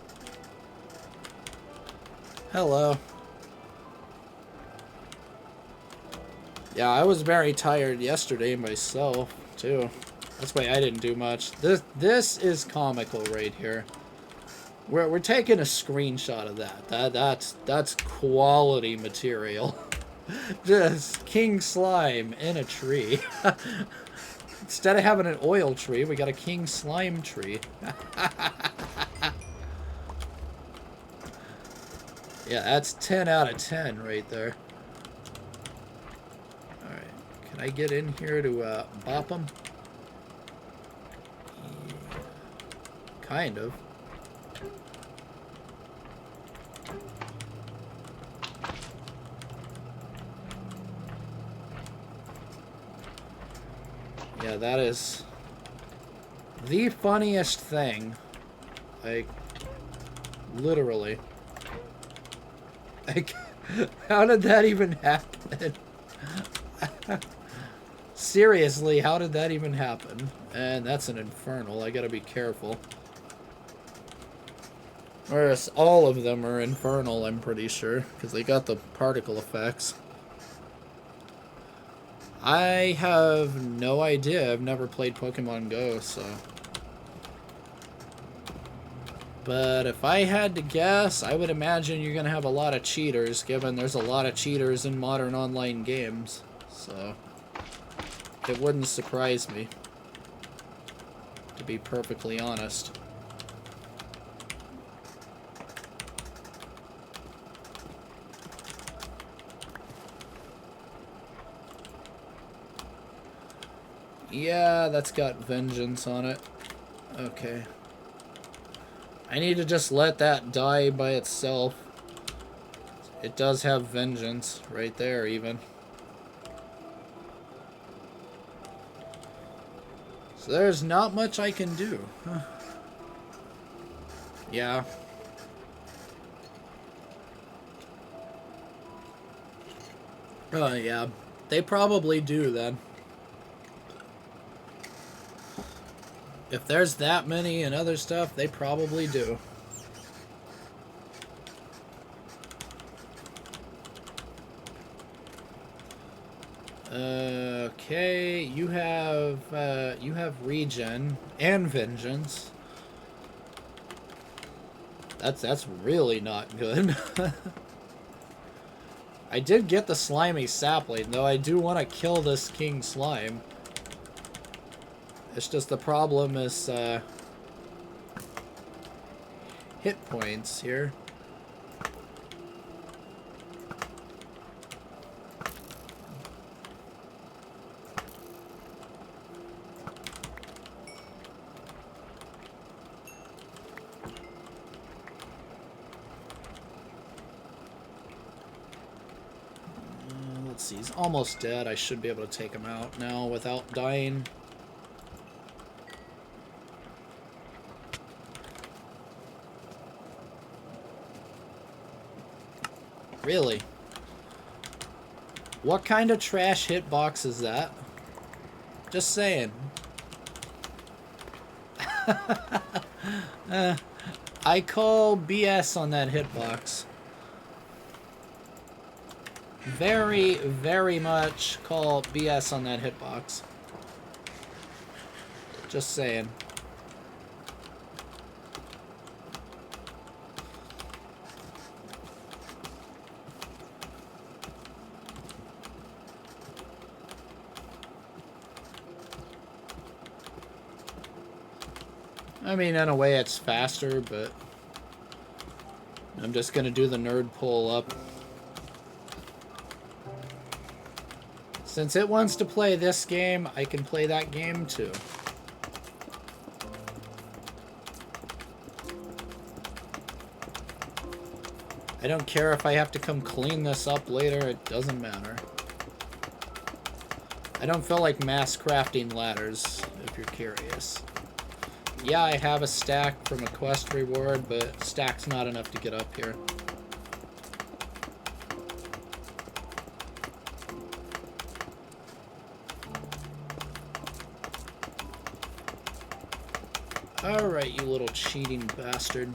Hello. Yeah, I was very tired yesterday myself, too. That's why I didn't do much. This is comical right here. We're taking a screenshot of that. That's quality material. Just king slime in a tree. Instead of having an oil tree, we got a king slime tree. Yeah, that's 10 out of 10 right there. Alright, can I get in here to bop them? Kind of. Yeah, that is the funniest thing. Like, literally. Like, how did that even happen? Seriously, how did that even happen? And that's an infernal. I gotta be careful. Whereas all of them are infernal, I'm pretty sure, because they got the particle effects. I have no idea. I've never played Pokemon Go, so... But if I had to guess, I would imagine you're going to have a lot of cheaters, given there's a lot of cheaters in modern online games. So, it wouldn't surprise me, to be perfectly honest. Yeah, that's got vengeance on it. Okay. I need to just let that die by itself. It does have vengeance right there, even. So there's not much I can do. Huh. Yeah. Oh, yeah. They probably do, then. If there's that many and other stuff, they probably do. Okay, you have regen and vengeance. That's really not good. I did get the slimy sapling, though I do want to kill this king slime. It's just the problem is hit points here. Let's see, he's almost dead. I should be able to take him out now without dying. Really? What kind of trash hitbox is that? Just saying. I call BS on that hitbox. Very, very much call BS on that hitbox. Just saying. I mean, in a way it's faster, but I'm just gonna do the nerd pull up. Since it wants to play this game, I can play that game too. I don't care if I have to come clean this up later, it doesn't matter. I don't feel like mass crafting ladders, if you're curious. Yeah, I have a stack from a quest reward, but stack's not enough to get up here. Alright, you little cheating bastard.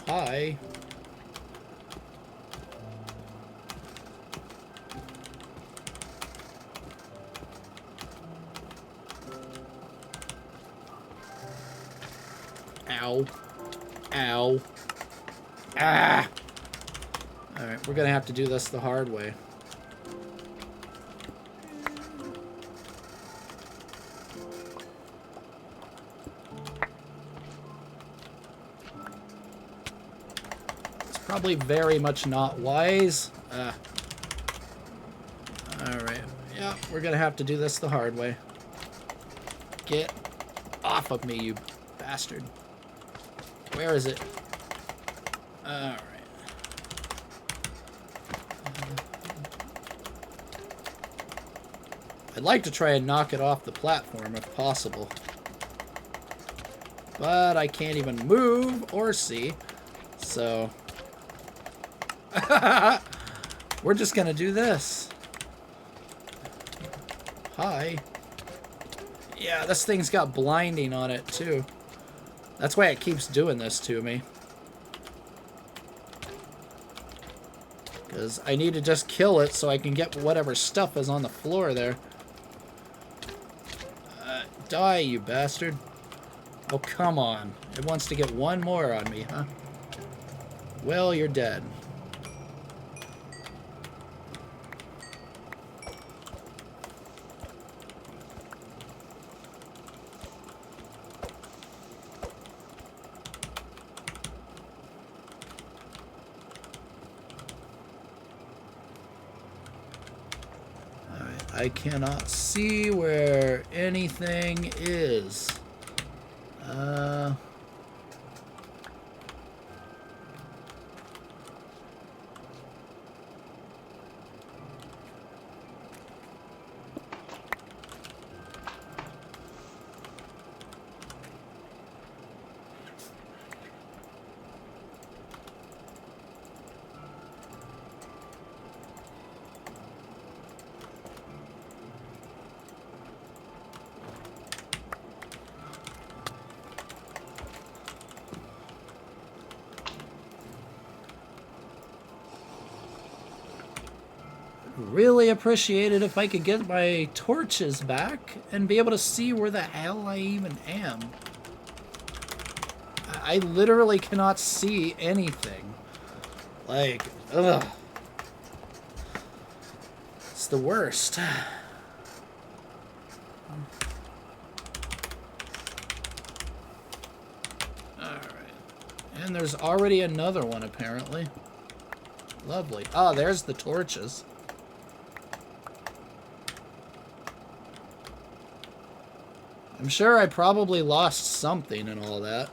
Hi. Ow. Ow. Ah! Alright, we're gonna have to do this the hard way. It's probably very much not wise. Alright, yeah, we're gonna have to do this the hard way. Get off of me, you bastard. Where is it? Alright. I'd like to try and knock it off the platform if possible. But I can't even move or see. So... we're just gonna do this. Hi. Yeah, this thing's got blinding on it too. That's why it keeps doing this to me. Because I need to just kill it so I can get whatever stuff is on the floor there. Die, you bastard. Oh, come on. It wants to get one more on me, huh? Well, you're dead. I cannot see where anything is. Really appreciate it if I could get my torches back and be able to see where the hell I even am. I literally cannot see anything. Like, ugh. It's the worst. Alright. And there's already another one, apparently. Lovely. Ah, there's the torches. I'm sure I probably lost something and all that.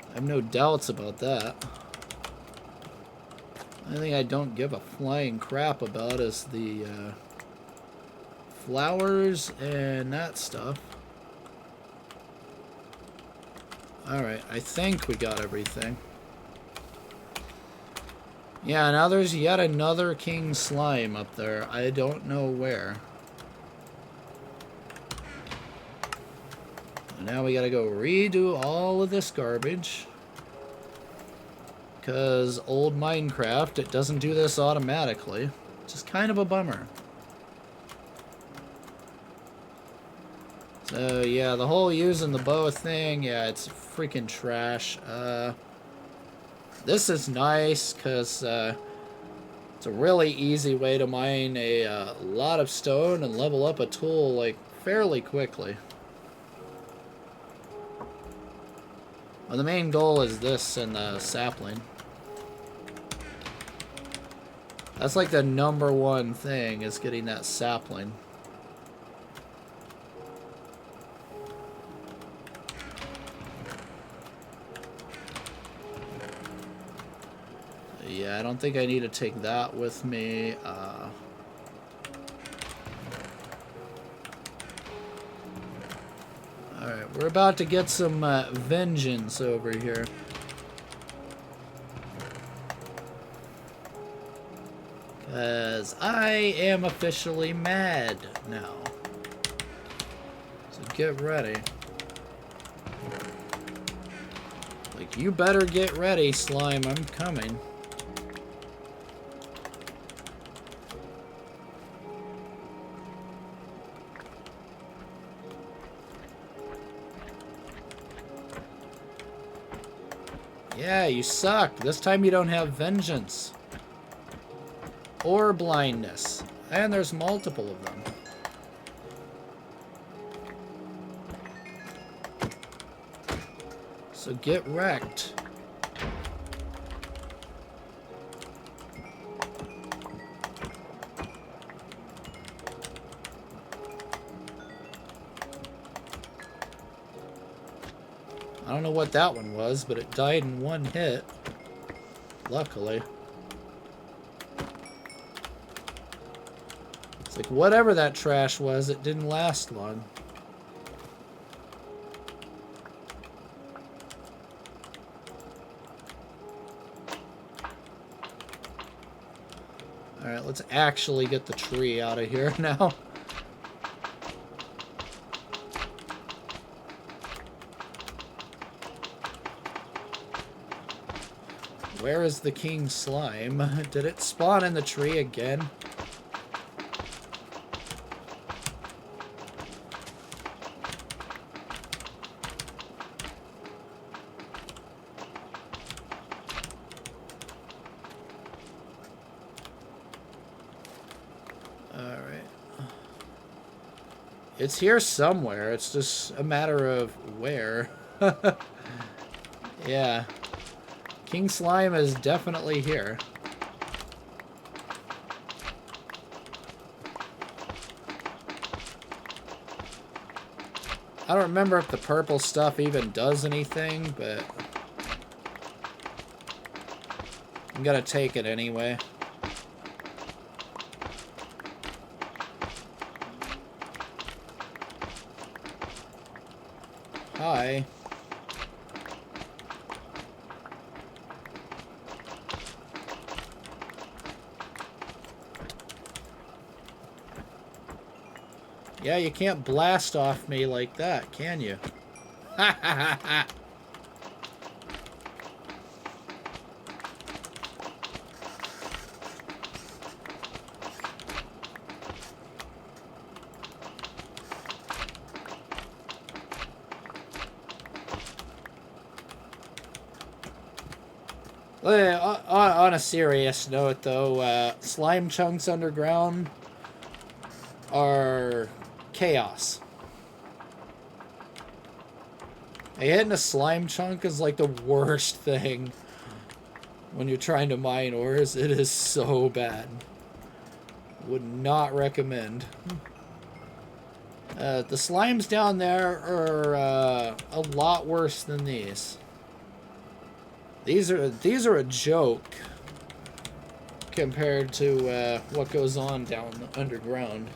I have no doubts about that. The only thing I don't give a flying crap about is the flowers and that stuff. Alright, I think we got everything. Yeah, now there's yet another king slime up there. I don't know where. Now we gotta go redo all of this garbage. Because old Minecraft, it doesn't do this automatically. Which is kind of a bummer. So yeah, the whole using the bow thing, yeah, it's freaking trash. This is nice because it's a really easy way to mine a lot of stone and level up a tool like fairly quickly. Well, the main goal is this and the sapling. That's like the #1 thing, is getting that sapling. Yeah, I don't think I need to take that with me. Alright, we're about to get some vengeance over here. Because I am officially mad now. So get ready. Like, you better get ready, slime. I'm coming. Yeah, you suck. This time you don't have vengeance. Or blindness. And there's multiple of them. So get wrecked. I don't know what that one was, but it died in one hit. Luckily. It's like, whatever that trash was, it didn't last long. Alright, let's actually get the tree out of here now. Where is the king slime? Did it spawn in the tree again? It's here somewhere. It's just a matter of where. Yeah. King Slime is definitely here. I don't remember if the purple stuff even does anything, but I'm gonna take it anyway. Hi. Yeah, you can't blast off me like that, can you? Ha ha ha ha! On a serious note, though, slime chunks underground are chaos. Hitting a slime chunk is like the worst thing when you're trying to mine ores. It is so bad. Would not recommend. The slimes down there are a lot worse than these. These are a joke compared to what goes on down underground.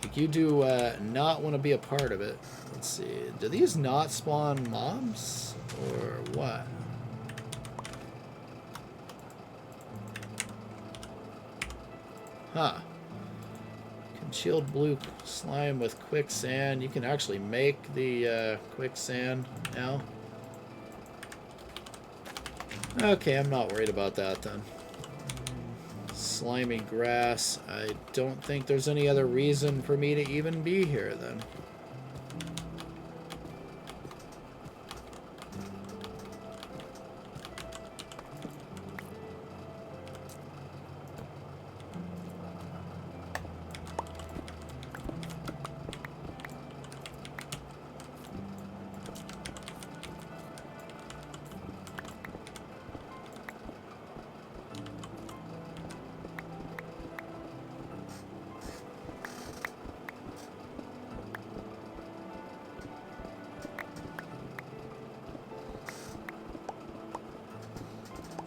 Like, you do not want to be a part of it. Let's see. Do these not spawn mobs or what? Huh. Congealed blue slime with quicksand. You can actually make the quicksand now. Okay, I'm not worried about that then. Slimy grass. I don't think there's any other reason for me to even be here then.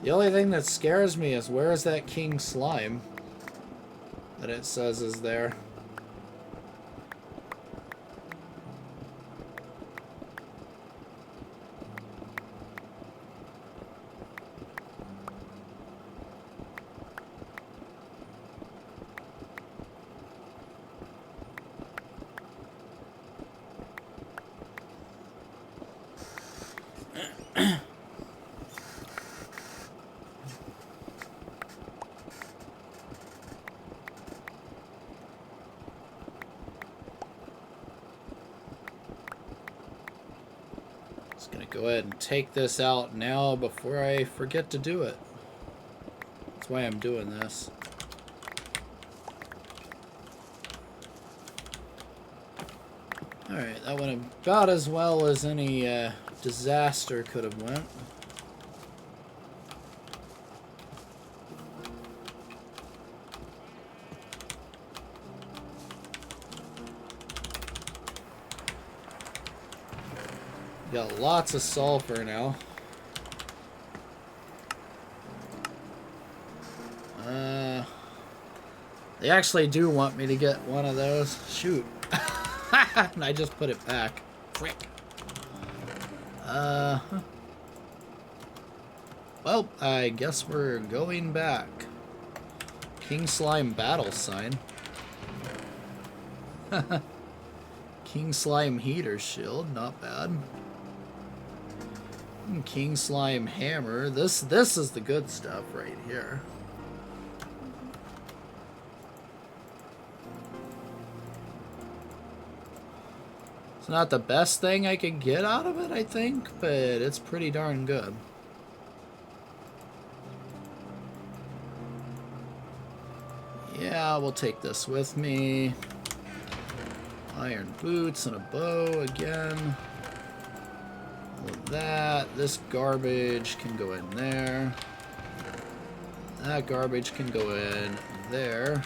The only thing that scares me is where is that king slime that it says is there. Go ahead and take this out now before I forget to do it. That's why I'm doing this. Alright, that went about as well as any disaster could have went. Got lots of sulfur now. They actually do want me to get one of those. Shoot. And I just put it back. Frick. Well, I guess we're going back. King Slime battle sign. King Slime heater shield, not bad. King Slime Hammer. This is the good stuff right here. It's not the best thing I could get out of it, I think, but it's pretty darn good. Yeah, we'll take this with me. Iron boots and a bow again. All of that. This garbage can go in there. That garbage can go in there.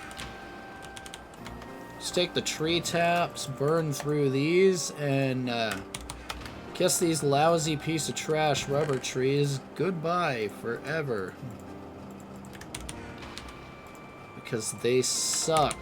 Just take the tree taps, burn through these, and kiss these lousy piece of trash rubber trees goodbye forever. Because they suck.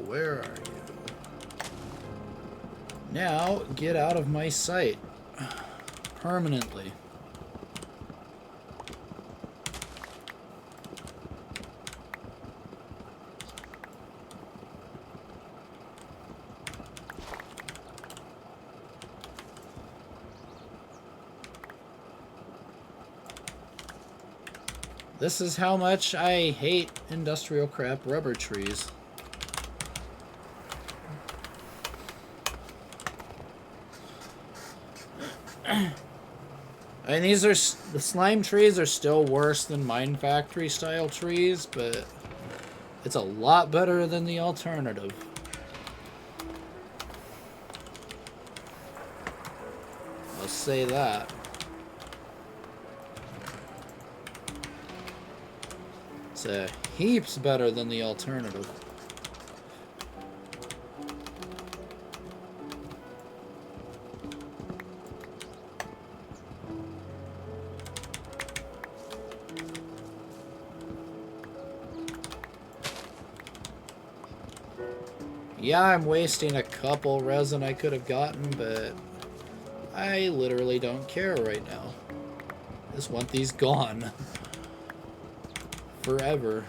Where are you? Now, get out of my sight. Permanently. This is how much I hate industrial crap rubber trees. I mean, the slime trees are still worse than Mine Factory style trees, but it's a lot better than the alternative. I'll say that. It's heaps better than the alternative. Yeah, I'm wasting a couple resin I could have gotten, but I literally don't care right now. I just want these gone. Forever.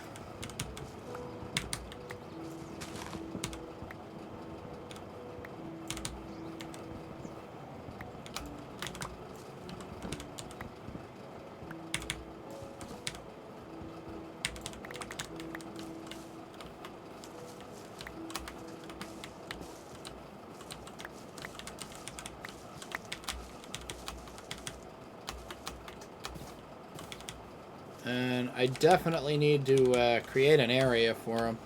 And I definitely need to create an area for them.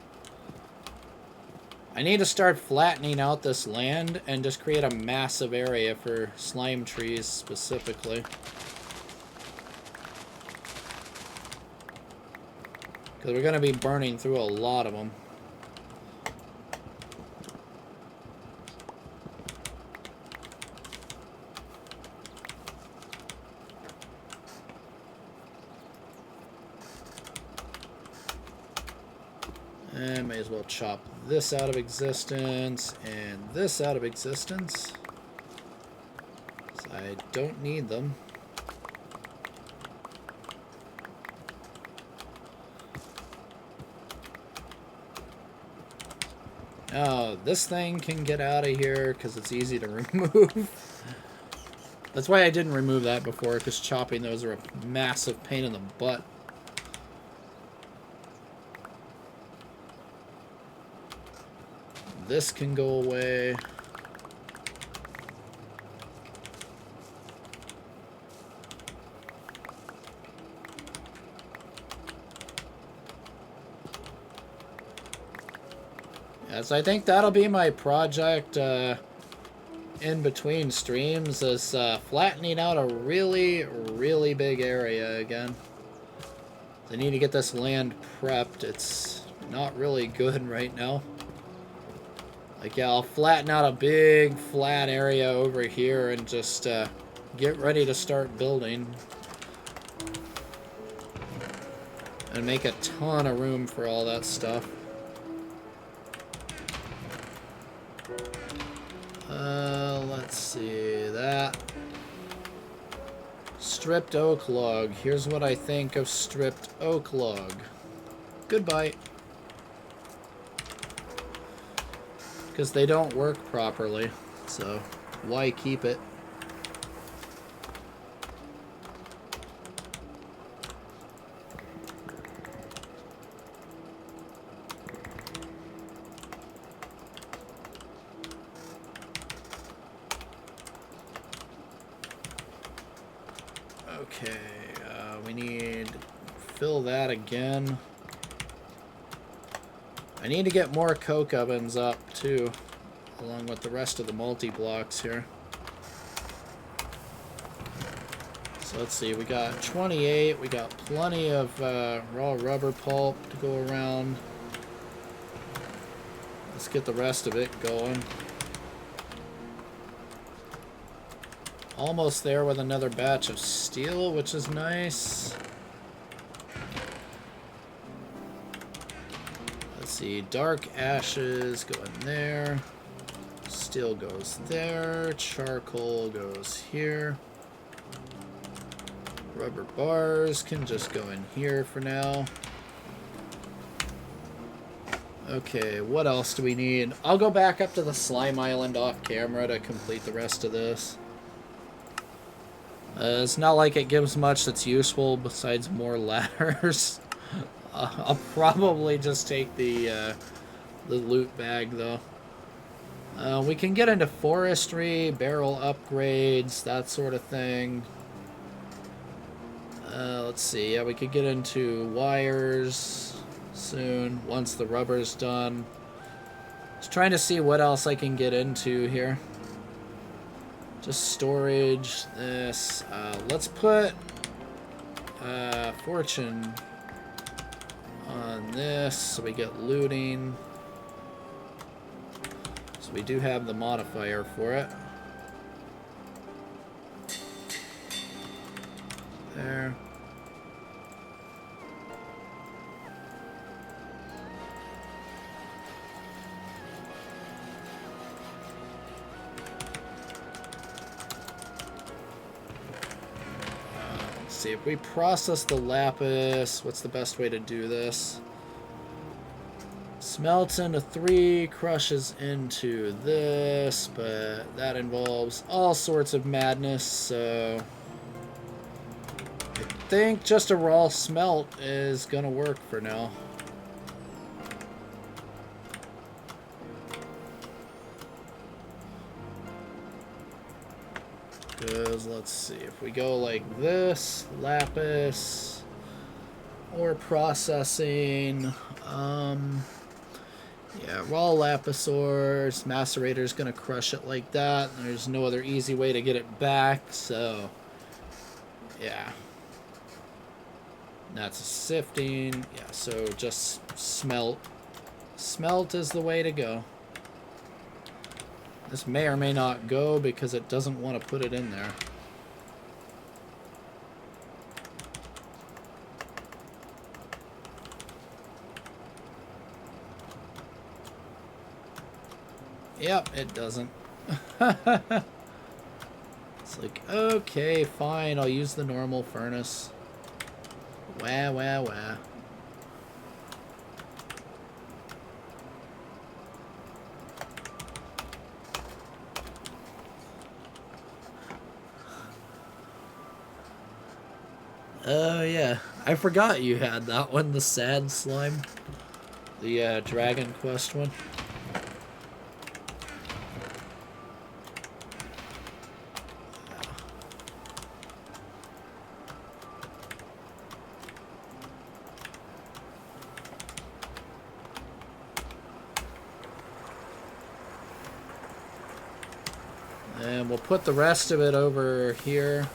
I need to start flattening out this land and just create a massive area for slime trees specifically. Because we're going to be burning through a lot of them. And may as well chop this out of existence and this out of existence. I don't need them. Oh, this thing can get out of here because it's easy to remove. That's why I didn't remove that before, because chopping those are a massive pain in the butt. This can go away. Yeah, so I think that'll be my project in between streams, is flattening out a really, really big area again. They need to get this land prepped. It's not really good right now. Like, yeah, I'll flatten out a big flat area over here and just get ready to start building. And make a ton of room for all that stuff. Let's see, that. Stripped oak log. Here's what I think of stripped oak log. Goodbye. Because they don't work properly, so why keep it? Okay, we need to fill that again. I need to get more coke ovens up too, along with the rest of the multi-blocks here. So let's see, we got 28, we got plenty of raw rubber pulp to go around. Let's get the rest of it going. Almost there with another batch of steel, which is nice. Let's see, dark ashes go in there. Steel goes there. Charcoal goes here. Rubber bars can just go in here for now. Okay, what else do we need? I'll go back up to the slime island off camera to complete the rest of this. It's not like it gives much that's useful besides more ladders. I'll probably just take the loot bag, though. We can get into forestry, barrel upgrades, that sort of thing. Let's see. Yeah, we could get into wires soon, once the rubber's done. Just trying to see what else I can get into here. Just storage, this. Let's put fortune on this so we get looting. So we do have the modifier for it. There. See, if we process the lapis, what's the best way to do this? Smelts into 3, crushes into this, but that involves all sorts of madness, so I think just a raw smelt is gonna work for now. Because, let's see, if we go like this, lapis, or processing, yeah, raw lapis ores, macerator's gonna crush it like that. There's no other easy way to get it back, so, yeah. That's a sifting, yeah, so just smelt. Smelt is the way to go. This may or may not go because it doesn't want to put it in there. Yep, it doesn't. It's like, okay, fine, I'll use the normal furnace. Wah, wah, wah. Oh, yeah. I forgot you had that one, the sad slime. The Dragon Quest one. And we'll put the rest of it over here.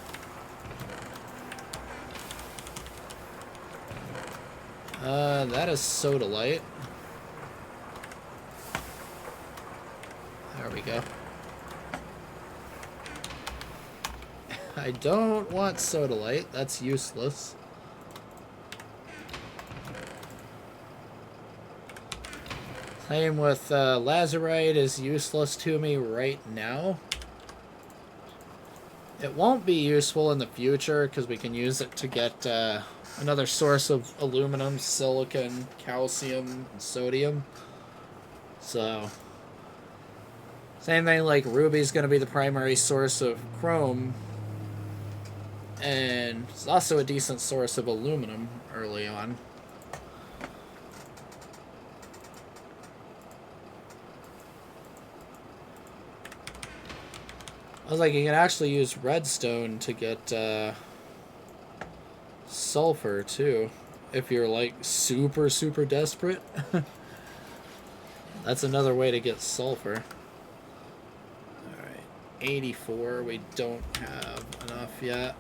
That is sodalite. There we go. I don't want sodalite. That's useless. Same with lazurite is useless to me right now. It won't be useful in the future because we can use it to get another source of aluminum, silicon, calcium, and sodium. So, same thing like ruby's going to be the primary source of chrome. And it's also a decent source of aluminum early on. I was like, you can actually use redstone to get sulfur too, if you're like super, super desperate. That's another way to get sulfur. Alright, 84, we don't have enough yet.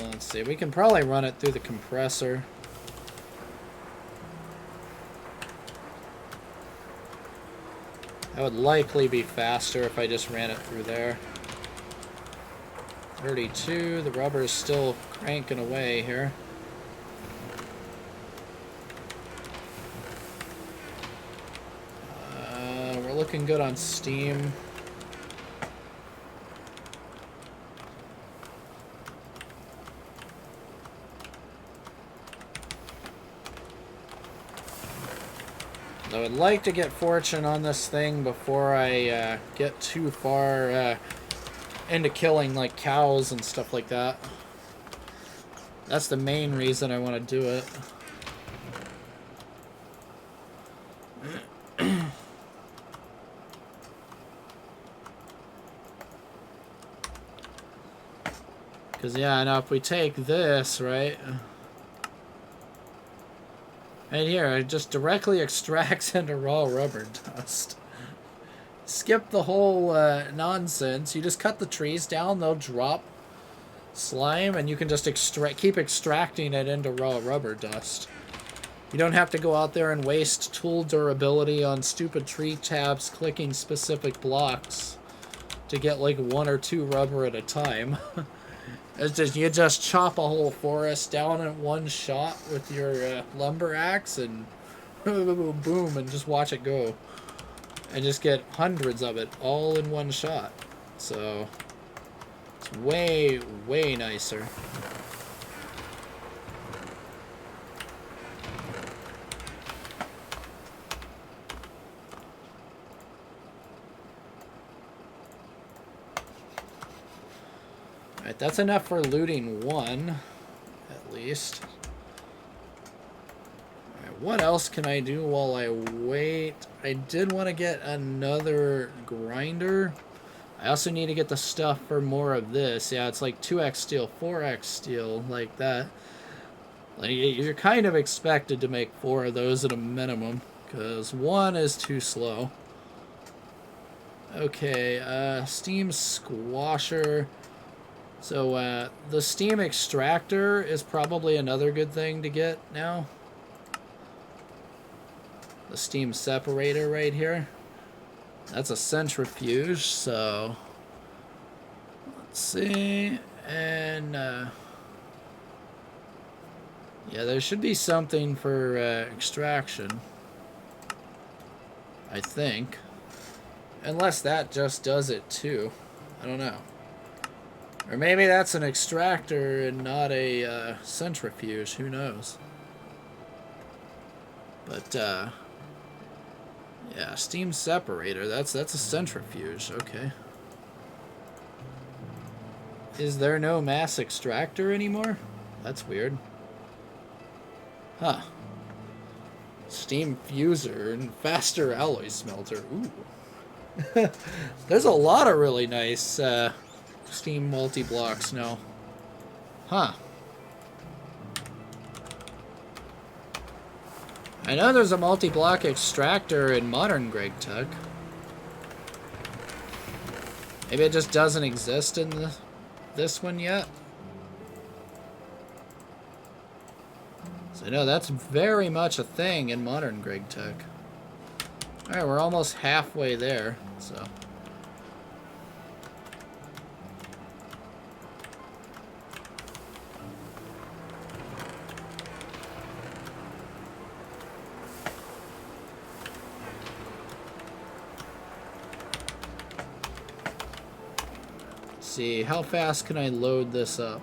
Let's see, we can probably run it through the compressor. That would likely be faster if I just ran it through there. 32, the rubber is still cranking away here. We're looking good on steam. I would like to get fortune on this thing before I get too far into killing like cows and stuff like that. That's the main reason I want to do it. Because yeah, now if we take this, right? Right here, it just directly extracts into raw rubber dust. Skip the whole nonsense. You just cut the trees down, they'll drop slime, and you can just keep extracting it into raw rubber dust. You don't have to go out there and waste tool durability on stupid tree tabs clicking specific blocks to get like 1 or 2 rubber at a time. It's just, you just chop a whole forest down in one shot with your lumber axe and boom, and just watch it go. And just get hundreds of it all in one shot. So, it's way, way nicer. Alright, that's enough for looting 1, at least. Alright, what else can I do while I wait? I did want to get another grinder. I also need to get the stuff for more of this. Yeah, it's like 2x steel, 4x steel, like that. Like, you're kind of expected to make 4 of those at a minimum, because 1 is too slow. Okay, steam squasher. So, the steam extractor is probably another good thing to get now. The steam separator right here. That's a centrifuge, so... Let's see... And, yeah, there should be something for, extraction. I think. Unless that just does it, too. I don't know. Or maybe that's an extractor and not a centrifuge. Who knows? But, yeah, steam separator. That's a centrifuge. Okay. Is there no mass extractor anymore? That's weird. Huh. Steam fuser and faster alloy smelter. Ooh. There's a lot of really nice, steam multi-blocks now. Huh. I know there's a multi-block extractor in modern GregTech. Maybe it just doesn't exist in this one yet. So no, that's very much a thing in modern GregTech. Alright, we're almost halfway there, so... see, how fast can I load this up?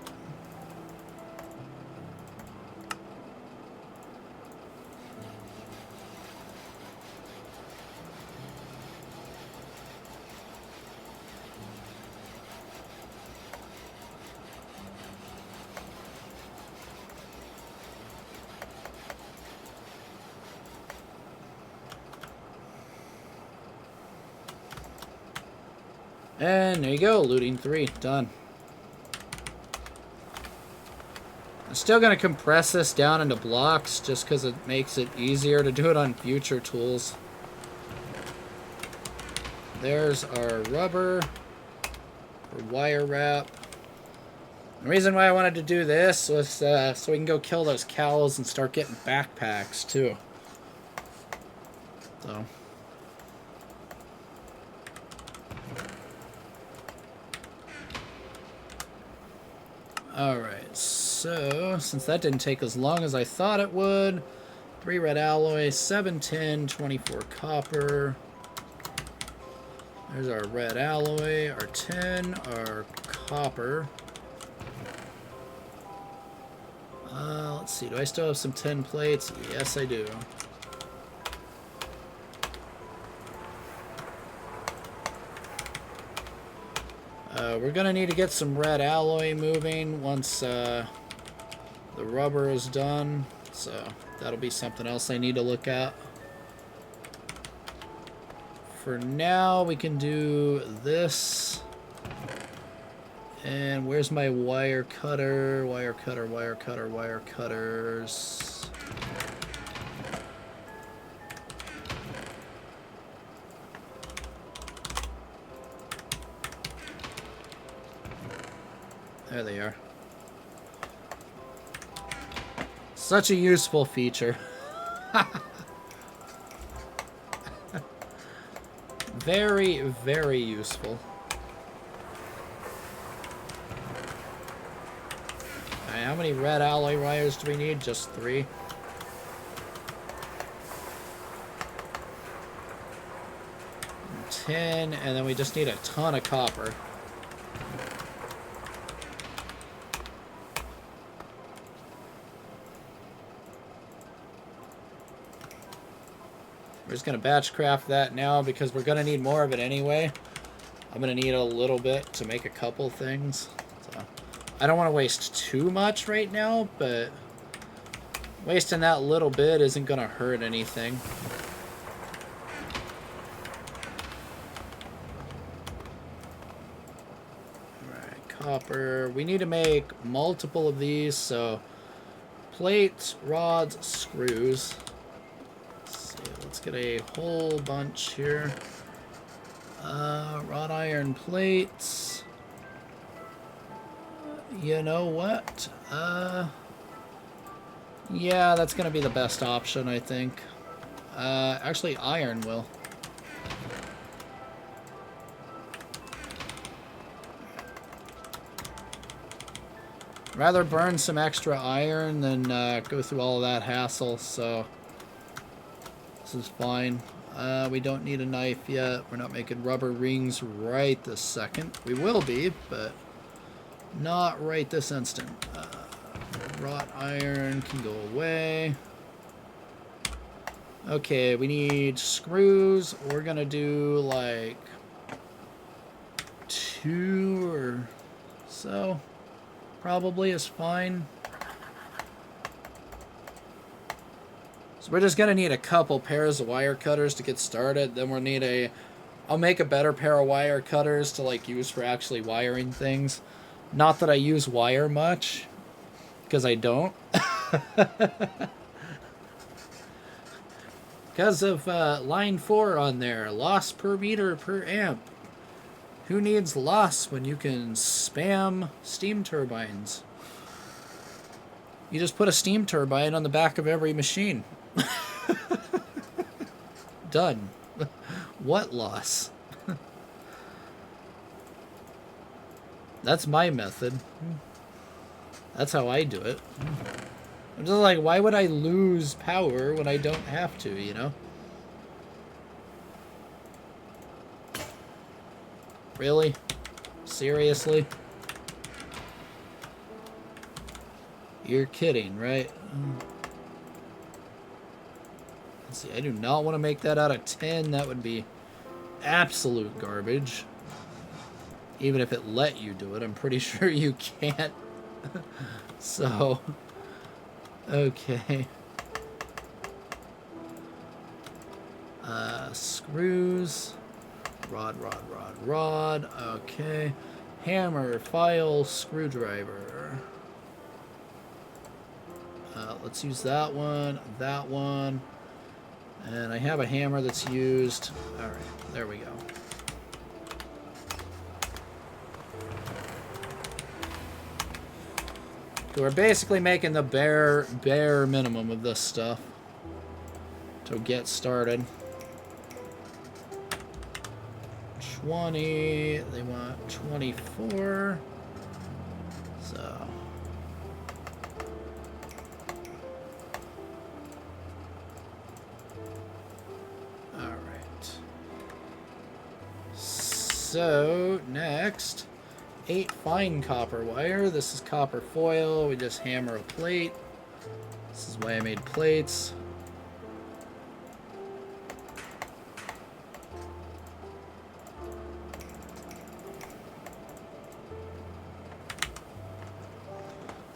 And there you go, looting 3, done. I'm still going to compress this down into blocks just because it makes it easier to do it on future tools. There's our rubber for wire wrap. The reason why I wanted to do this was so we can go kill those cows and start getting backpacks too. So... Alright, so since that didn't take as long as I thought it would, 3 red alloy, 7 tin, 24 copper. There's our red alloy, our tin, our copper. Let's see, do I still have some tin plates? Yes, I do. We're gonna need to get some red alloy moving once the rubber is done, so that'll be something else I need to look at. For now, we can do this. And where's my wire cutter? Wire cutter, wire cutter, wire cutters. There they are. Such a useful feature. Very, very useful. Alright, how many red alloy wires do we need? Just 3. And 10, and then we just need a ton of copper. We're just going to batch craft that now because we're going to need more of it anyway. I'm going to need a little bit to make a couple things. So, I don't want to waste too much right now, but wasting that little bit isn't going to hurt anything. Alright, copper. We need to make multiple of these, so plates, rods, screws. Let's get a whole bunch here. Wrought iron plates. You know what? Yeah, that's going to be the best option, I think. Actually, iron will. Rather burn some extra iron than go through all of that hassle, so... This is fine. We don't need a knife yet. We're not making rubber rings right this second. We will be, but not right this instant. Wrought iron can go away. Okay, we need screws. We're gonna do like 2 or so. Probably is fine. So we're just going to need a couple pairs of wire cutters to get started. Then we'll need a... I'll make a better pair of wire cutters to like use for actually wiring things. Not that I use wire much, because I don't. Because of line 4 on there, loss per meter per amp. Who needs loss when you can spam steam turbines? You just put a steam turbine on the back of every machine. Done. What loss? That's my method. That's how I do it. I'm just like, why would I lose power when I don't have to, you know? Really? Seriously? You're kidding, right? Let's see, I do not want to make that out of 10. That would be absolute garbage. Even if it let you do it, I'm pretty sure you can't. So, okay. Screws. Rod. Okay. Hammer, file, screwdriver. Let's use that one. And I have a hammer that's used. Alright, there we go. So we're basically making the bare minimum of this stuff to get started. 20, they want 24. So all right. So next, 8 fine copper wire. This is copper foil. We just hammer a plate. This is why I made plates.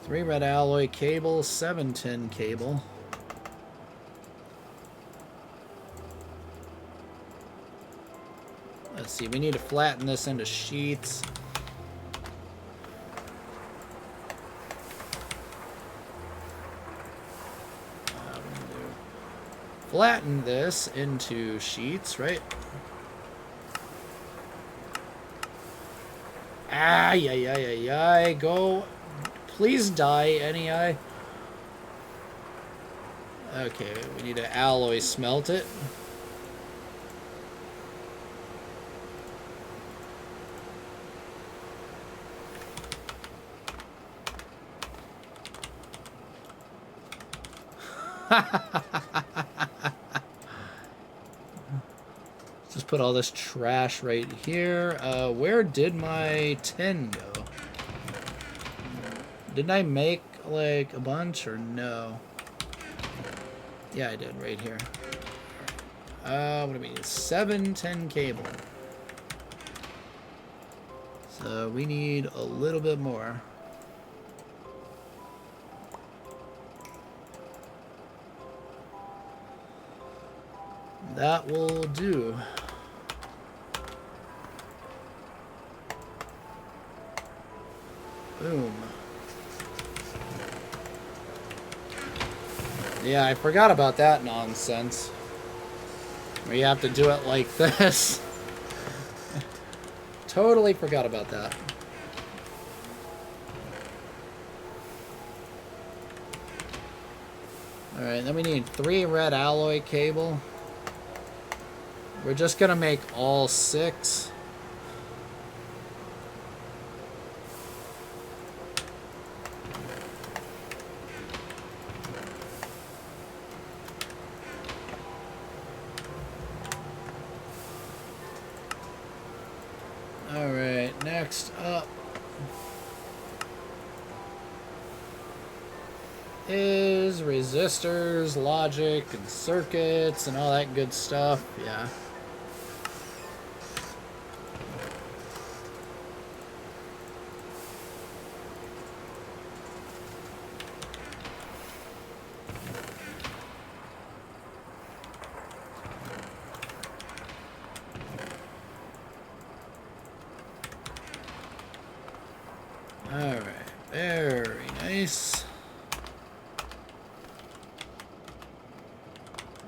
Three red alloy cable, 7 tin cable. Let's see, we need to flatten this into sheets. Flatten this into sheets, right? Ay, go. Please die, NEI. Okay, we need to alloy smelt it. Just put all this trash right here. Where did my tin go? Didn't I make like a bunch or no? Yeah, I did right here. What do we need? 7 tin cable. So we need a little bit more. That will do. Boom. Yeah, I forgot about that nonsense. Where you have to do it like this. Totally forgot about that. Alright, then we need 3 red alloy cable. We're just gonna make all 6. Alright, next up is resistors, logic, and circuits, and all that good stuff. Yeah. Alright, very nice.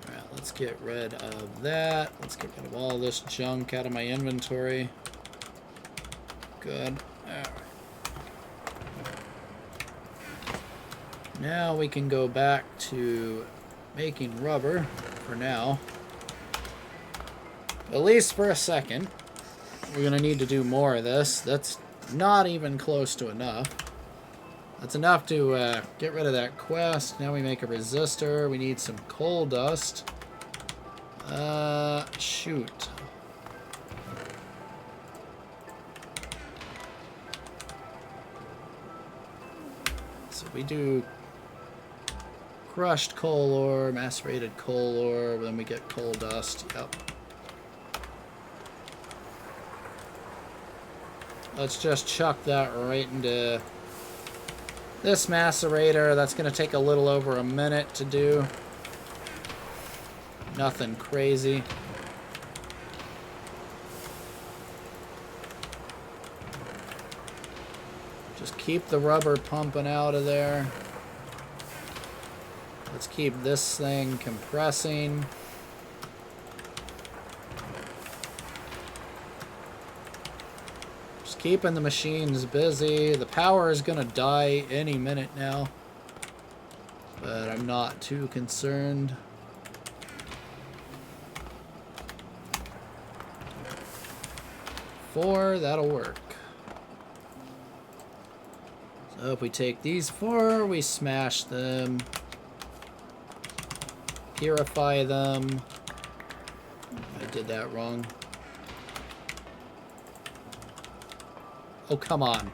Alright, let's get rid of that. Let's get rid of all this junk out of my inventory. Good. Alright. Now we can go back to making rubber for now. At least for a second. We're going to need to do more of this. That's not even close to enough. That's enough to get rid of that quest. Now we make a resistor. We need some coal dust. Shoot. So we do crushed coal ore, macerated coal ore, then we get coal dust. Yep. Let's just chuck that right into this macerator. That's going to take a little over a minute to do. Nothing crazy. Just keep the rubber pumping out of there. Let's keep this thing compressing. Just keeping the machines busy. The power is going to die any minute now, but I'm not too concerned. Four, that'll work. So if we take these four, we smash them. Purify them. I did that wrong. Oh, come on.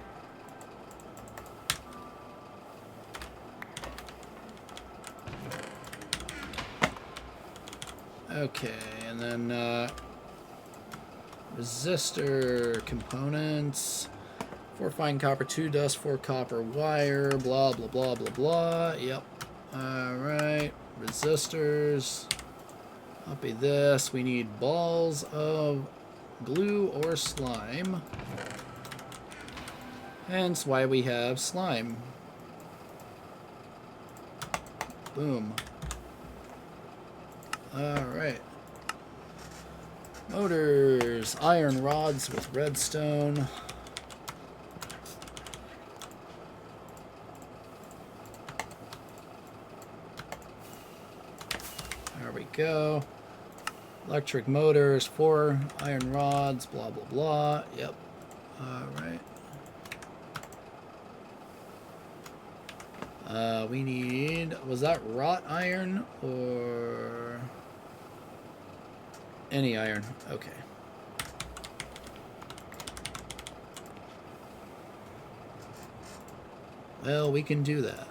Okay, and then resistor components. 4 fine copper, 2 dust, 4 copper wire, blah, blah, blah, blah, blah. Yep. Alright. Resistors. Copy this. We need balls of glue or slime. Hence why we have slime. Boom. Alright. Motors. Iron rods with redstone. There we go. Electric motors, 4 iron rods, blah, blah, blah. Yep. Alright. We need, was that wrought iron or any iron? Okay. Well, we can do that.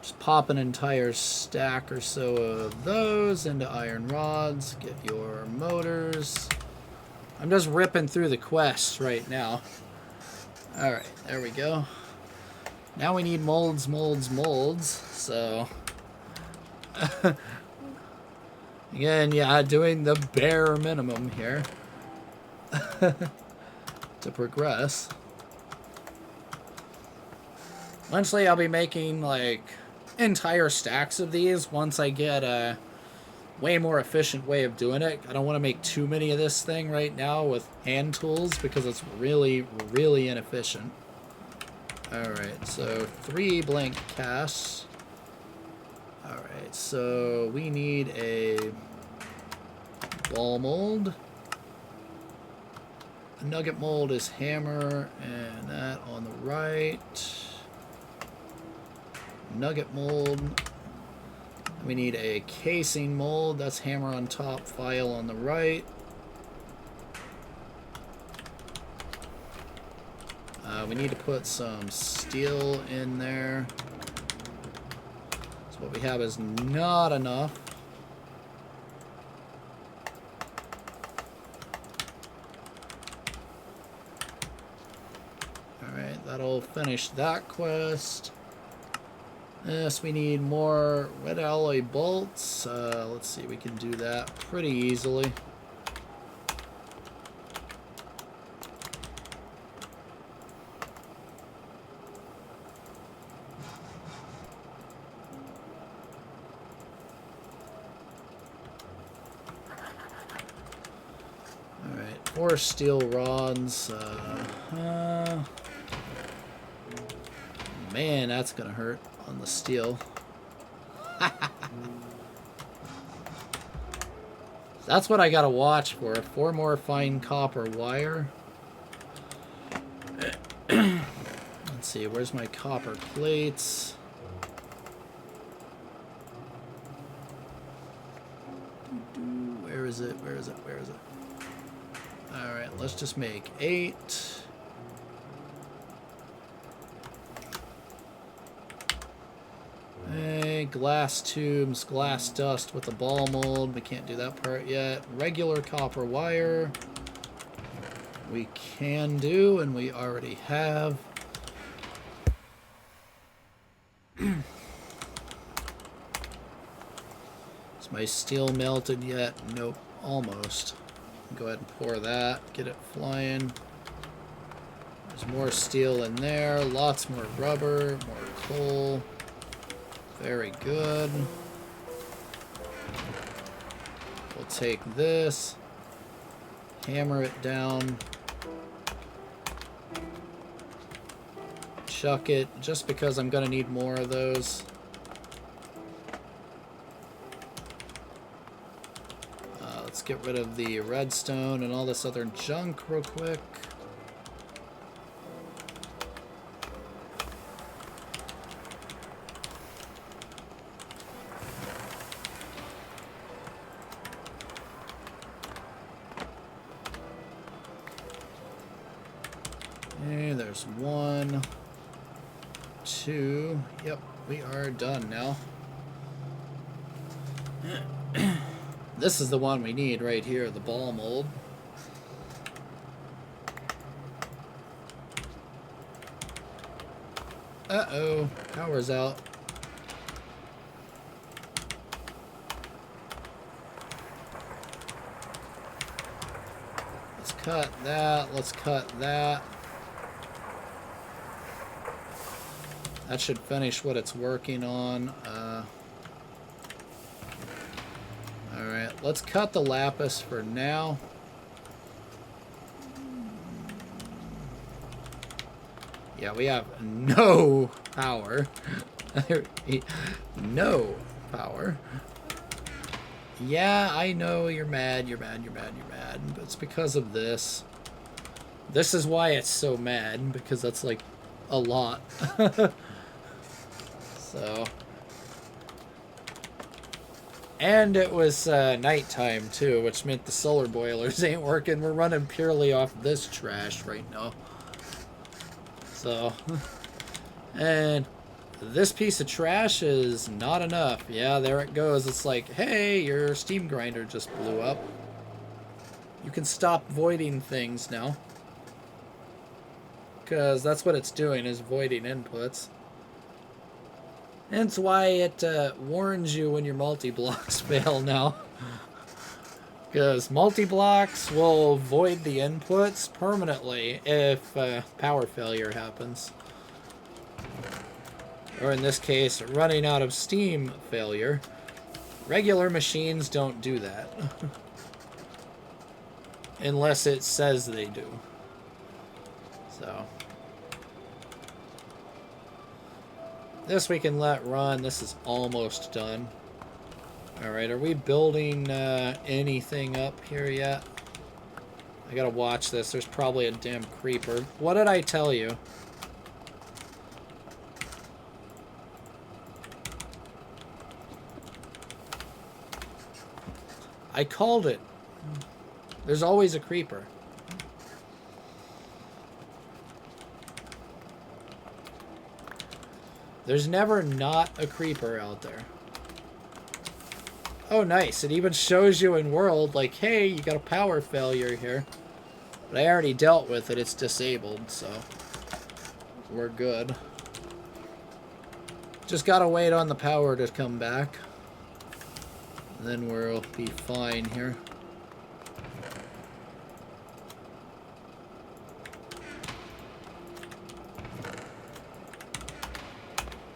Just pop an entire stack or so of those into iron rods. Get your motors. I'm just ripping through the quests right now. Alright, there we go. Now we need molds, molds, molds. So, again, yeah, doing the bare minimum here to progress. Eventually, I'll be making, like, entire stacks of these once I get a way more efficient way of doing it. I don't want to make too many of this thing right now with hand tools because it's really, really inefficient. Alright, so 3 blank casts. Alright, so we need a ball mold. A nugget mold is hammer, and that on the right. Nugget mold. We need a casing mold. That's hammer on top, file on the right. We need to put some steel in there. So what we have is not enough. Alright, that'll finish that quest. Yes, we need more red alloy bolts. Let's see, we can do that pretty easily. 4 steel rods. Man, that's gonna hurt on the steel. That's what I gotta watch for. 4 more fine copper wire. Let's see, where's my copper plates? Where is it? Where is it? Where is it? Alright, let's just make 8. Hey, glass tubes, glass dust with a ball mold. We can't do that part yet. Regular copper wire. We can do, and we already have. Is my steel melted yet? Nope, almost. Go ahead and pour that, get it flying. There's more steel in there, lots more rubber, more coal. Very good. We'll take this, hammer it down, chuck it, just because I'm going to need more of those. Let's get rid of the redstone and all this other junk real quick. Okay, there's 1, 2. Yep, we are done now. This is the one we need right here, the ball mold. Uh-oh, power's out. Let's cut that, let's cut that. That should finish what it's working on. Alright, let's cut the lapis for now. Yeah, we have no power. No power. Yeah, I know you're mad, you're mad, you're mad, you're mad. But it's because of this. This is why it's so mad, because that's like a lot. So. And it was nighttime too, which meant the solar boilers ain't working. We're running purely off this trash right now. So, and this piece of trash is not enough. Yeah, there it goes. It's like, hey, your steam grinder just blew up. You can stop voiding things now. Because that's what it's doing, is voiding inputs. That's why it warns you when your multi-blocks fail now. Because multi-blocks will void the inputs permanently if power failure happens. Or in this case, running out of steam failure. Regular machines don't do that. Unless it says they do. So. This we can let run. This is almost done. Alright, are we building anything up here yet? I gotta watch this. There's probably a damn creeper. What did I tell you? I called it. There's always a creeper. There's never not a creeper out there. Oh, nice. It even shows you in world, like, hey, you got a power failure here. But I already dealt with it. It's disabled, so we're good. Just gotta wait on the power to come back. And then we'll be fine here.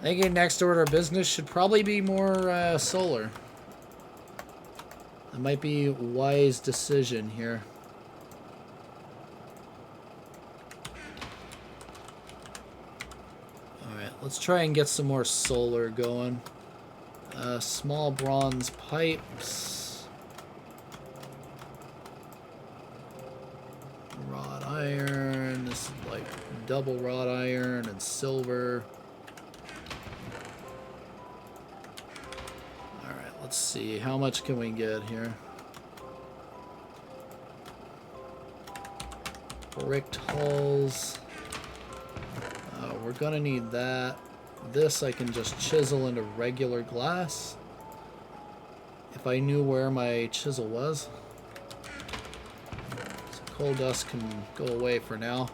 Thinking next order of business should probably be more solar. That might be a wise decision here. let's try and get some more solar going. Small bronze pipes. Wrought iron. This is like double wrought iron and silver. Alright, let's see. How much can we get here? Bricked hulls. We're gonna need that. This I can just chisel into regular glass. If I knew where my chisel was. So coal dust can go away for now.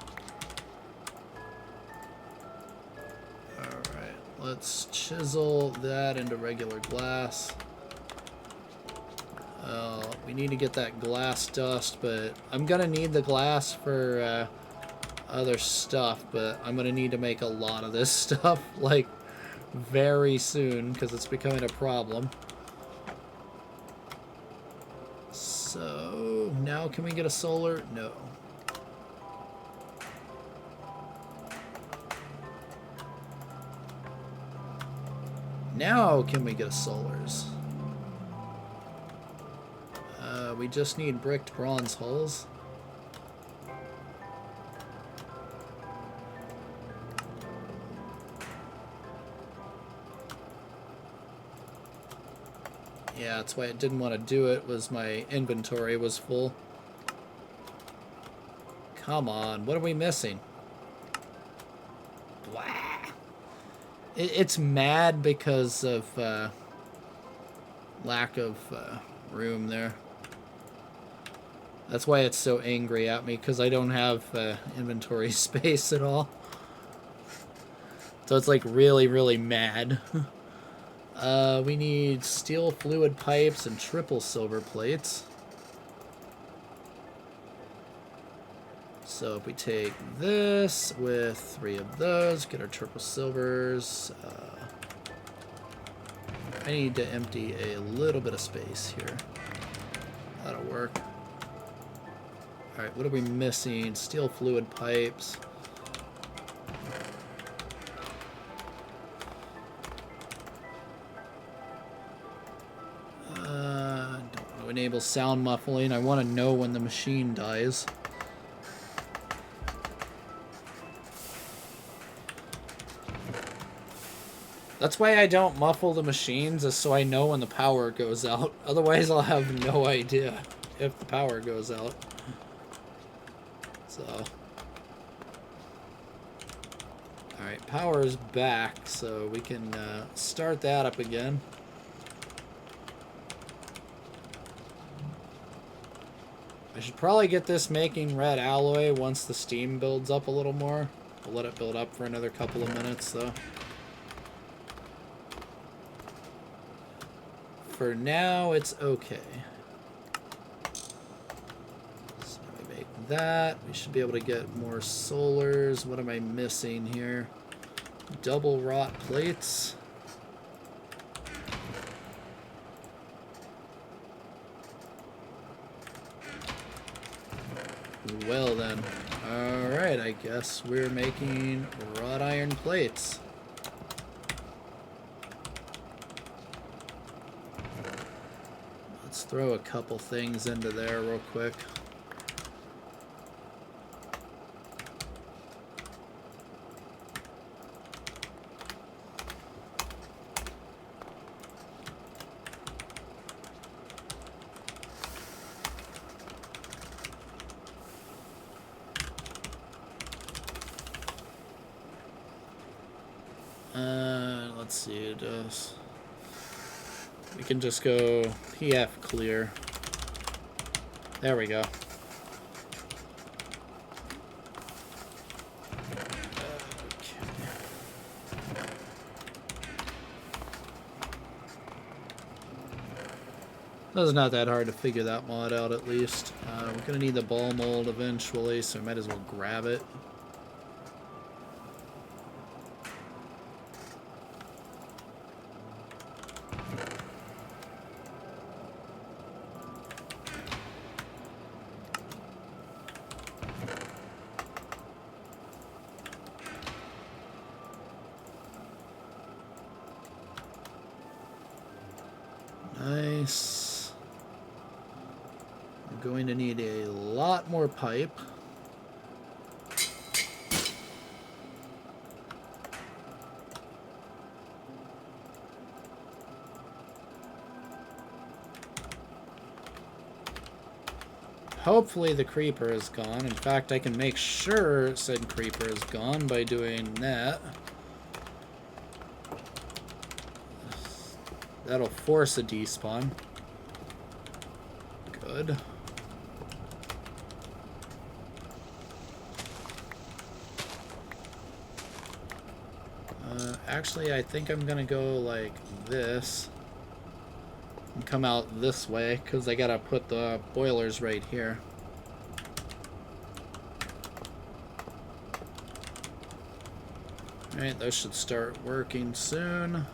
Alright, let's chisel that into regular glass. We need to get that glass dust, but I'm gonna need the glass for other stuff, but I'm gonna need to make a lot of this stuff like very soon because it's becoming a problem. So now can we get a solar? No. Now can we get a solars? We just need bricked bronze hulls. Yeah, that's why I didn't want to do it, was my inventory was full. Come on, what are we missing? Blah. It's mad because of lack of room there. That's why it's so angry at me, because I don't have inventory space at all. So it's like really, really mad. We need steel fluid pipes and triple silver plates. So if we take this with 3 of those, get our triple silvers. I need to empty a little bit of space here. That'll work. Alright, what are we missing? Steel fluid pipes. Don't want to enable sound muffling. I want to know when the machine dies. That's why I don't muffle the machines, is so I know when the power goes out. Otherwise, I'll have no idea if the power goes out. So. Alright, power is back, so we can start that up again. I should probably get this making red alloy once the steam builds up a little more. I'll let it build up for another couple of minutes, though. For now, it's okay. So we make that. We should be able to get more solars. What am I missing here? Double wrought plates. Well then. Alright, I guess we're making wrought iron plates. Let's throw a couple things into there real quick. Let's see, it does. We can just go PF clear. There we go. Okay. That's not that hard to figure that mod out, at least. We're going to need the ball mold eventually, so we might as well grab it. going to need a lot more pipe. Hopefully the creeper is gone. In fact, I can make sure said creeper is gone by doing that. That'll force a despawn. Good. Actually, I think I'm gonna go like this. And come out this way, because I gotta put the boilers right here. Alright, those should start working soon.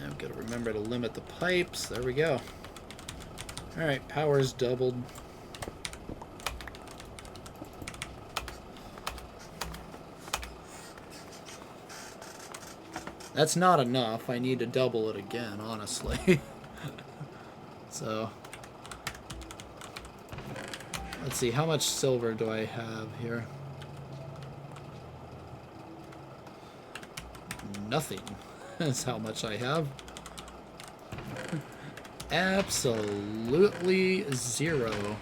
I've got to remember to limit the pipes. There we go. Alright, power's doubled. That's not enough. I need to double it again, honestly. So, let's see, how much silver do I have here? Nothing is how much I have. Absolutely zero.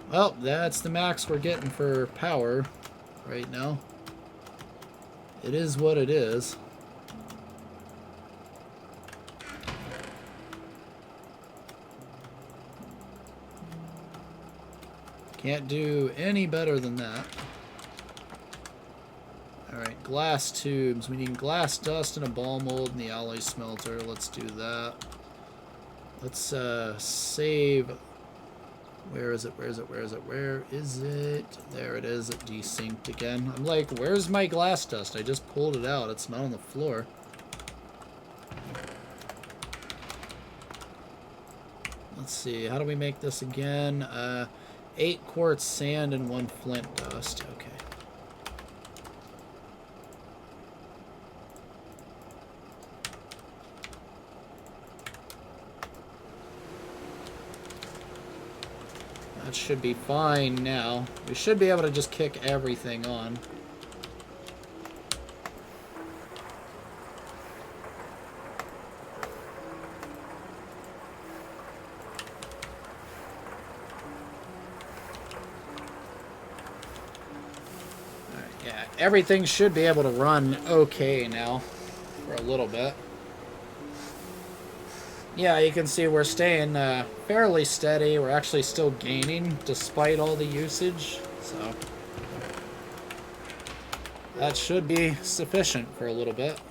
Well, that's the max we're getting for power right now. It is what it is. Can't do any better than that. Alright, glass tubes. We need glass dust and a ball mold in the alloy smelter. Let's do that. Let's save. Where is it? Where is it? Where is it? Where is it? There it is. It desynced again. I'm like, where's my glass dust? I just pulled it out. It's not on the floor. Let's see. How do we make this again? 8 quartz sand and 1 flint dust. Okay. That should be fine now. We should be able to just kick everything on. Alright, yeah, everything should be able to run okay now for a little bit. Yeah, you can see we're staying fairly steady. We're actually still gaining despite all the usage, so that should be sufficient for a little bit.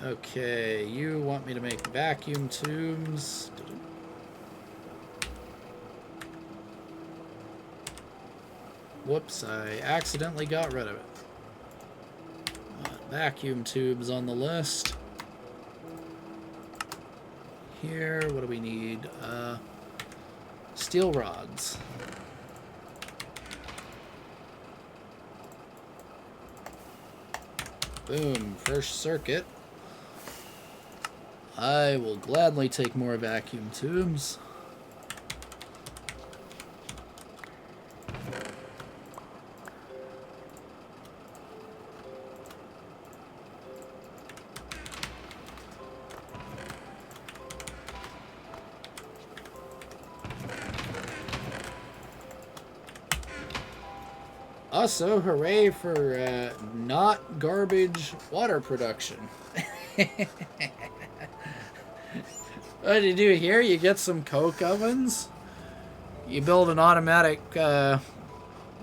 Okay, you want me to make vacuum tubes. Whoops, I accidentally got rid of it. Vacuum tubes on the list. Here, what do we need? Steel rods. Boom, first circuit. I will gladly take more vacuum tubes. Also, hooray for not garbage water production. What do you do here? You get some coke ovens. You build an automatic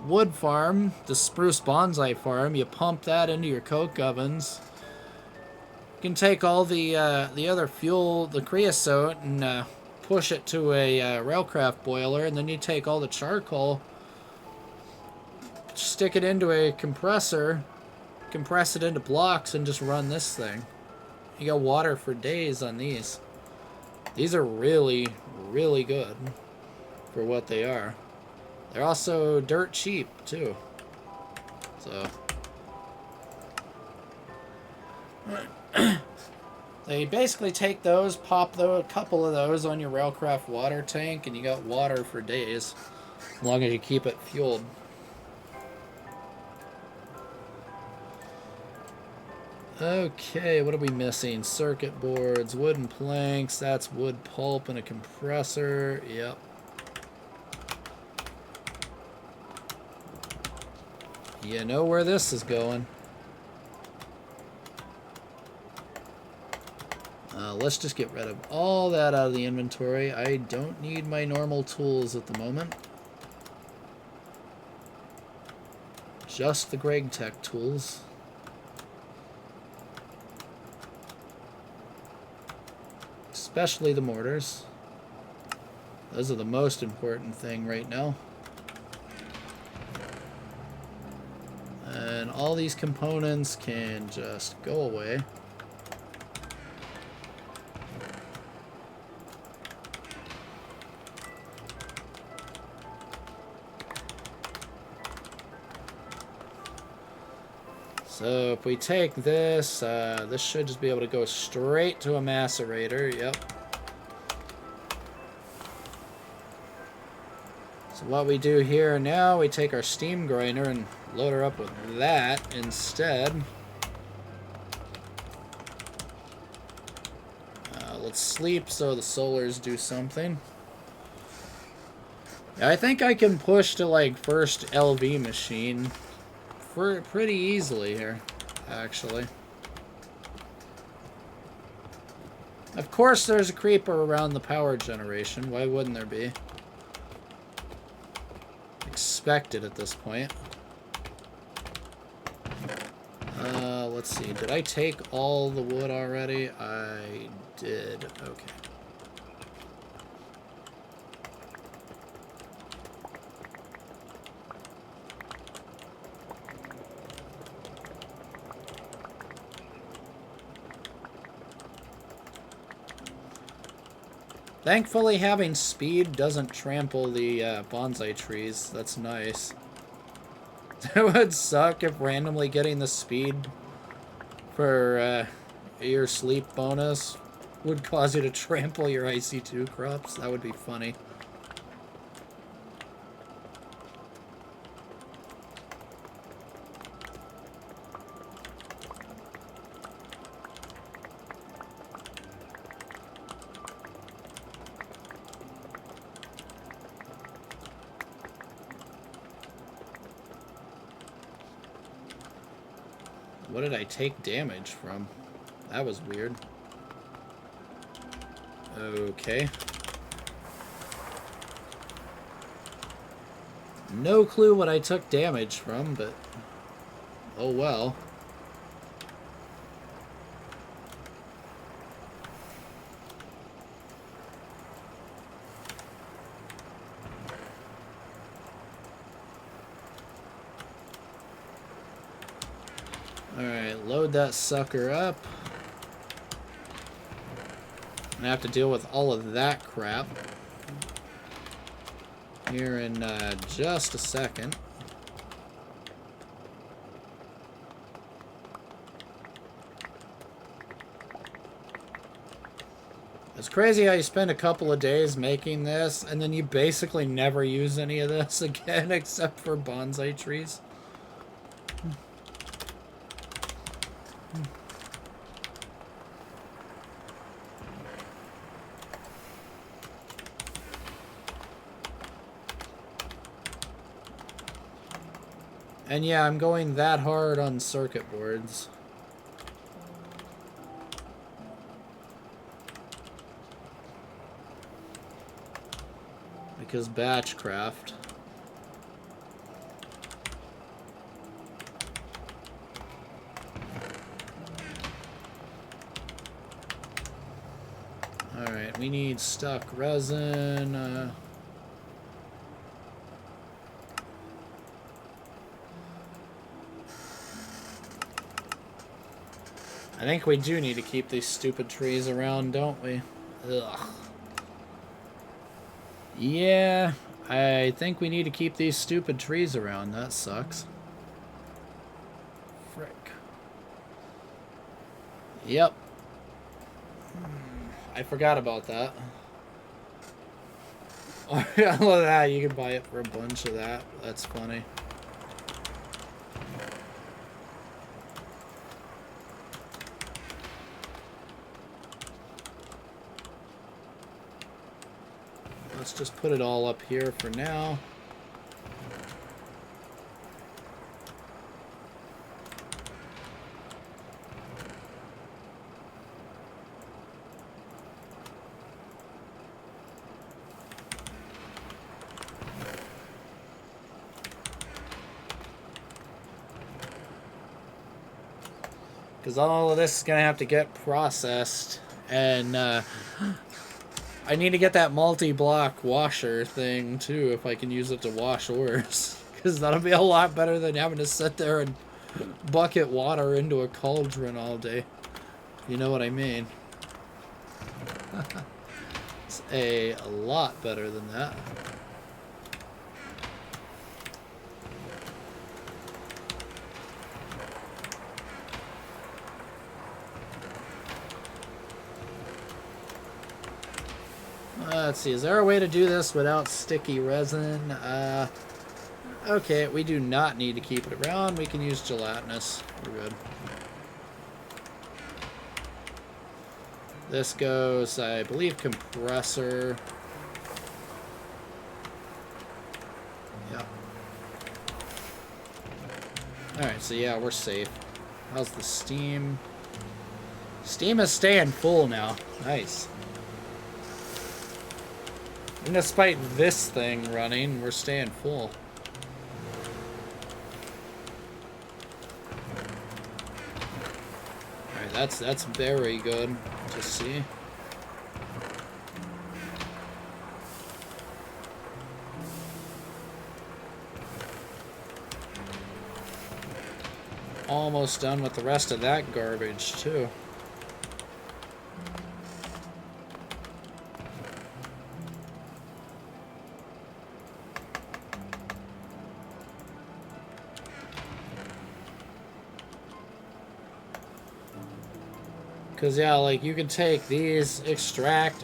wood farm, the spruce bonsai farm. You pump that into your coke ovens. You can take all the other fuel, the creosote, and push it to a railcraft boiler, and then you take all the charcoal stick it into a compressor, compress it into blocks, and just run this thing. You got water for days on these. These are really, really good for what they are. They're also dirt cheap, too. So... They basically take those, pop a couple of those on your Railcraft water tank, and you got water for days, as long as you keep it fueled. Okay, what are we missing? Circuit boards, wooden planks, that's wood pulp and a compressor, yep. You know where this is going. Let's just get rid of all that out of the inventory. I don't need my normal tools at the moment. Just the GregTech tools. Especially the mortars. Those are the most important thing right now. And all these components can just go away. So if we take this, this should just be able to go straight to a macerator. Yep. So what we do here now, we take our steam grinder and load her up with that instead. Let's sleep so the solars do something. I think I can push to like first LV machine pretty easily here, actually. Of course there's a creeper around the power generation. Why wouldn't there be? Expected at this point. Let's see. Did I take all the wood already? I did. Okay. Thankfully, having speed doesn't trample the bonsai trees. That's nice. It would suck if randomly getting the speed for your sleep bonus would cause you to trample your IC2 crops. That would be funny. What did I take damage from? That was weird. Okay. No clue what I took damage from, but oh well. Alright, load that sucker up. I'm gonna have to deal with all of that crap here in just a second. It's crazy how you spend a couple of days making this and then you basically never use any of this again except for bonsai trees. And yeah, I'm going that hard on circuit boards. Because batchcraft. Alright, we need stuck resin. I think we do need to keep these stupid trees around, don't we? Ugh. Yeah, I think we need to keep these stupid trees around. That sucks. Frick. Yep. I forgot about that. Oh, I love that. You can buy it for a bunch of that. That's funny. Let's just put it all up here for now. Because all of this is going to have to get processed. And I need to get that multi-block washer thing, too, if I can use it to wash ores. Because that'll be a lot better than having to sit there and bucket water into a cauldron all day. You know what I mean? It's a lot better than that. Let's see, is there a way to do this without sticky resin? Okay, we do not need to keep it around. We can use gelatinous. We're good. This goes, I believe, compressor. Yeah. Alright, so yeah, we're safe. How's the steam? Steam is staying full now. Nice. And despite this thing running, we're staying full. Alright, that's very good to see. Almost done with the rest of that garbage, too. Because, yeah, like, you can take these, extract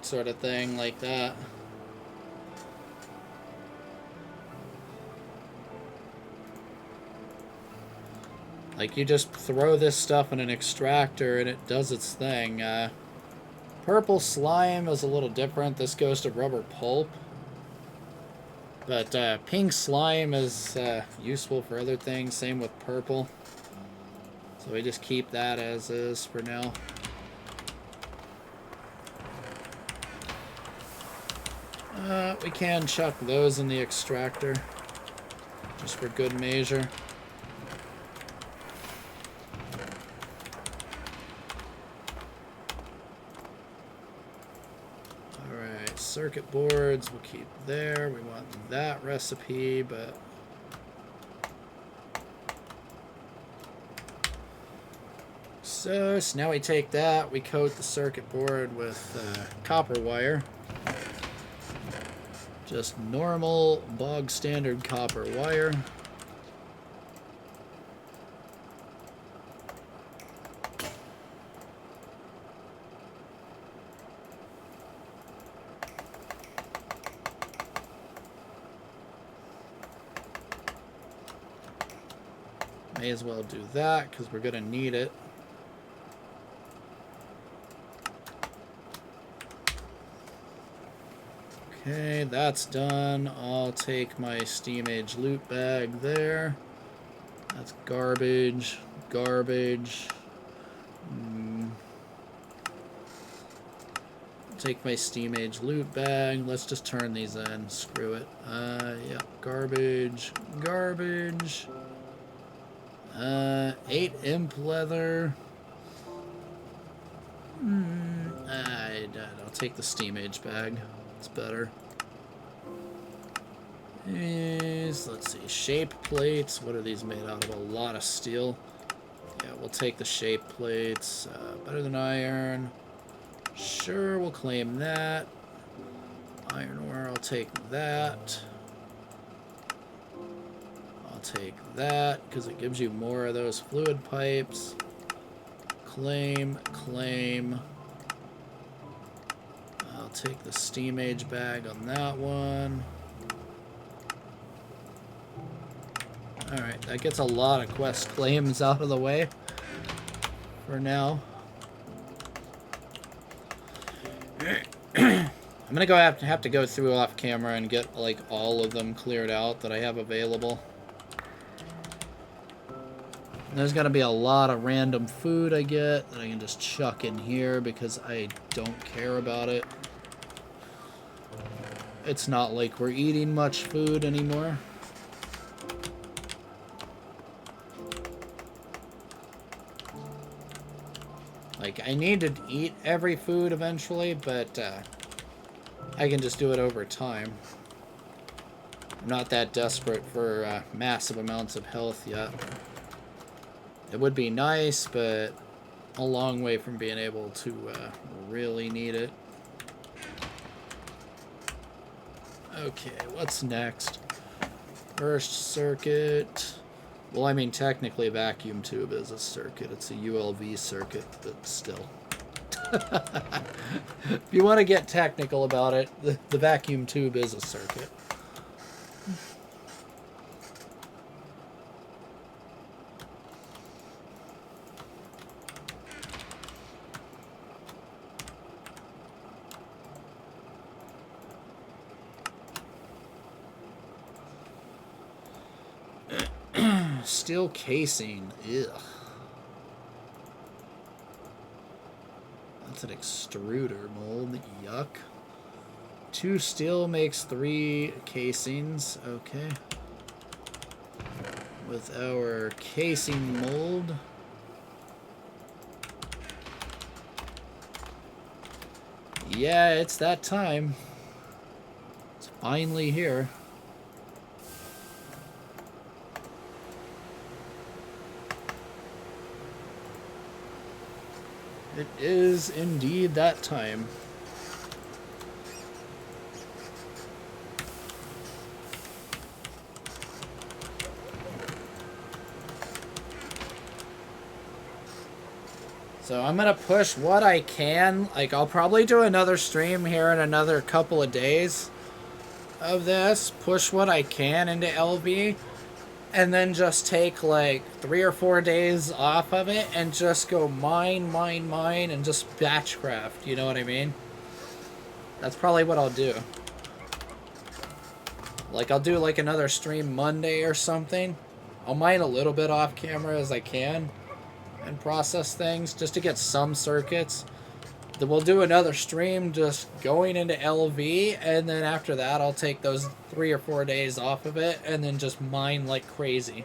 sort of thing, like that. Like, you just throw this stuff in an extractor and it does its thing. Purple slime is a little different. This goes to rubber pulp. But pink slime is useful for other things. Same with purple. So we just keep that as is for now. We can chuck those in the extractor, just for good measure. Alright, circuit boards we'll keep there. We want that recipe, but... So now we take that, we coat the circuit board with copper wire. Just normal, bog standard copper wire. May as well do that because we're going to need it. Okay, that's done. I'll take my steam age loot bag there. That's garbage. Garbage. Take my steam age loot bag. Let's just turn these in. Screw it. Yeah, garbage. Garbage. 8 imp leather. I'll take the steam age bag. It's better. Let's see, shape plates. What are these made out of? A lot of steel. Yeah, we'll take the shape plates. Better than iron. Sure, we'll claim that. Iron ore, I'll take that. I'll take that, because it gives you more of those fluid pipes. Claim, claim. I'll take the steam age bag on that one. Alright, that gets a lot of quest claims out of the way for now. I'm gonna have to go through off camera and get like all of them cleared out that I have available. And there's gonna be a lot of random food I get that I can just chuck in here because I don't care about it. It's not like we're eating much food anymore. Like, I need to eat every food eventually, but I can just do it over time. I'm not that desperate for massive amounts of health yet. It would be nice, but a long way from being able to really need it. Okay, what's next? First circuit. Well, I mean, technically vacuum tube is a circuit. It's a ULV circuit, but still. If you want to get technical about it, the vacuum tube is a circuit. Steel casing. Ugh. That's an extruder mold. Yuck. 2 steel makes 3 casings. Okay. With our casing mold. Yeah, it's that time. It's finally here. It is indeed that time. So I'm gonna push what I can. Like, I'll probably do another stream here in another couple of days of this. Push what I can into LV. And then just take like 3 or 4 days off of it and just go mine, and just batch craft. You know what I mean? That's probably what I'll do. Like, I'll do like another stream Monday or something. I'll mine a little bit off camera as I can and process things just to get some circuits. Then we'll do another stream just going into LV, and then after that I'll take those 3 or 4 days off of it and then just mine like crazy.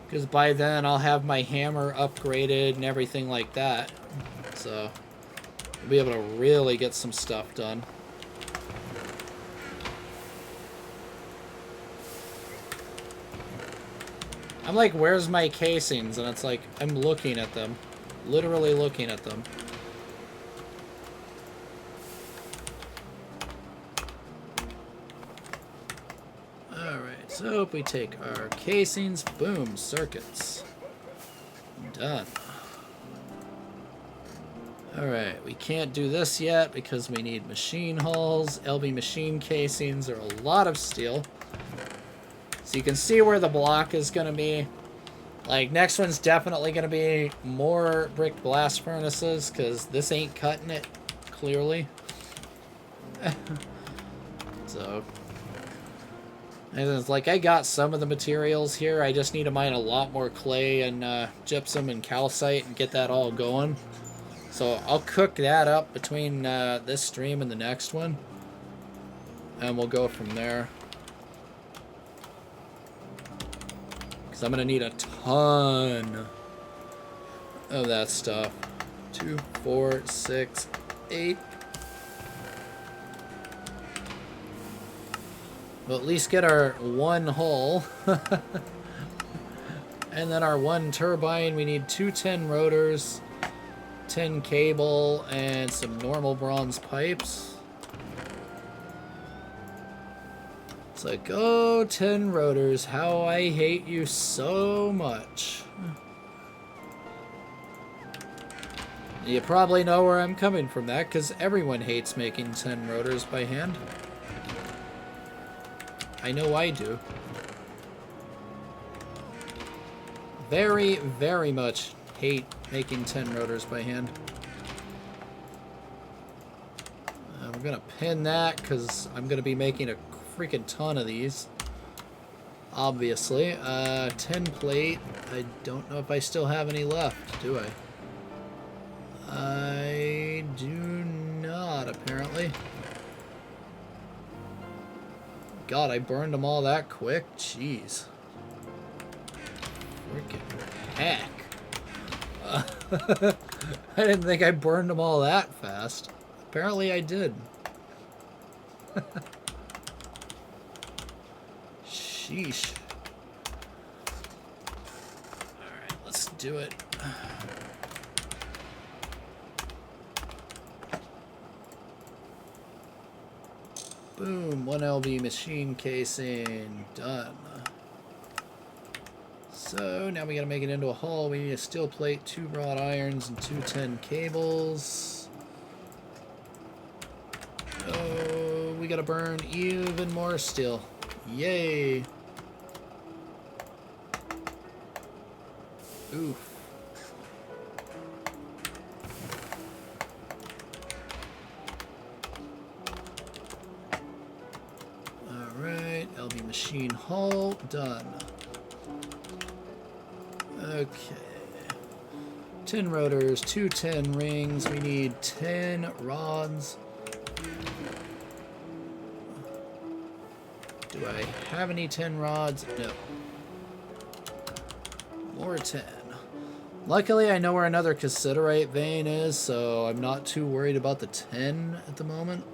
Because by then I'll have my hammer upgraded and everything like that. So we'll be able to really get some stuff done. I'm like, where's my casings? And it's like, I'm looking at them. Literally looking at them. So if we take our casings, boom, circuits. Done. Alright, we can't do this yet because we need machine hulls. LV machine casings are a lot of steel. So you can see where the block is going to be. Like, next one's definitely going to be more brick blast furnaces because this ain't cutting it, clearly. So... and it's like, I got some of the materials here. I just need to mine a lot more clay and gypsum and calcite and get that all going. So I'll cook that up between this stream and the next one. And we'll go from there. Because I'm going to need a ton of that stuff. 2, 4, 6, 8. We'll at least get our 1 hull. And then our 1 turbine, we need 2 10 rotors, 10 cable, and some normal bronze pipes. It's like, oh, 10 rotors, how I hate you so much. You probably know where I'm coming from that, because everyone hates making 10 rotors by hand. I know I do. Very, very much hate making 10 rotors by hand. We're going to pin that, because I'm going to be making a freaking ton of these. Obviously. 10 plate. I don't know if I still have any left, do I? I do not, apparently. God, I burned them all that quick? Jeez. Freaking heck. I didn't think I burned them all that fast. Apparently I did. Sheesh. Alright, let's do it. Boom, 1 LV machine casing, done. So now we gotta make it into a hull. We need a steel plate, 2 wrought irons, and 2 10 cables. Oh, we gotta burn even more steel. Yay! Oof. LV machine hull, done. Okay. 10 rotors, 2 10 rings, we need 10 rods. Do I have any 10 rods? No. More 10. Luckily, I know where another cassiterite vein is, so I'm not too worried about the 10 at the moment.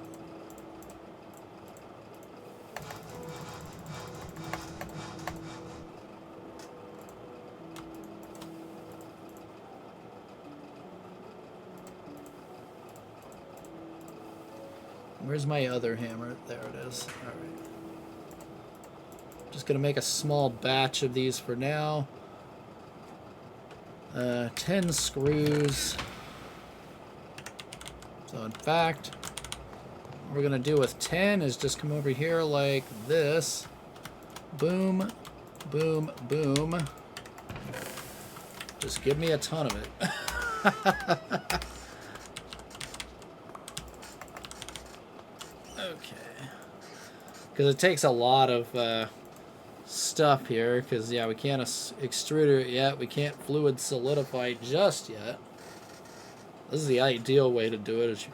Where's my other hammer? There it is. Alright. Just going to make a small batch of these for now. 10 screws. So in fact, what we're going to do with 10 is just come over here like this. Boom, boom, boom. Just give me a ton of it. Because it takes a lot of stuff here, because yeah, we can't extrude it yet, we can't fluid solidify just yet. This is the ideal way to do it, is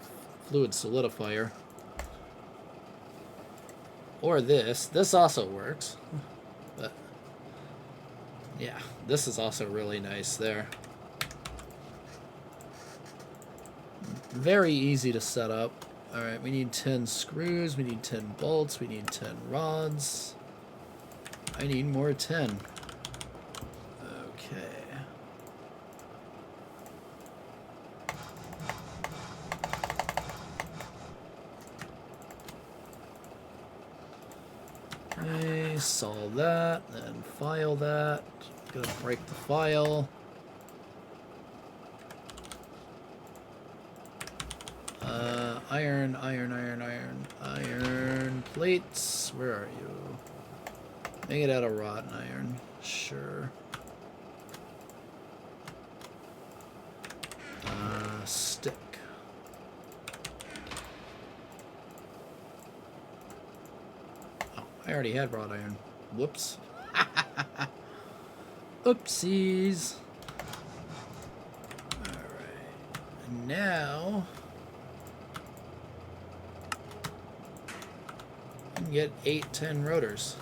fluid solidifier. Or this also works, but yeah, this is also really nice there. Very easy to set up. Alright, we need 10 screws, we need 10 bolts, we need 10 rods. I need more 10. Okay. Okay, solve that, then file that. Gonna break the file. Iron plates. Where are you? Make it out of wrought iron. Sure. Stick. Oh, I already had wrought iron. Whoops. Oopsies. Alright. Now get 8 10 rotors.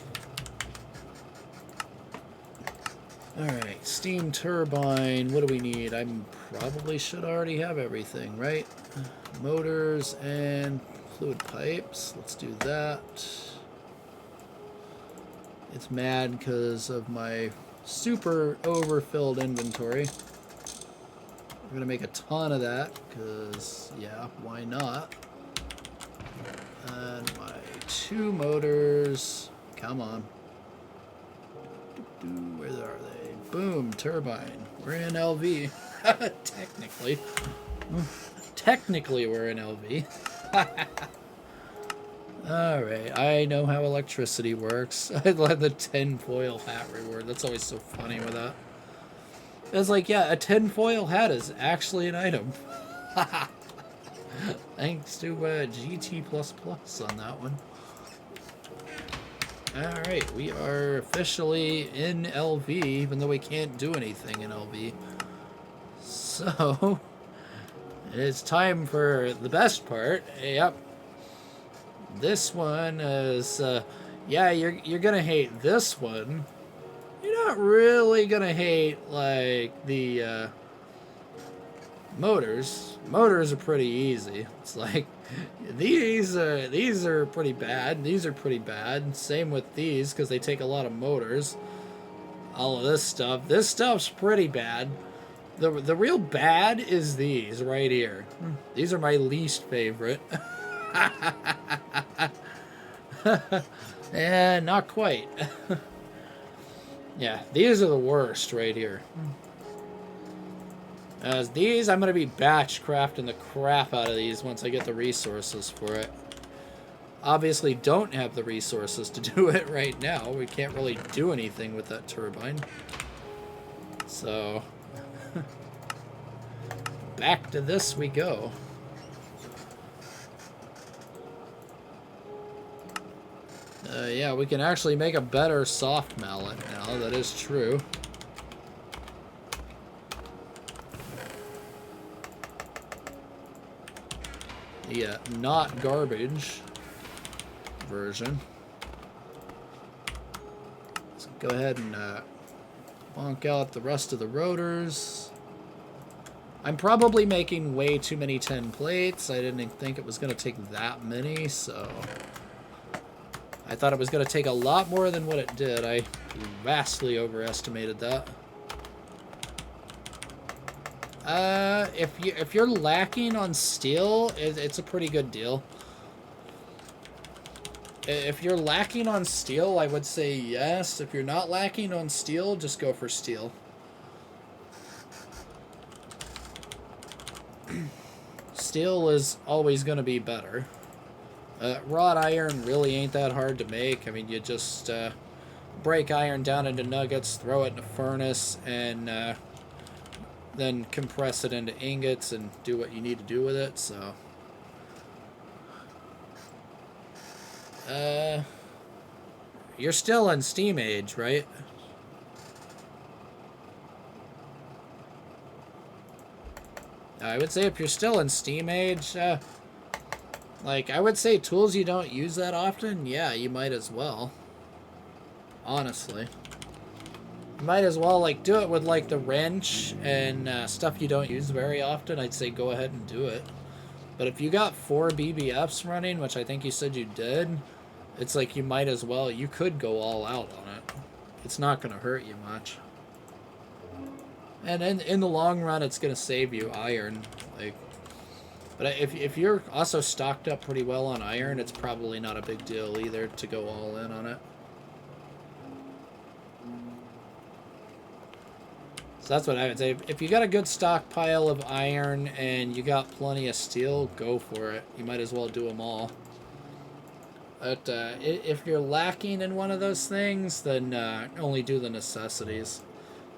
Alright, steam turbine. What do we need? I probably should already have everything, right? Motors and fluid pipes. Let's do that. It's mad because of my super overfilled inventory. We're gonna make a ton of that, because, yeah, why not? And my 2 motors, come on. Where are they? Boom, turbine. We're in LV. Technically. Technically, we're in LV. Alright, I know how electricity works. I love the tinfoil hat reward. That's always so funny with that. It's like, yeah, a tinfoil hat is actually an item. Thanks to GT++ on that one. Alright, we are officially in LV, even though we can't do anything in LV. So, it's time for the best part. Yep. This one is, yeah, you're gonna hate this one. You're not really gonna hate, like, the, motors. Motors are pretty easy. It's like, these are pretty bad. These are pretty bad. Same with these, because they take a lot of motors. All of this stuff. This stuff's pretty bad. The real bad is these right here. These are my least favorite. Yeah, not quite. Yeah, these are the worst right here. As these, I'm going to be batch crafting the crap out of these once I get the resources for it. Obviously don't have the resources to do it right now. We can't really do anything with that turbine. So, back to this we go. Yeah, we can actually make a better soft mallet now, that is true. Yeah, not garbage version. So go ahead and bonk out the rest of the rotors. I'm probably making way too many 10 plates. I didn't think it was going to take that many, so I thought it was going to take a lot more than what it did. I vastly overestimated that. If you're lacking on steel, it's a pretty good deal. If you're lacking on steel, I would say yes. If you're not lacking on steel, just go for steel. Steel is always going to be better. Wrought iron really ain't that hard to make. I mean, you just break iron down into nuggets, throw it in a furnace, and then compress it into ingots and do what you need to do with it, so. You're still in Steam Age, right? I would say if you're still in Steam Age, like, I would say tools you don't use that often, yeah, you might as well. Honestly. You might as well, like, do it with, like, the wrench and stuff you don't use very often. I'd say go ahead and do it. But if you got 4 BBFs running, which I think you said you did, it's like you might as well. You could go all out on it. It's not going to hurt you much. And in the long run, it's going to save you iron. Like, but if you're also stocked up pretty well on iron, it's probably not a big deal either to go all in on it. So that's what I would say. If you got a good stockpile of iron and you got plenty of steel, go for it. You might as well do them all. But if you're lacking in one of those things, then only do the necessities.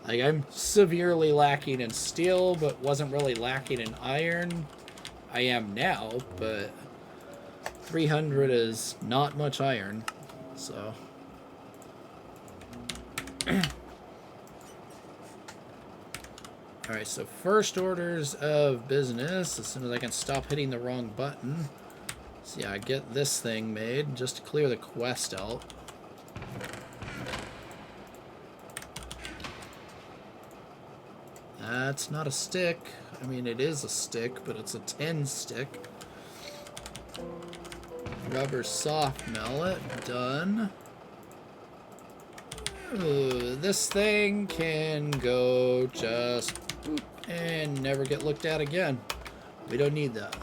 Like, I'm severely lacking in steel, but wasn't really lacking in iron. I am now, but 300 is not much iron, so. Alright, so first orders of business, as soon as I can stop hitting the wrong button. So yeah, get this thing made, just to clear the quest out. That's not a stick. I mean, it is a stick, but it's a 10 stick. Rubber soft mallet, done. Ooh, this thing can go just boop, and never get looked at again. We don't need that.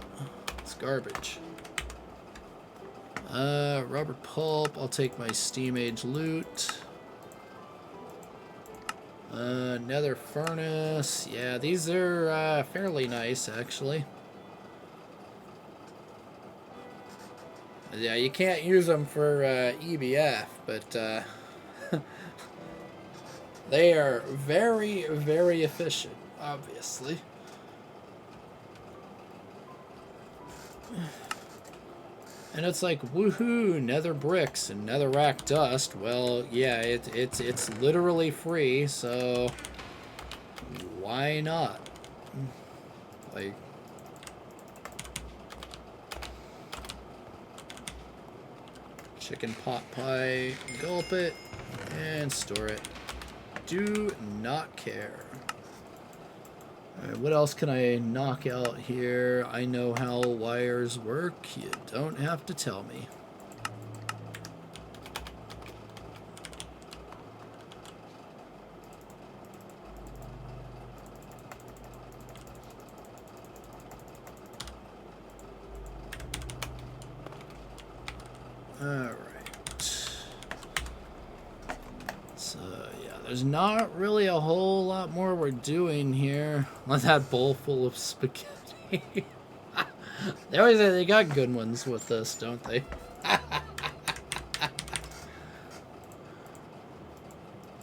It's garbage. Rubber pulp. I'll take my steam age loot. Nether furnace. Yeah, these are fairly nice, actually. Yeah, you can't use them for EBF, but they are very, very efficient, obviously. And it's like, woohoo, nether bricks and netherrack dust. Well, yeah, it's literally free, so why not? Like, chicken pot pie, gulp it, and store it. Do not care. Alright, what else can I knock out here? I know how wires work. You don't have to tell me. Alright. So, yeah, there's not really a whole lot more we're doing here. Let that bowl full of spaghetti. They always say they got good ones with this, don't they?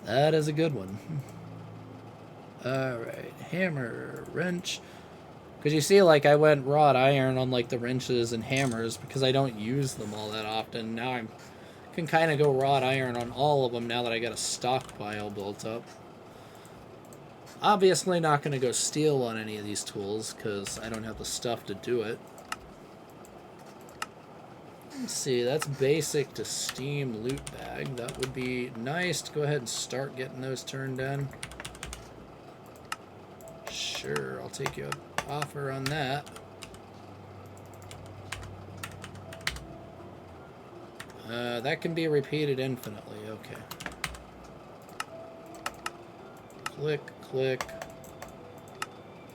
That is a good one. Alright, hammer, wrench. Because you see, like, I went wrought iron on, like, the wrenches and hammers because I don't use them all that often. Now I can kind of go wrought iron on all of them now that I got a stockpile built up. Obviously not going to go steel on any of these tools because I don't have the stuff to do it. Let's see, that's basic to steam loot bag. That would be nice to go ahead and start getting those turned in. Sure, I'll take you up. Offer on that. That can be repeated infinitely. Okay. Click, click,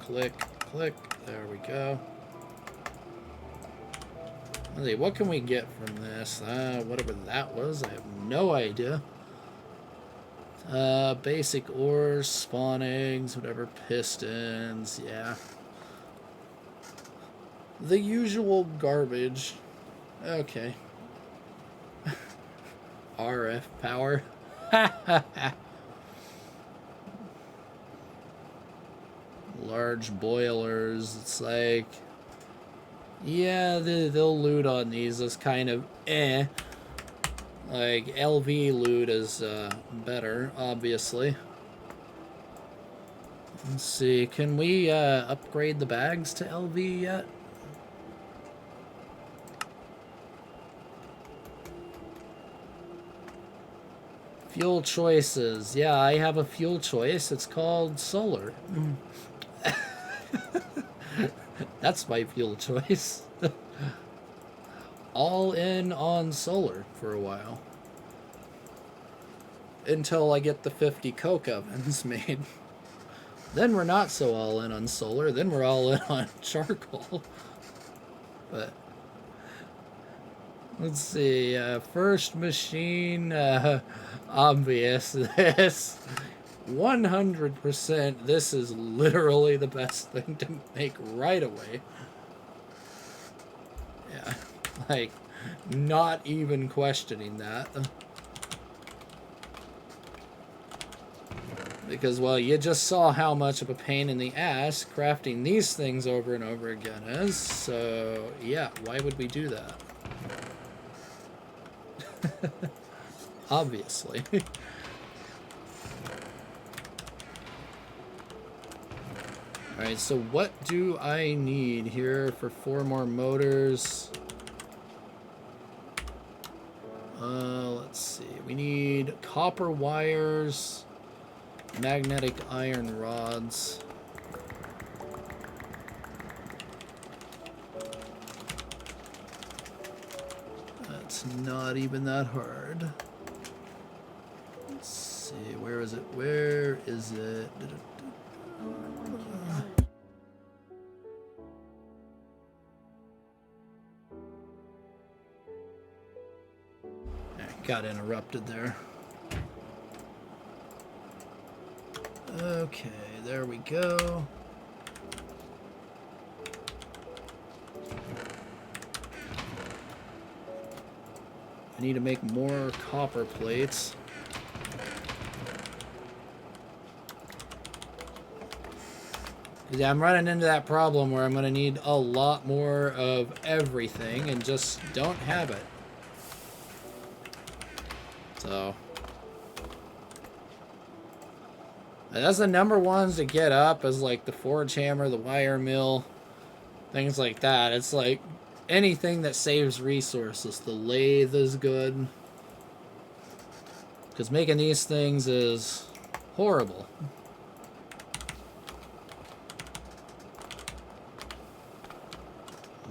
click, click. There we go. Let's see, what can we get from this? Whatever that was, I have no idea. Basic ores, spawnings, whatever, pistons, yeah. The usual garbage. Okay. RF power. Large boilers. It's like, yeah, they'll loot on these. It's kind of eh. Like, LV loot is better, obviously. Let's see, can we upgrade the bags to LV yet? Fuel choices. Yeah, I have a fuel choice. It's called solar. That's my fuel choice. All in on solar for a while. Until I get the 50 coke ovens made. Then we're not so all in on solar. Then we're all in on charcoal. But let's see. First machine. Obvious. This 100%. This is literally the best thing to make right away. Yeah. Like, not even questioning that. Because, well, you just saw how much of a pain in the ass crafting these things over and over again is. So, yeah, why would we do that? Obviously. Alright, so what do I need here for 4 more motors? Let's see. We need copper wires, magnetic iron rods. That's not even that hard. Let's see, where is it? Where is it? Got interrupted there. Okay, there we go. I need to make more copper plates. Yeah, I'm running into that problem where I'm going to need a lot more of everything and just don't have it. So that's the number ones to get up, is like the forge hammer, the wire mill, things like that. It's like anything that saves resources. The lathe is good, because making these things is horrible.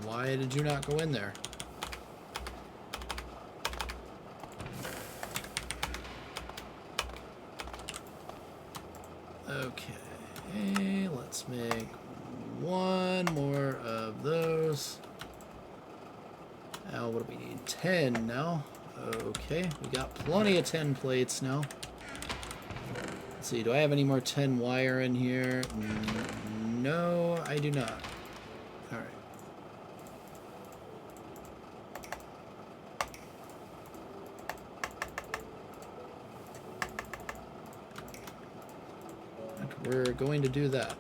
Why did you not go in there? Okay, let's make one more of those. Now, what do we need? 10 now. Okay, we got plenty of 10 plates now. Let's see, do I have any more 10 wire in here? No, I do not. Alright. We're going to do that.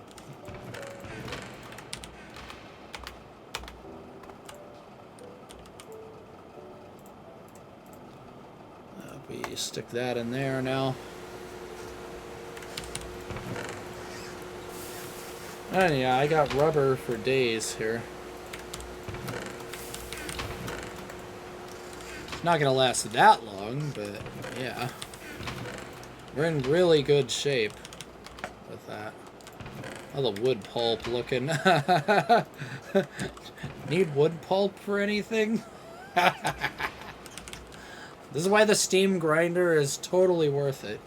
We stick that in there now. And yeah, I got rubber for days here. It's not going to last that long, but yeah. We're in really good shape with that. Oh, the wood pulp looking. Need wood pulp for anything? This is why the steam grinder is totally worth it.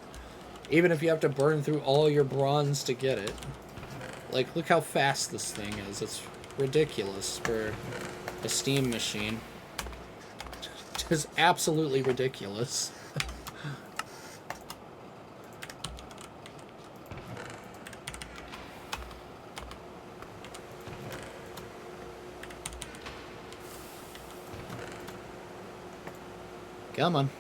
Even if you have to burn through all your bronze to get it. Like, look how fast this thing is. It's ridiculous for a steam machine. Just absolutely ridiculous. Come on.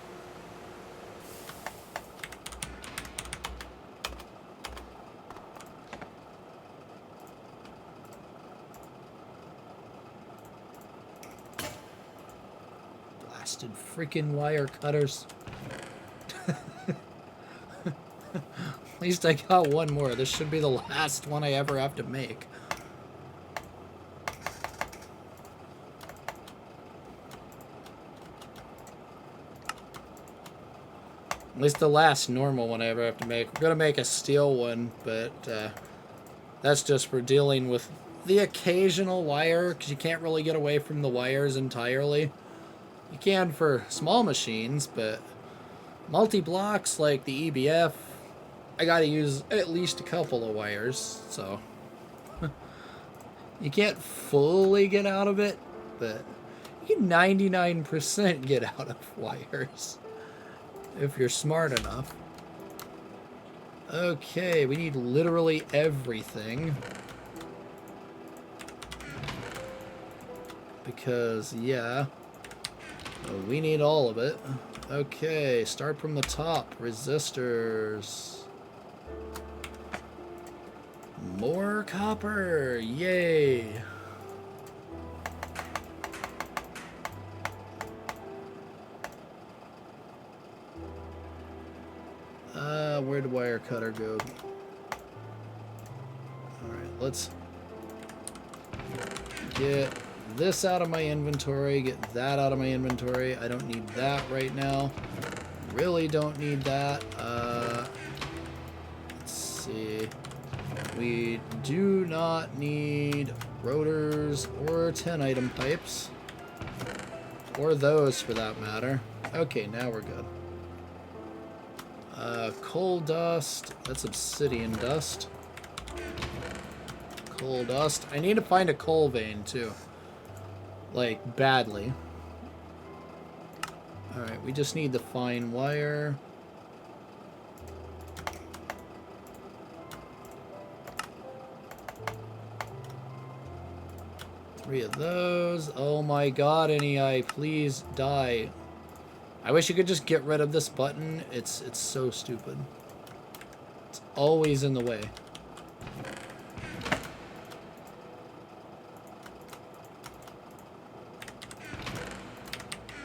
Blasted freaking wire cutters. At least I got one more. This should be the last one I ever have to make. At least the last normal one I ever have to make. We're going to make a steel one, but that's just for dealing with the occasional wire, because you can't really get away from the wires entirely. You can for small machines, but multi-blocks like the EBF, I got to use at least a couple of wires, so you can't fully get out of it, but you can 99% get out of wires. If you're smart enough. Okay, we need literally everything. Because, yeah, we need all of it. Okay, start from the top. Resistors. More copper! Yay! Where'd the wire cutter go? Alright, let's get this out of my inventory, get that out of my inventory. I don't need that right now. Really don't need that. Let's see. We do not need rotors or 10-item pipes. Or those, for that matter. Okay, now we're good. Coal dust. That's obsidian dust. Coal dust. I need to find a coal vein, too. Like, badly. Alright, we just need the fine wire. Three of those. Oh my god, NEI, please die. I wish you could just get rid of this button. It's so stupid. It's always in the way.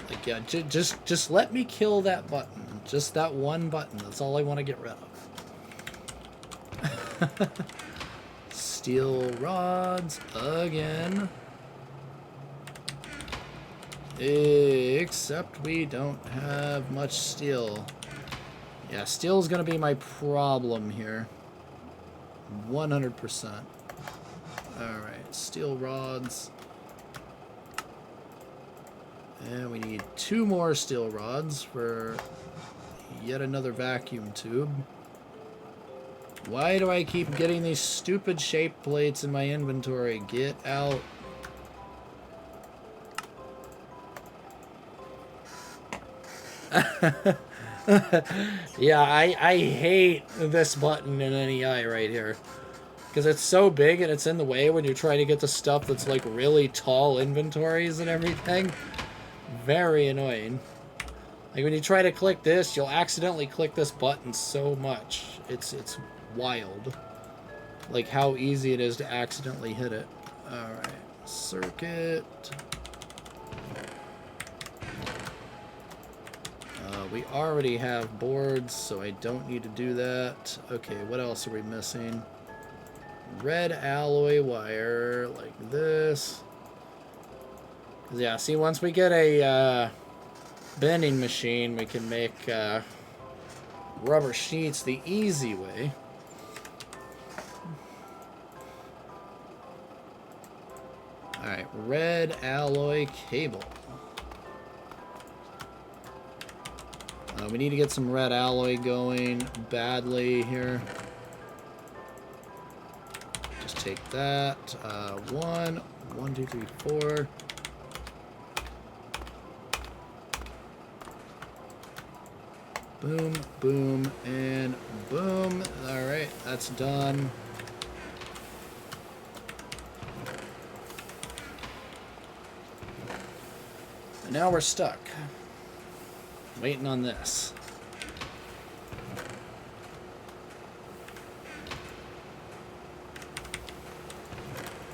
Like, yeah, just let me kill that button. Just that one button. That's all I want to get rid of. Steel rods again. Except we don't have much steel. Yeah, steel's gonna be my problem here. 100%. Alright, steel rods. And we need 2 more steel rods for yet another vacuum tube. Why do I keep getting these stupid shape plates in my inventory? Get out. Yeah, I hate this button in NEI right here. Because it's so big and it's in the way when you're trying to get the stuff that's like really tall inventories and everything. Very annoying. Like when you try to click this, you'll accidentally click this button so much. It's wild. Like how easy it is to accidentally hit it. Alright. Circuit. We already have boards, so I don't need to do that. Okay, what else are we missing? Red alloy wire, like this. Yeah, see, once we get a bending machine, we can make rubber sheets the easy way. Alright, red alloy cable. We need to get some red alloy going badly here. Just take that. 1, 2, 3, 4. Boom, boom, and boom. Alright, that's done. And now we're stuck. Waiting on this.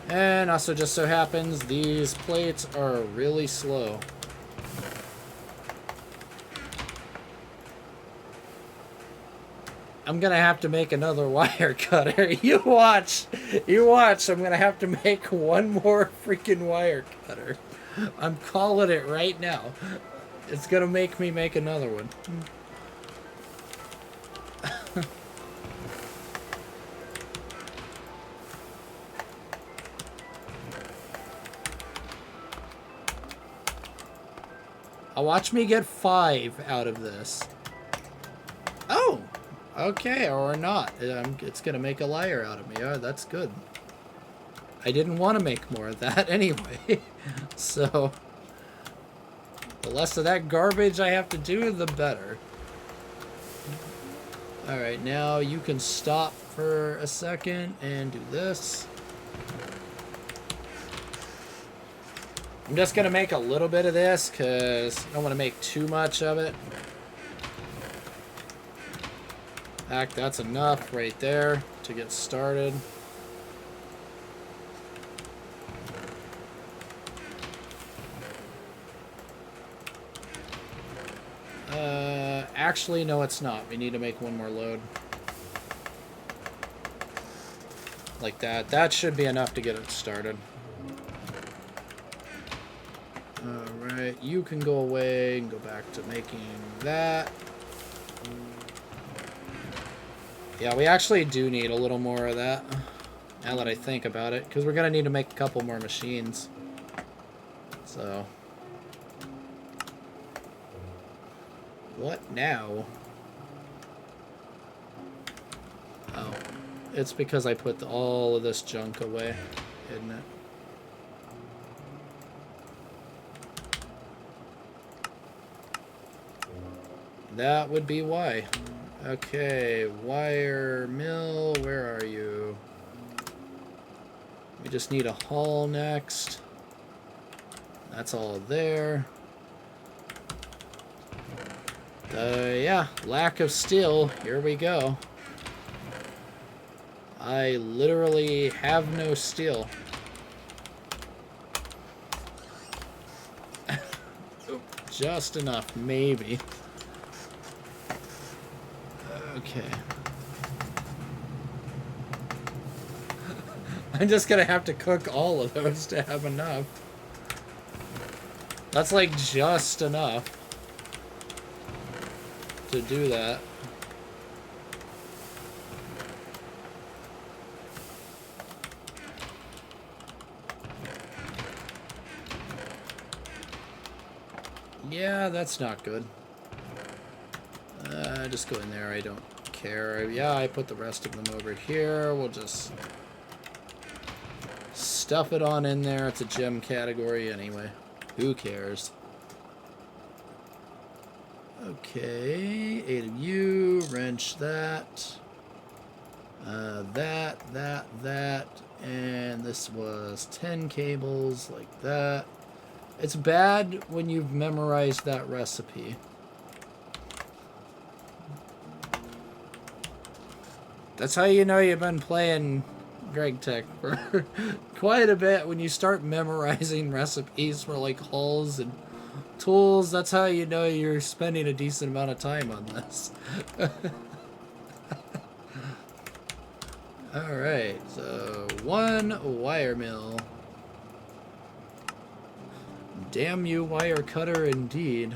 And also just so happens these plates are really slow. I'm gonna have to make another wire cutter. You watch. You watch. I'm gonna have to make one more freaking wire cutter. I'm calling it right now. It's gonna make me make another one. Watch me get 5 out of this. Oh! Okay, or not. It's gonna make a liar out of me. Oh, that's good. I didn't want to make more of that anyway. So, the less of that garbage I have to do, the better. Alright, now you can stop for a second and do this. I'm just going to make a little bit of this because I don't want to make too much of it. In fact, that's enough right there to get started. Actually, no, it's not. We need to make one more load. Like that. That should be enough to get it started. Alright, you can go away and go back to making that. Yeah, we actually do need a little more of that, now that I think about it, because we're going to need to make a couple more machines. So, what now? it's because I put all of this junk away, isn't it? That would be why. Okay, wire mill, where are you? We just need a hull next. That's all there. Yeah, lack of steel. Here we go. I literally have no steel. Just enough, maybe. Okay. I'm just gonna have to cook all of those to have enough. That's like just enough to do that. Yeah, that's not good. Just go in there, I don't care. Yeah, I put the rest of them over here. We'll just stuff it on in there. It's a gem category anyway. Who cares? Okay, 8 of you, wrench that. That, and this was 10 cables, like that. It's bad when you've memorized that recipe. That's how you know you've been playing GregTech for quite a bit. When you start memorizing recipes for like hulls and tools, that's how you know you're spending a decent amount of time on this. Alright, so 1 wire mill. Damn you, wire cutter, indeed.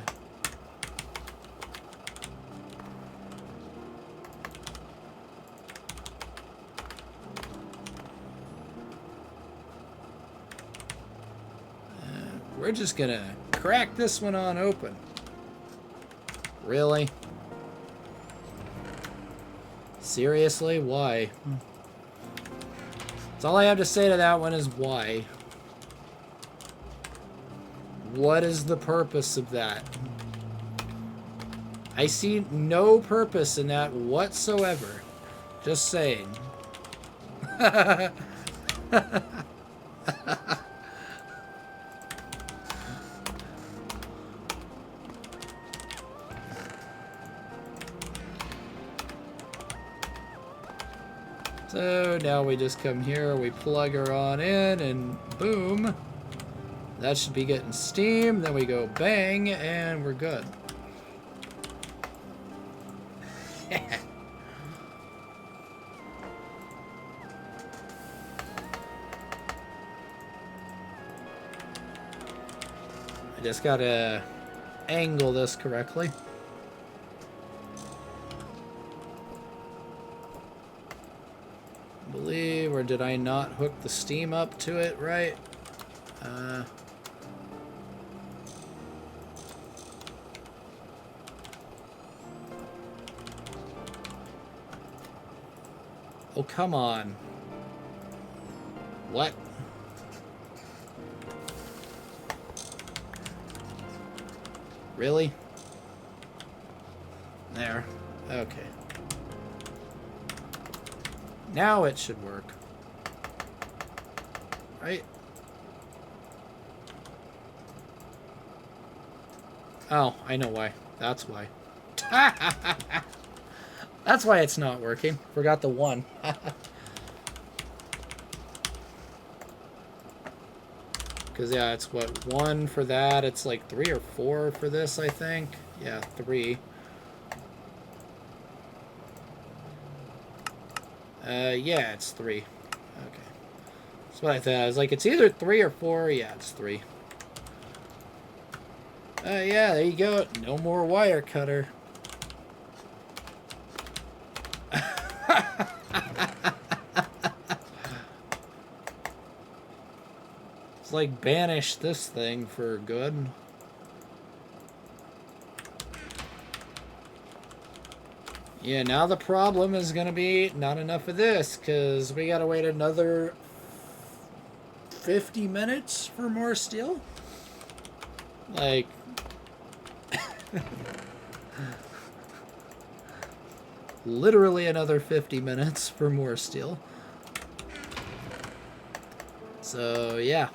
We're just gonna crack this one on open. Really? Seriously? Why? That's all I have to say to that one is why. What is the purpose of that? I see no purpose in that whatsoever. Just saying. So now we just come here, we plug her on in, and boom. That should be getting steam. Then we go bang, and we're good. I just gotta angle this correctly. Believe, or did I not hook the steam up to it right? Oh, come on. What? Really? There. Okay. Now it should work. Right? Oh, I know why. That's why. That's why it's not working. Forgot the 1. Because, yeah, it's what, 1 for that. It's like 3 or 4 for this, I think. Yeah, 3. Yeah, it's 3. Okay. That's what I thought. I was like, it's either 3 or 4. Yeah, it's 3. Yeah, there you go. No more wire cutter. It's like banish this thing for good. Yeah, now the problem is going to be not enough of this, because we got to wait another 50 minutes for more steel? Like... literally another 50 minutes for more steel. So, yeah.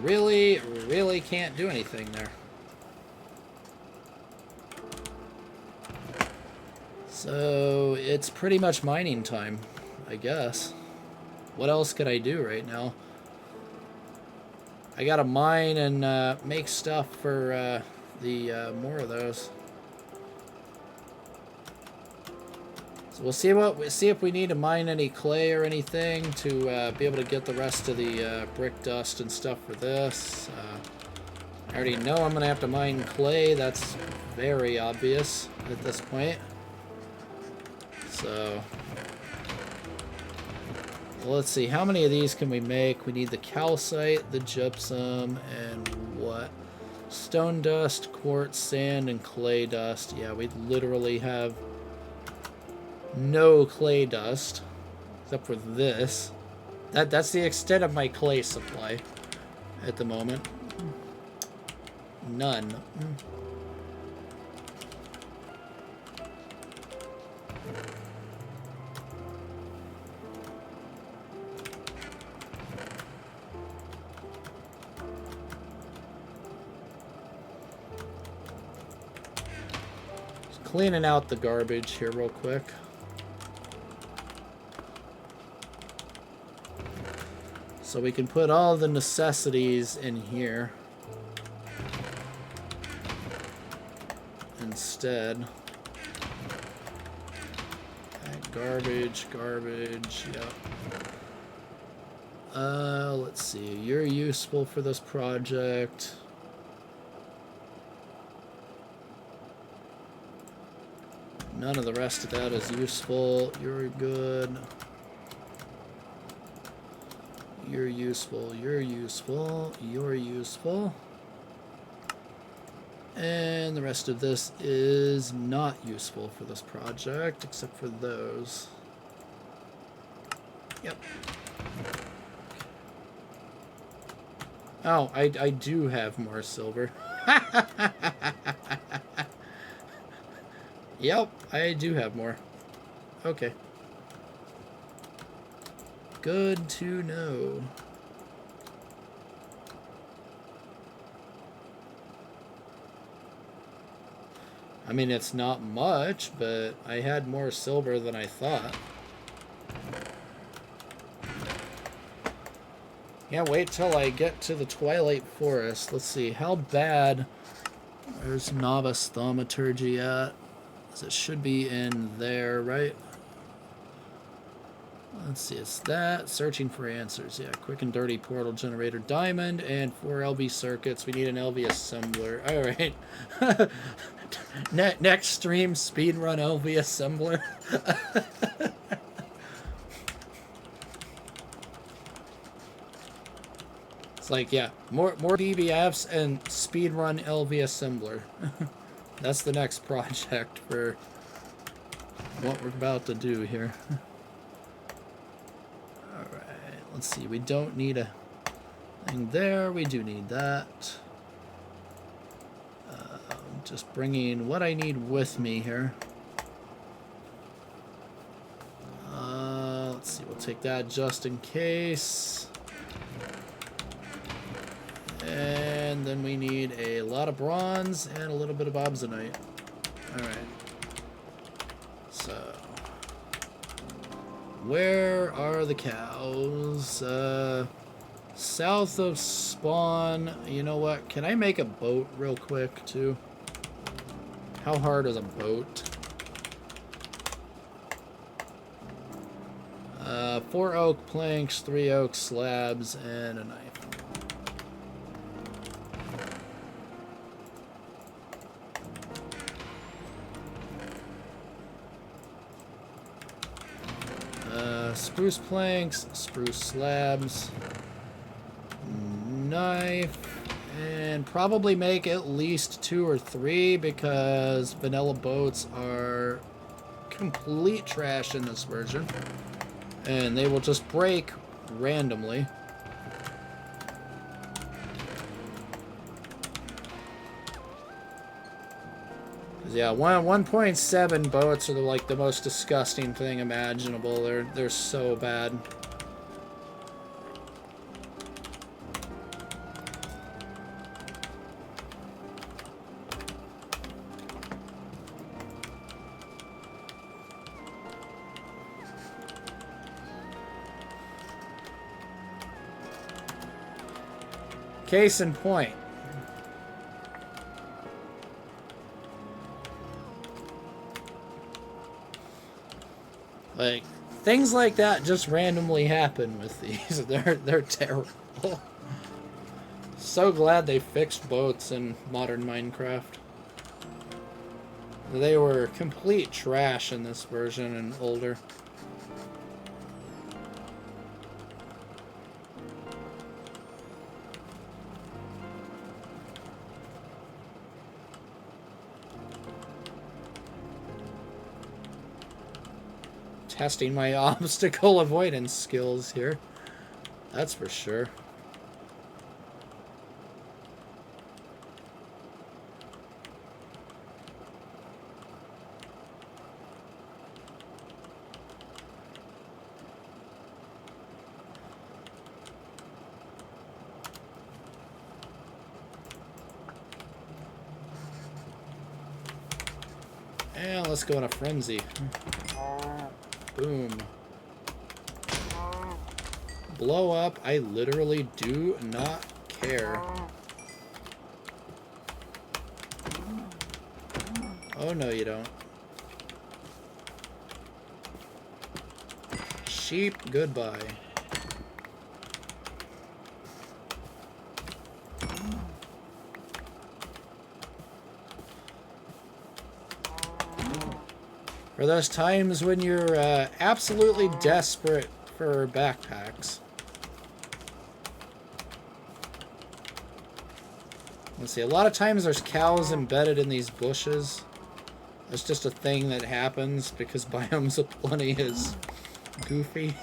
Really can't do anything there. So, it's pretty much mining time, I guess. What else could I do right now? I gotta mine and make stuff for the more of those. So we'll see if we need to mine any clay or anything to be able to get the rest of the brick dust and stuff for this. I already know I'm gonna have to mine clay. That's very obvious at this point. So let's see, how many of these can we make? We need the calcite, the gypsum, and what? Stone dust, quartz, sand, and clay dust. Yeah, we literally have no clay dust, except for this. That's the extent of my clay supply at the moment. None. Just cleaning out the garbage here real quick. So we can put all the necessities in here instead. Okay, garbage, yep. Let's see, you're useful for this project. None of the rest of that is useful. You're good. You're useful, you're useful, you're useful. And the rest of this is not useful for this project, except for those. Yep. Oh, I do have more silver. Yep, I do have more. Okay. Good to know. I mean, it's not much, but I had more silver than I thought. Can't wait till I get to the Twilight Forest. Let's see, how bad... Where's Novice Thaumaturgy at? It should be in there, right? Let's see, it's that. Searching for answers. Yeah, quick and dirty portal generator diamond and 4 LV circuits. We need an LV assembler. Alright. Next stream, speedrun LV assembler. It's like, yeah, more BBFs and speedrun LV assembler. That's the next project for what we're about to do here. Alright, let's see. We don't need a thing there. We do need that. Just bringing what I need with me here. Let's see. We'll take that just in case. And then we need a lot of bronze and a little bit of obsonite. Alright. So, where are the cows? South of spawn. You know what? Can I make a boat real quick, too? How hard is a boat? 4 oak planks, 3 oak slabs, and a knife. Spruce planks, spruce slabs, knife. And probably make at least 2 or 3 because vanilla boats are complete trash in this version. And they will just break randomly. Yeah, 1.7 boats are like the most disgusting thing imaginable. They're so bad. Case in point. Like, things like that just randomly happen with these. They're terrible. So glad they fixed boats in modern Minecraft. They were complete trash in this version and older. Testing my obstacle avoidance skills here. That's for sure. And let's go in a frenzy. Boom. Blow up. I literally do not care. Oh, no, you don't. Sheep, goodbye. For those times when you're absolutely desperate for backpacks. Let's see, a lot of times there's cows embedded in these bushes. That's just a thing that happens because Biomes of Plenty is goofy.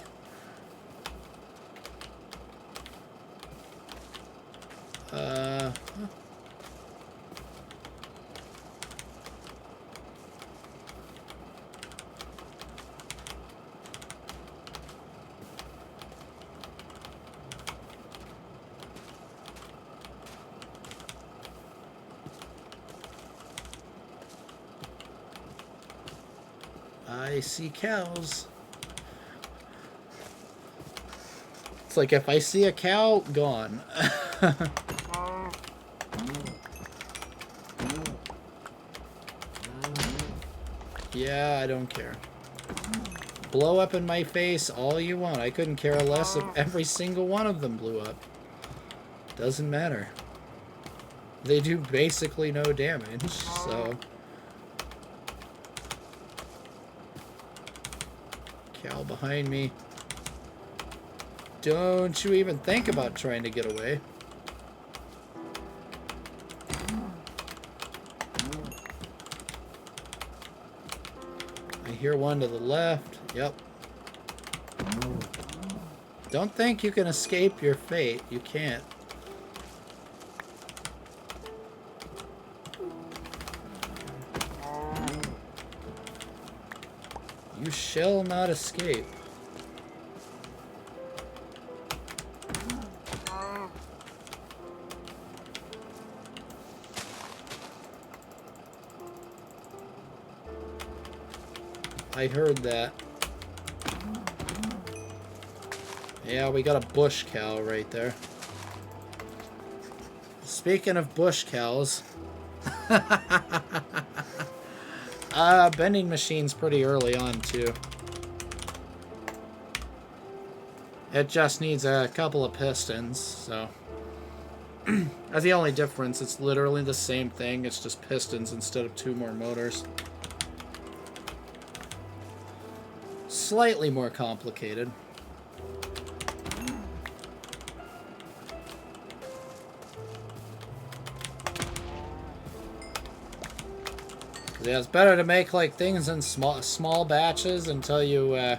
I see cows. It's like if I see a cow, gone. Yeah, I don't care. Blow up in my face all you want. I couldn't care less if every single one of them blew up. Doesn't matter. They do basically no damage, so... Cow behind me. Don't you even think about trying to get away. I hear one to the left. Yep. Don't think you can escape your fate. You can't. You shall not escape. I heard that. Yeah, we got a bush cow right there. Speaking of bush cows... Bending machine's pretty early on, too. It just needs a couple of pistons, so... That's the only difference. It's literally the same thing. It's just pistons instead of 2 more motors. Slightly more complicated. Yeah, it's better to make like things in small batches until you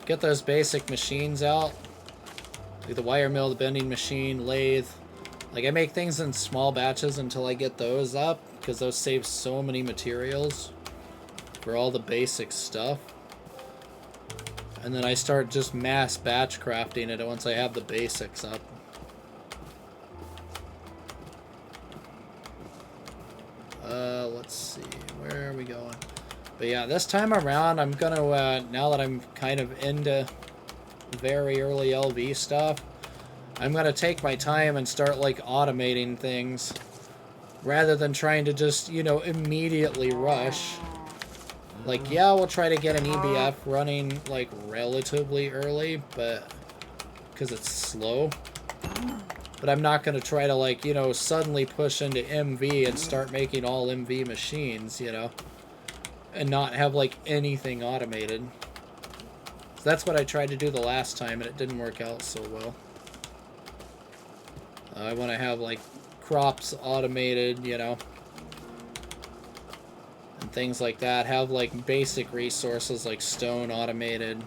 get those basic machines out. Like the wire mill, the bending machine, lathe. Like I make things in small batches until I get those up, because those save so many materials for all the basic stuff. And then I start just mass batch crafting it once I have the basics up. Let's see, where are we going? But yeah, this time around, I'm gonna, now that I'm kind of into very early LV stuff, I'm gonna take my time and start, like, automating things, rather than trying to just, you know, immediately rush. Like, yeah, we'll try to get an EBF running, like, relatively early, but, because it's slow. But I'm not going to try to, like, you know, suddenly push into MV and start making all MV machines, you know, and not have, like, anything automated. So that's what I tried to do the last time, and it didn't work out so well. I want to have, like, crops automated, you know, and things like that. Have, like, basic resources like stone automated.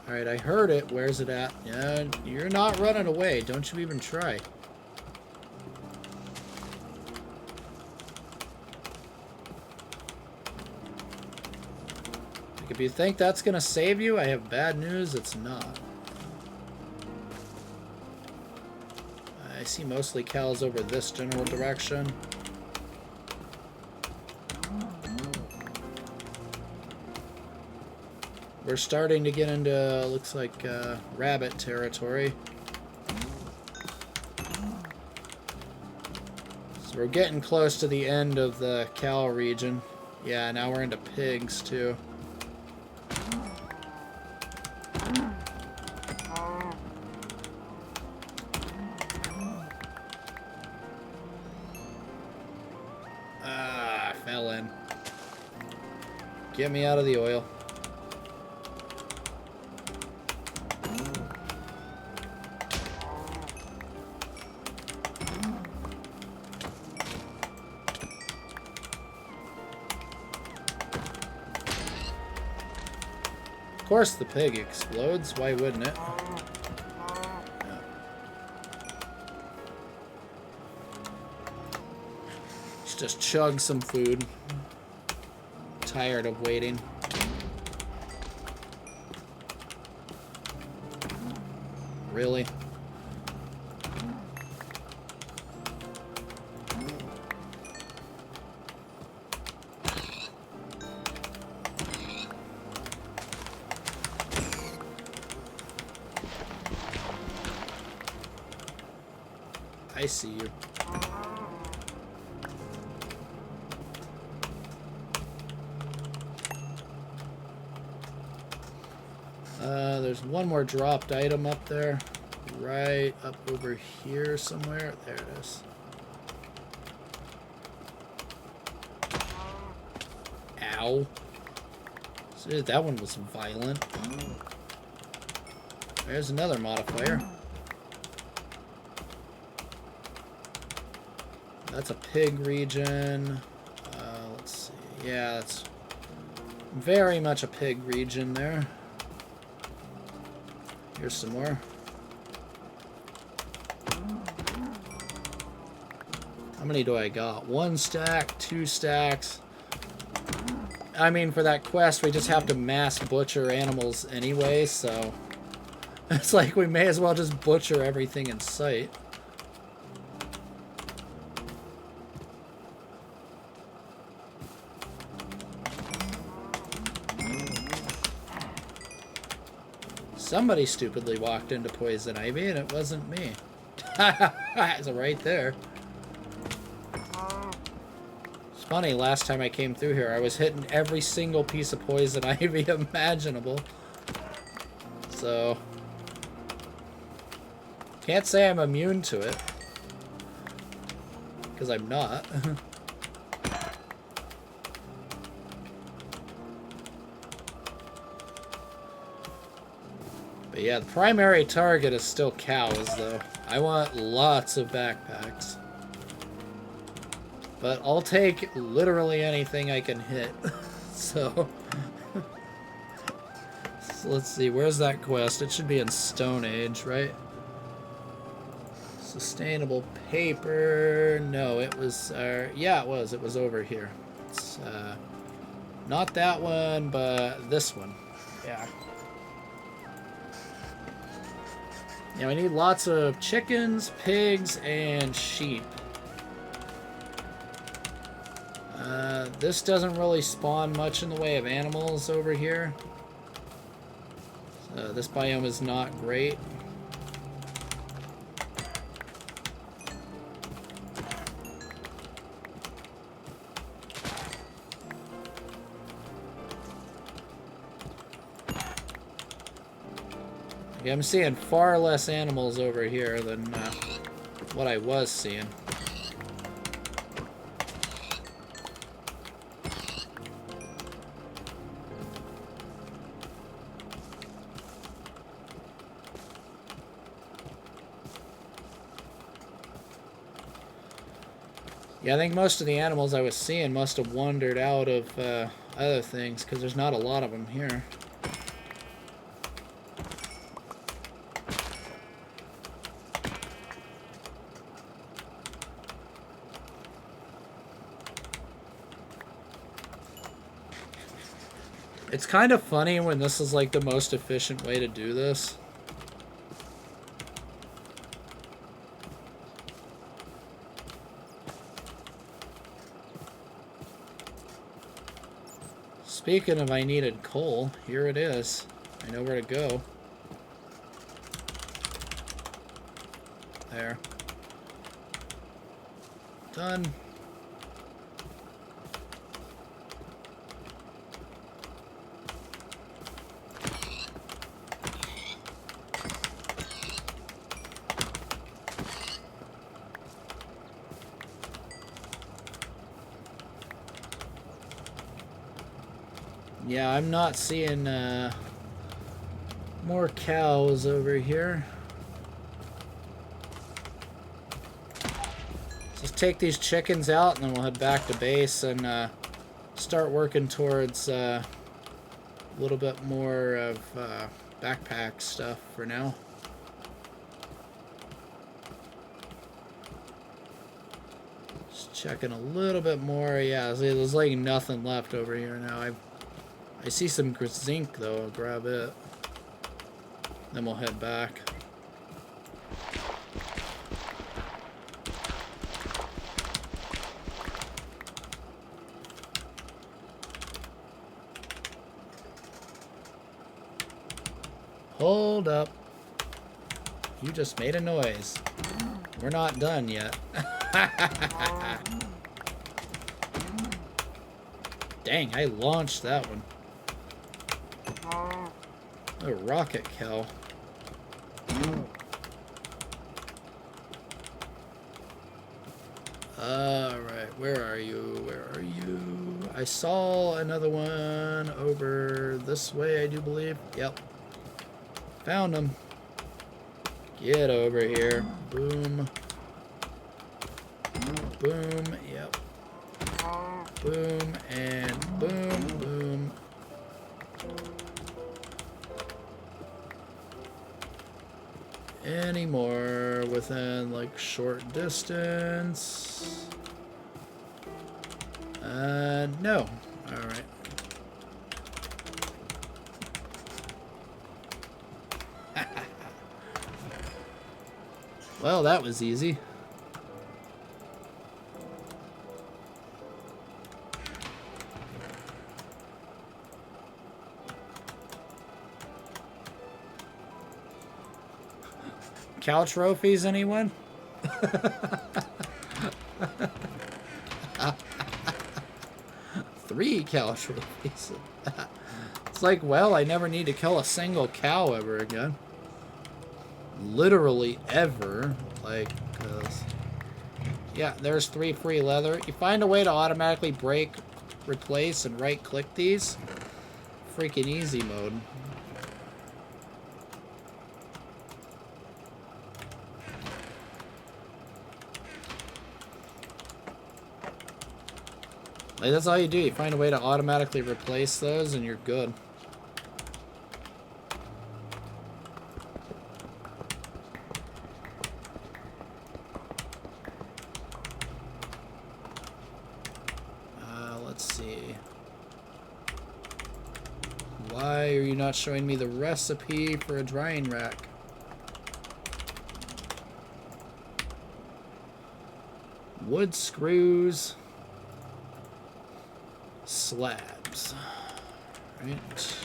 Alright, I heard it. Where's it at? Yeah, you're not running away. Don't you even try. Like, if you think that's gonna save you, I have bad news. It's not. I see mostly cows over this general direction. We're starting to get into, looks like, rabbit territory. So we're getting close to the end of the cow region. Yeah, now we're into pigs, too. Ah, I fell in. Get me out of the oil. Of course the pig explodes. Why wouldn't it? Yeah. Let's just chug some food. Tired of waiting. Really? I see you. There's one more dropped item up there. Right up over here somewhere. There it is. Ow. So that one was violent. There's another modifier. That's a pig region. Let's see. Yeah, that's very much a pig region there. Here's some more. How many do I got? 1 stack, 2 stacks. I mean, for that quest, we just have to mass butcher animals anyway, so it's like we may as well just butcher everything in sight. Somebody stupidly walked into poison ivy, and it wasn't me. It's right there. It's funny, last time I came through here, I was hitting every single piece of poison ivy imaginable. So, can't say I'm immune to it, because I'm not. But yeah, the primary target is still cows, though. I want lots of backpacks. But I'll take literally anything I can hit. So let's see, where's that quest? It should be in Stone Age, right? Sustainable paper. No, it was, yeah, it was. It was over here. It's not that one, but this one. Yeah. Yeah, we need lots of chickens, pigs, and sheep. This doesn't really spawn much in the way of animals over here. So this biome is not great. Yeah, I'm seeing far less animals over here than what I was seeing. Yeah, I think most of the animals I was seeing must have wandered out of other things, because there's not a lot of them here. It's kind of funny when this is like the most efficient way to do this. Speaking of I needed coal, here it is. I know where to go. There. Done. Yeah, I'm not seeing more cows over here. Just take these chickens out and then we'll head back to base and start working towards a little bit more of backpack stuff for now. Just checking a little bit more. Yeah, see, there's like nothing left over here now. I see some zinc though, I'll grab it. Then we'll head back. Hold up. You just made a noise. We're not done yet. Dang, I launched that one. A rocket cow. Alright, where are you? Where are you? I saw another one over this way, I do believe. Yep. Found him. Get over here. Boom. Boom. Yep. Boom and boom, boom. Any more within like short distance? No. Alright. Well, that was easy. Cow trophies, anyone? Three cow trophies. It's like, well, I never need to kill a single cow ever again. Literally ever. Like, 'cause... Yeah, there's 3 free leather. You find a way to automatically break, replace, and right-click these. Freaking easy mode. Like, that's all you do. You find a way to automatically replace those and you're good. Let's see. Why are you not showing me the recipe for a drying rack? Wood screws. Slabs. Right.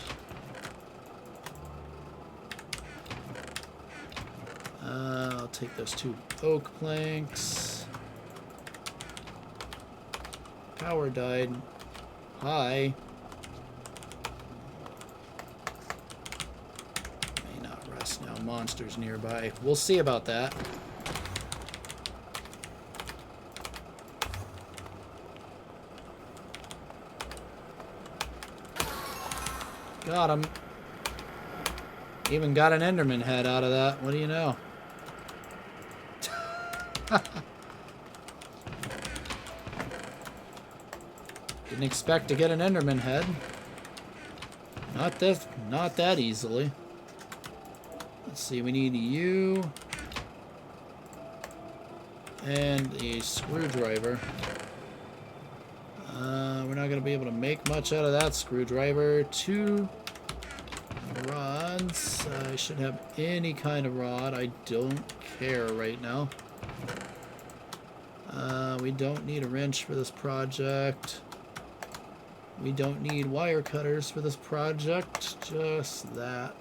I'll take those 2 oak planks. Power died. Hi. May not rest now. Monsters nearby. We'll see about that. Got him. Even got an Enderman head out of that. What do you know? Didn't expect to get an Enderman head. Not that easily. Let's see, we need you and a screwdriver. We're not going to be able to make much out of that screwdriver. 2 rods. I should have any kind of rod. I don't care right now. We don't need a wrench for this project. We don't need wire cutters for this project. Just that.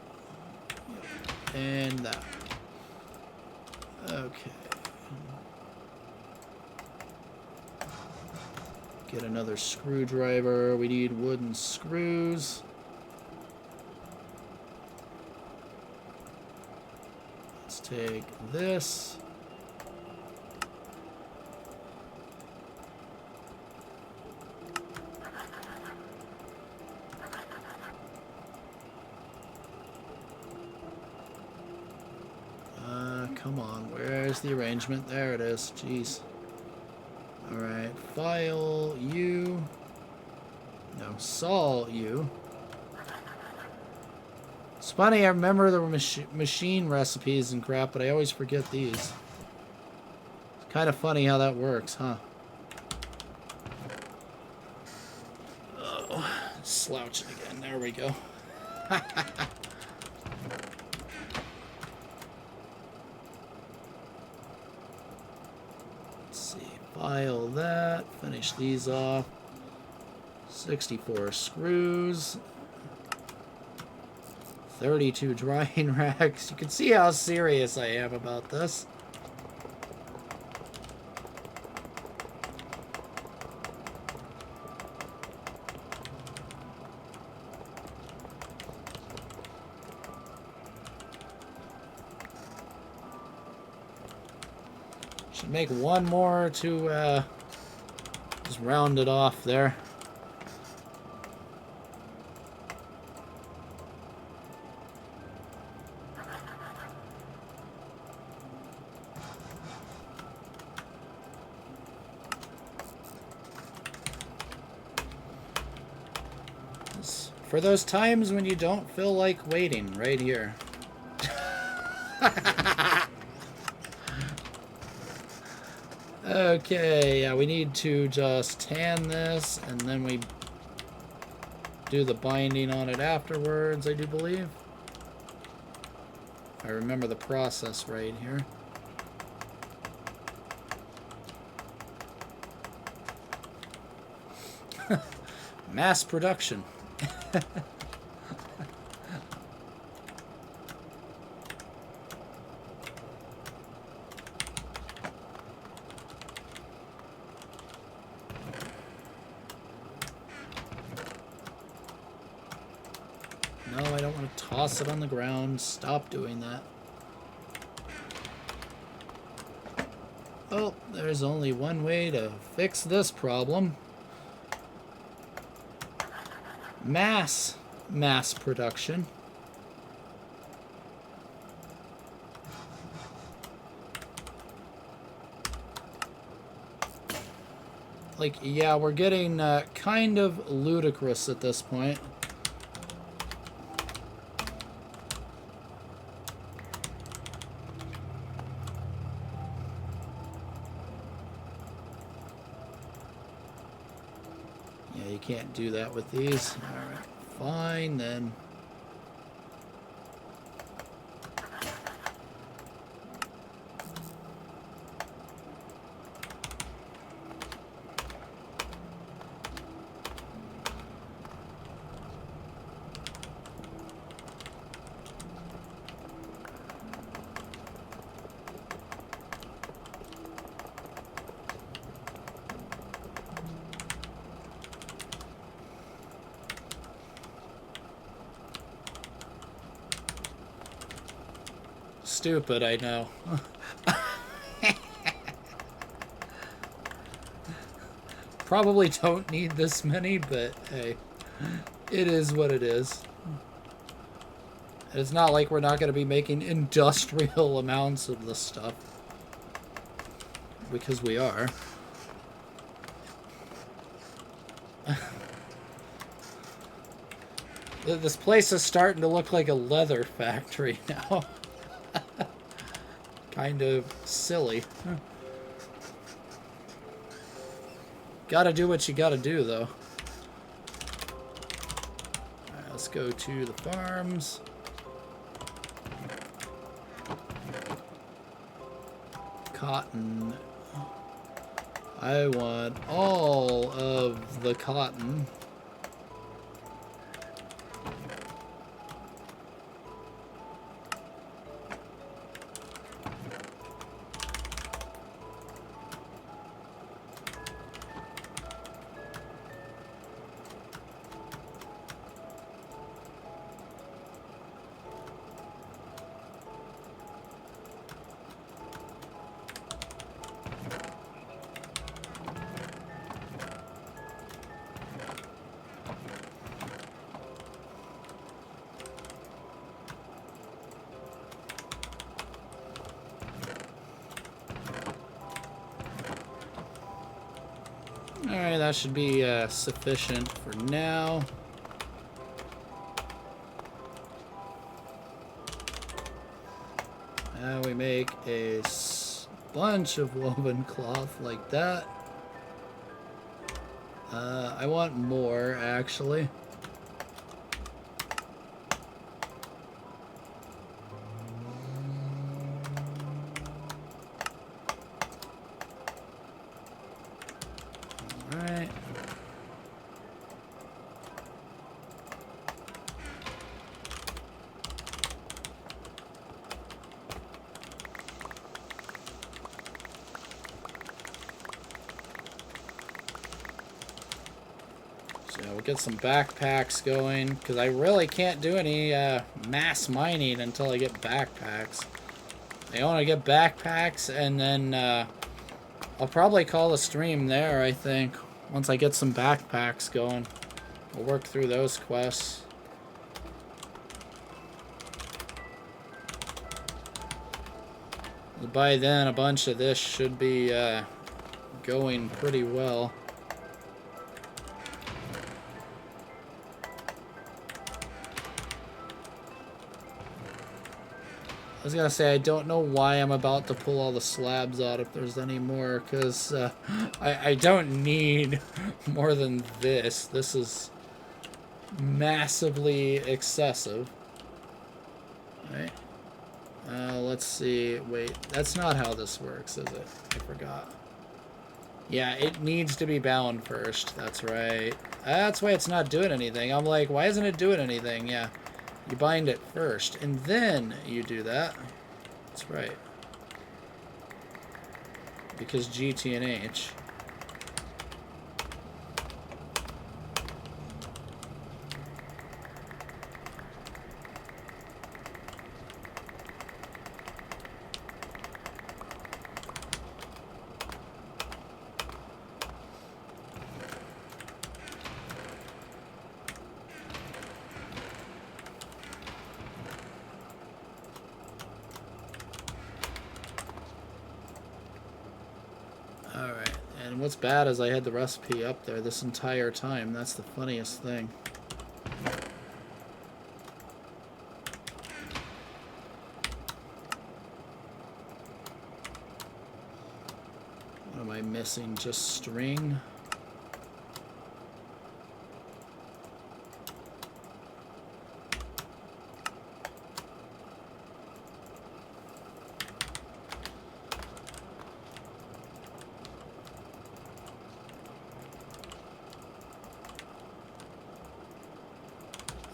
And that. Okay. Get another screwdriver. We need wooden screws. Let's take this. Come on, where's the arrangement? There it is. Jeez. Alright, file you. No, Sol you. It's funny, I remember there were machine recipes and crap, but I always forget these. It's kind of funny how that works, huh? Oh, slouching again. There we go. File that, finish these off. 64 screws. 32 drying racks. You can see how serious I am about this. Should make one more to just round it off there. For those times when you don't feel like waiting, right here. Okay, yeah, we need to just tan this, and then we do the binding on it afterwards, I do believe. If I remember the process right here. Mass production. No, I don't want to toss it on the ground. Stop doing that. Oh, there's only one way to fix this problem. Mass production. Like, yeah, we're getting kind of ludicrous at this point. Yeah, you can't do that with these. Alright, fine then. Stupid, I know. Probably don't need this many, but hey, it is what it is. It's not like we're not going to be making industrial amounts of this stuff. Because we are. This place is starting to look like a leather factory now. Kind of silly. Gotta do what you gotta do, though. Alright, let's go to the farms. Cotton. I want all of the cotton. Alright, that should be sufficient for now. Now we make a bunch of woven cloth like that. I want more, actually. Alright. So we'll get some backpacks going, because I really can't do any mass mining until I get backpacks. I want to get backpacks, and then I'll probably call the stream there, I think, once I get some backpacks going. We'll work through those quests. By then, a bunch of this should be going pretty well. I was gonna say, I don't know why I'm about to pull all the slabs out if there's any more, because I don't need more than this. This is massively excessive. Alright. Let's see. Wait, that's not how this works, is it? I forgot. Yeah, it needs to be bound first. That's right. That's why it's not doing anything. I'm like, why isn't it doing anything? Yeah. You bind it first, and then you do that. That's right. Because GT and H. And what's bad is I had the recipe up there this entire time. That's the funniest thing. What am I missing? Just string?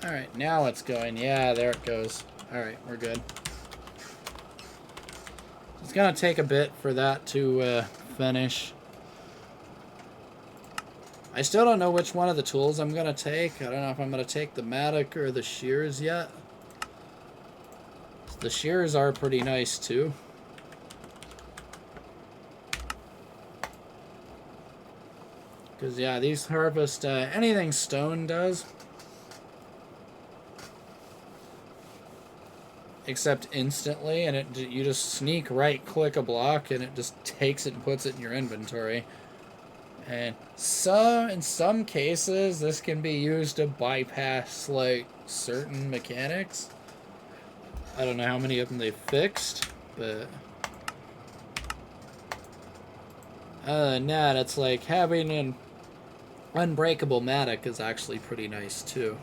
Alright, now it's going. Yeah, there it goes. Alright, we're good. It's gonna take a bit for that to finish. I still don't know which one of the tools I'm gonna take. I don't know if I'm gonna take the mattock or the shears yet. The shears are pretty nice too. Because yeah, these harvest anything stone does. Except instantly, and you just sneak right click a block and it just takes it and puts it in your inventory. And in some cases this can be used to bypass like certain mechanics. I don't know how many of them they've fixed, but other than that, it's like having an unbreakable mattock is actually pretty nice too.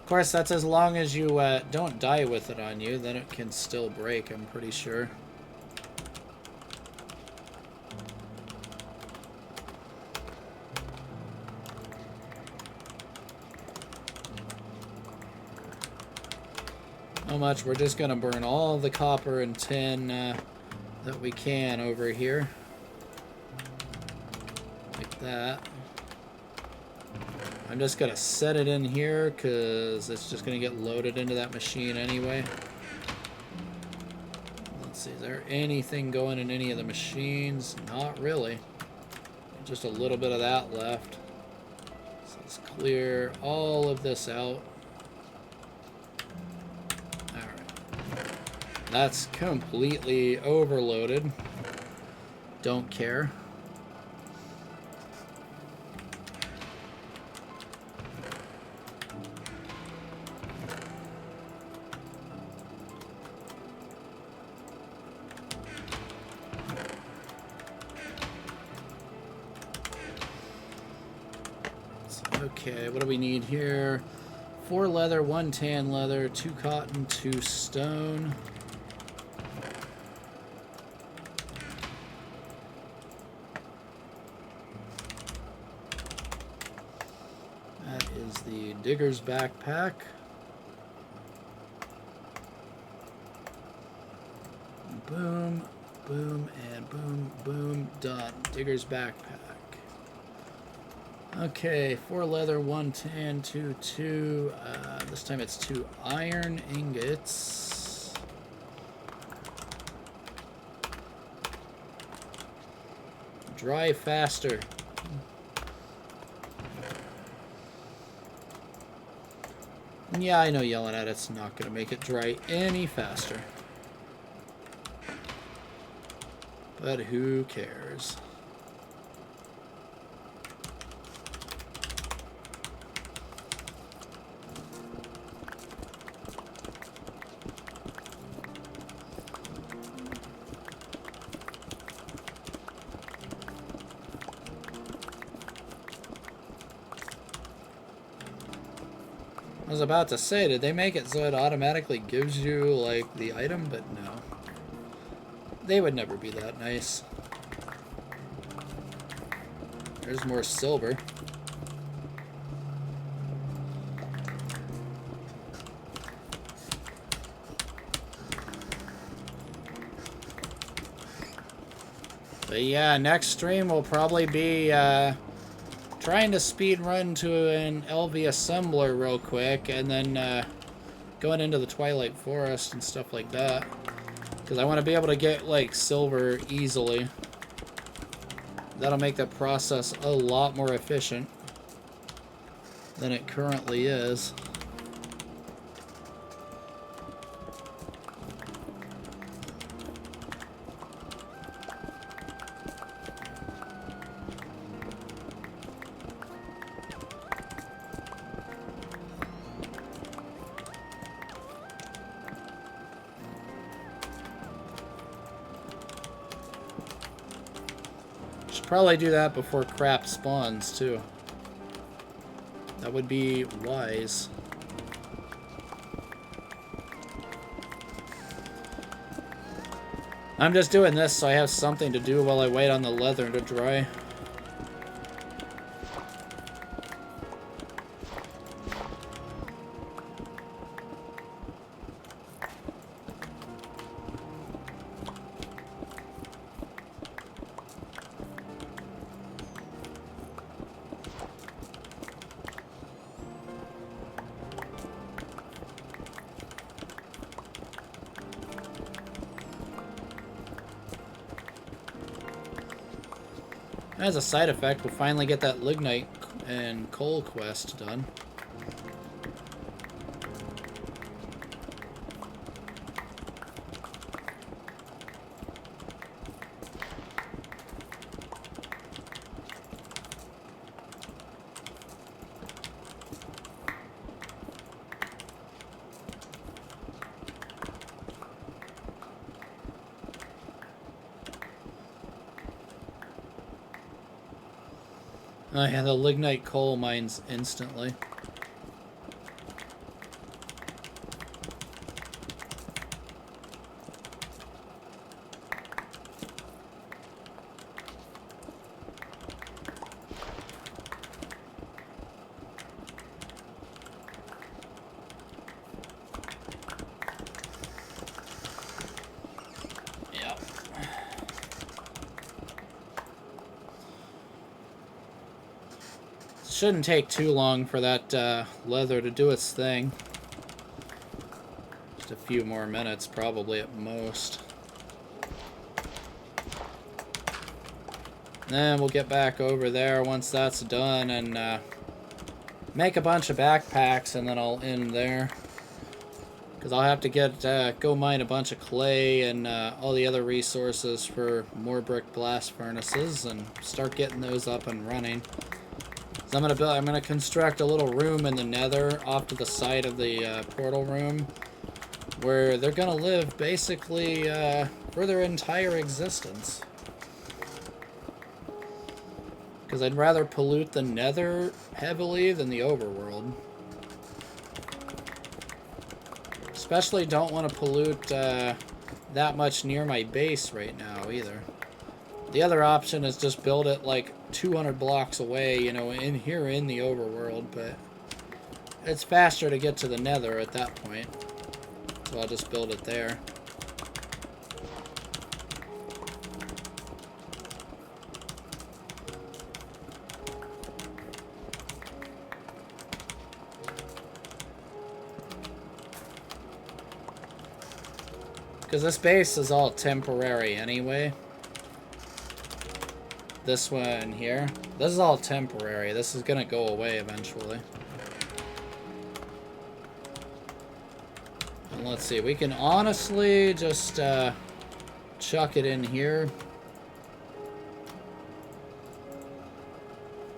Of course, that's as long as you don't die with it on you, then it can still break, I'm pretty sure. Not much, we're just gonna burn all the copper and tin that we can over here. Like that. I'm just gonna set it in here because it's just gonna get loaded into that machine anyway. Let's see, is there anything going in any of the machines? Not really. Just a little bit of that left. So let's clear all of this out. Alright. That's completely overloaded. Don't care. Okay, what do we need here? 4 leather, 1 tan leather, 2 cotton, 2 stone. That is the digger's backpack. Boom, boom, and boom, boom, done. Digger's backpack. Okay, 4 leather, 1 tan, 2. This time it's 2 iron ingots. Dry faster. Yeah, I know yelling at it's not going to make it dry any faster. But who cares? I was about to say, did they make it so it automatically gives you, like, the item? But no. They would never be that nice. There's more silver. But yeah, next stream will probably be, trying to speed run to an LV assembler real quick, and then going into the Twilight Forest and stuff like that. Because I want to be able to get, like, silver easily. That'll make the process a lot more efficient than it currently is. probably do that before crap spawns, too. That would be wise. I'm just doing this so I have something to do while I wait on the leather to dry. As a side effect, we'll finally get that lignite and coal quest done. Oh yeah, the lignite coal mines instantly. Shouldn't take too long for that leather to do its thing. Just a few more minutes, probably at most. Then we'll get back over there once that's done and make a bunch of backpacks, and then I'll end there. Because I'll have to get go mine a bunch of clay and all the other resources for more brick blast furnaces and start getting those up and running. So I'm gonna construct a little room in the Nether off to the side of the portal room, where they're gonna live basically for their entire existence. Because I'd rather pollute the Nether heavily than the overworld. Especially don't want to pollute that much near my base right now either. The other option is just build it like 200 blocks away, you know, in here in the overworld, but it's faster to get to the Nether at that point. So I'll just build it there. Because this base is all temporary anyway. This one here, this is all temporary. This is gonna go away eventually. And let's see, we can honestly just chuck it in here.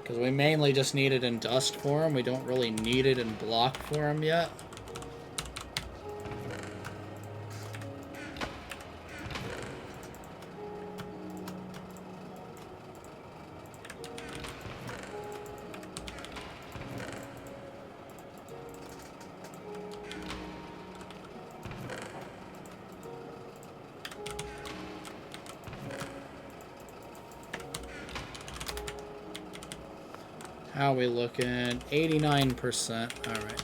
Because we mainly just need it in dust form. We don't really need it in block form yet. How are we looking? 89%. Alright.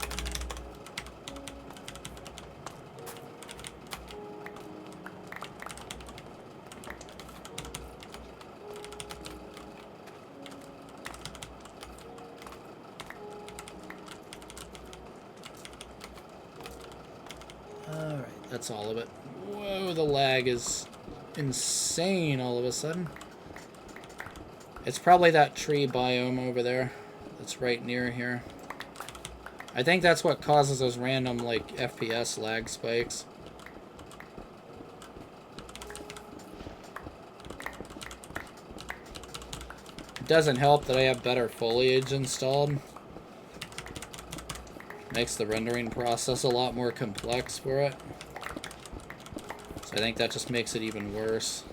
Alright, that's all of it. Whoa, the lag is insane all of a sudden. It's probably that tree biome over there. That's right near here. I think that's what causes those random, like, FPS lag spikes. It doesn't help that I have better foliage installed. Makes the rendering process a lot more complex for it. So I think that just makes it even worse.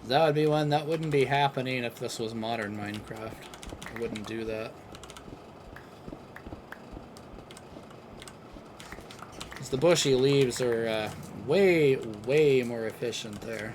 That would be one that wouldn't be happening if this was modern Minecraft. I wouldn't do that. Because the bushy leaves are way, way more efficient there.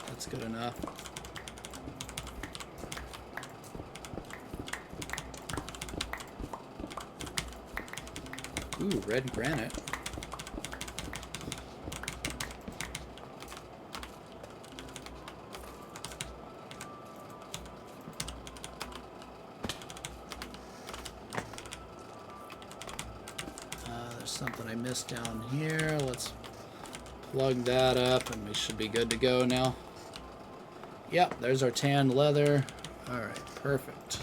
That's good enough. Ooh, red granite. There's something I missed down here. Let's plug that up and we should be good to go now. Yep, there's our tan leather. Alright, perfect.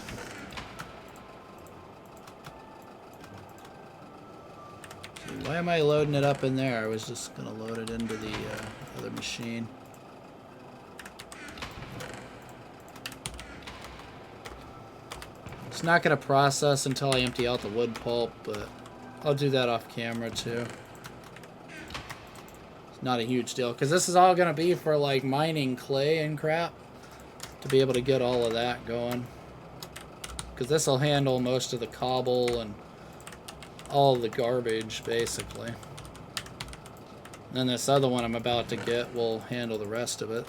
See, why am I loading it up in there? I was just going to load it into the other machine. It's not going to process until I empty out the wood pulp, but I'll do that off camera too. Not a huge deal, because this is all going to be for like mining clay and crap to be able to get all of that going, because this will handle most of the cobble and all of the garbage basically, and then this other one I'm about to get will handle the rest of it.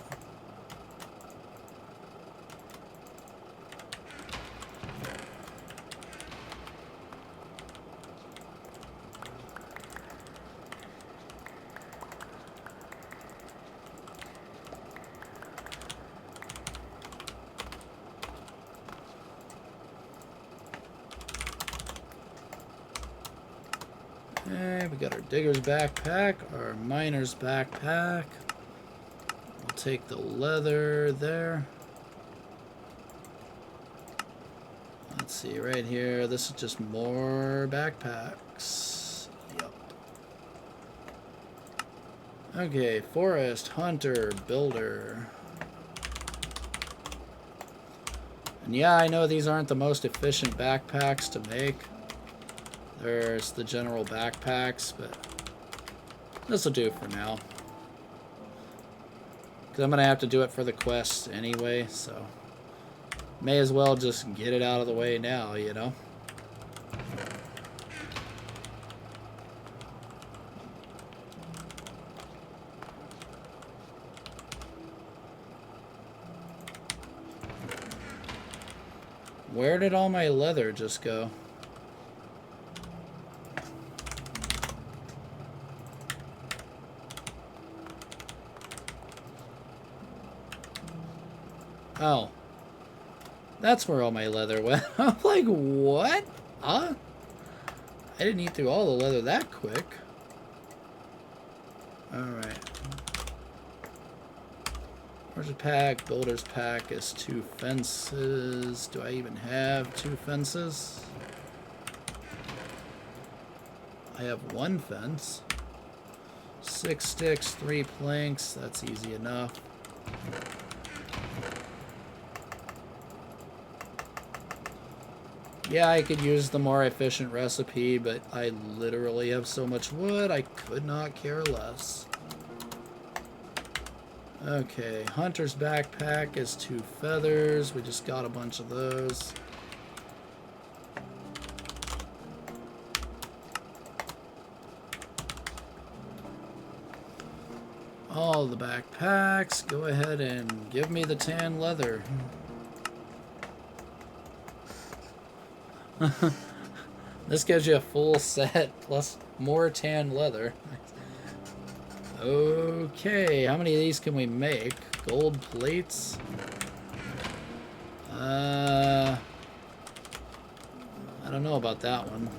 Okay, we got our digger's backpack, our miner's backpack. We'll take the leather there. Let's see, right here, this is just more backpacks. Yep. Okay, forest, hunter, builder. And yeah, I know these aren't the most efficient backpacks to make. There's the general backpacks, but this will do for now. Because I'm going to have to do it for the quests anyway, so may as well just get it out of the way now, you know? Where did all my leather just go? Oh. That's where all my leather went. I'm like, what? Huh? I didn't eat through all the leather that quick. Alright. Where's the pack? Builder's pack is 2 fences. Do I even have 2 fences? I have 1 fence. 6 sticks, 3 planks. That's easy enough. Yeah, I could use the more efficient recipe, but I literally have so much wood, I could not care less. Okay, hunter's backpack is 2 feathers. We just got a bunch of those. All the backpacks, go ahead and give me the tan leather. This gives you a full set plus more tan leather. Okay, how many of these can we make? Gold plates? I don't know about that one.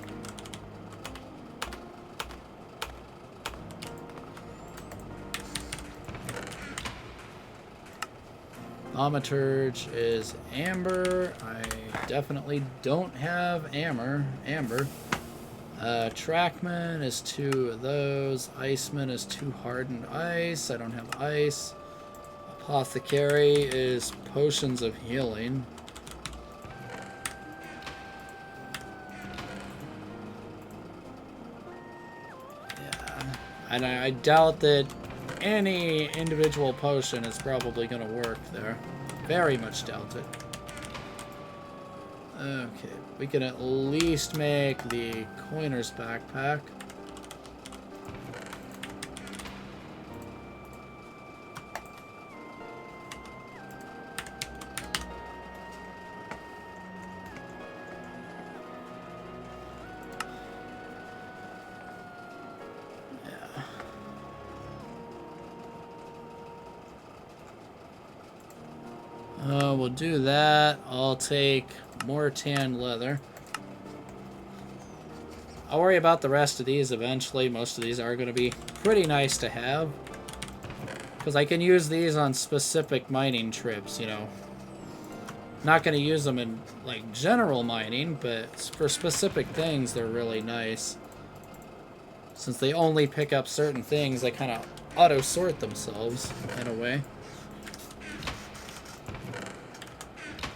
Thaumaturge is amber. I definitely don't have amber. Trackman is 2 of those. Iceman is 2 hardened ice. I don't have ice. Apothecary is potions of healing. Yeah. And I doubt that any individual potion is probably going to work there. Very much doubt it. Okay, we can at least make the coiner's backpack. We'll do that. I'll take more tan leather. I'll worry about the rest of these eventually. Most of these are going to be pretty nice to have, because I can use these on specific mining trips, you know. Not going to use them in, like, general mining, but for specific things, they're really nice. Since they only pick up certain things, they kind of auto-sort themselves, in a way.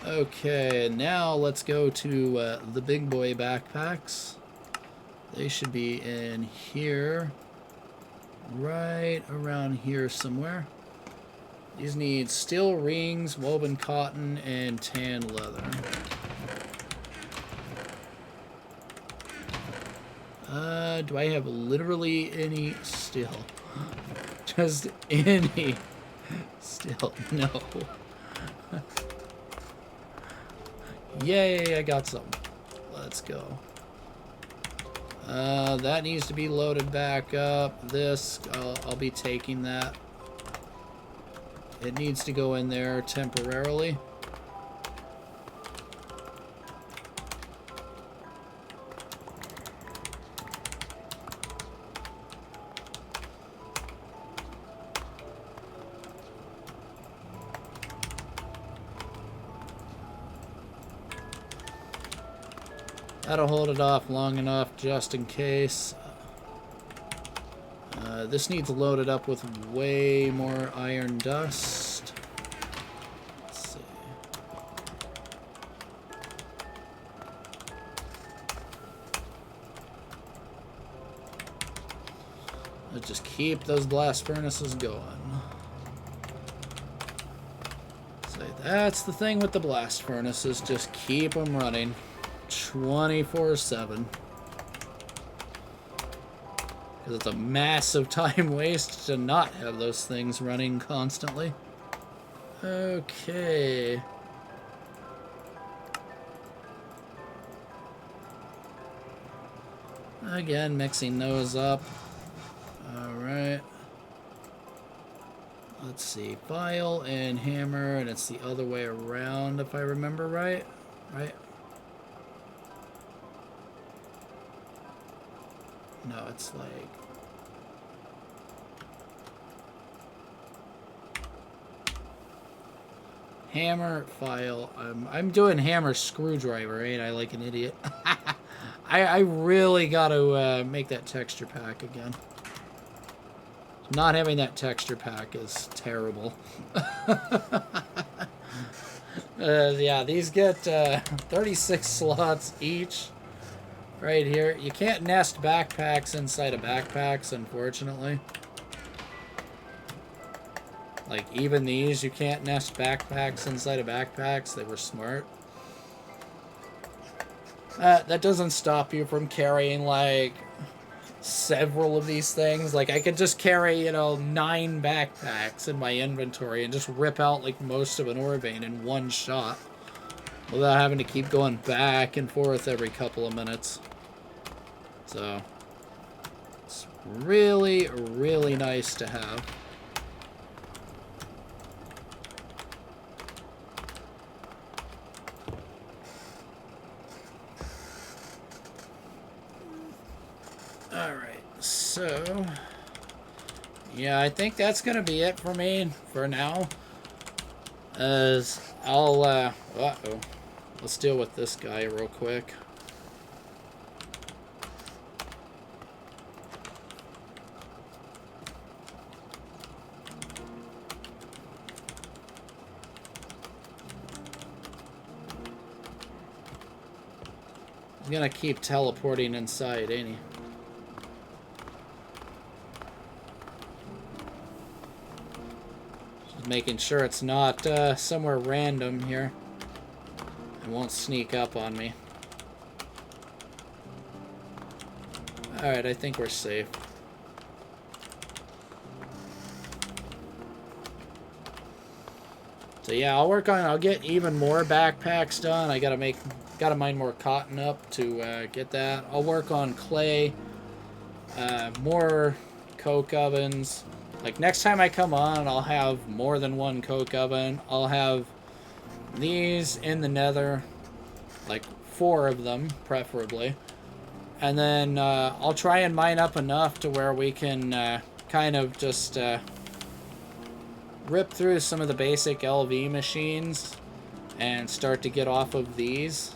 Okay, now let's go to the big boy backpacks. They should be in here. Right around here somewhere. These need steel rings, woven cotton, and tan leather. Do I have literally any steel? Just any steel? No. Yay, I got some. Let's go. That needs to be loaded back up. This, I'll be taking that. It needs to go in there temporarily. That'll hold it off long enough just in case. This needs loaded up with way more iron dust. Let's see. Let's just keep those blast furnaces going. So that's the thing with the blast furnaces, just keep them running 24/7. Because it's a massive time waste to not have those things running constantly. Okay. Again, mixing those up. Alright. Let's see. File and hammer, and it's the other way around if I remember right. Right? No, it's like... Hammer, file. I'm doing hammer screwdriver, ain't I, like an idiot? I really gotta make that texture pack again. Not having that texture pack is terrible. Yeah, these get 36 slots each. Right here. You can't nest backpacks inside of backpacks, unfortunately. Like, even these, you can't nest backpacks inside of backpacks. They were smart. That doesn't stop you from carrying, like, several of these things. Like, I could just carry, you know, 9 backpacks in my inventory and just rip out, like, most of an ore vein in one shot without having to keep going back and forth every couple of minutes. So, it's really, really nice to have. Alright, so, yeah, I think that's going to be it for me for now. As I'll, uh-oh. Let's deal with this guy real quick. He's gonna keep teleporting inside, ain't he? Just making sure it's not somewhere random here. It won't sneak up on me. Alright, I think we're safe. So yeah, I'll get even more backpacks done. I gotta mine more cotton up to get that. I'll work on clay, more coke ovens. Like next time I come on, I'll have more than one coke oven. I'll have these in the nether, like 4 of them, preferably. And then I'll try and mine up enough to where we can kind of just rip through some of the basic LV machines and start to get off of these.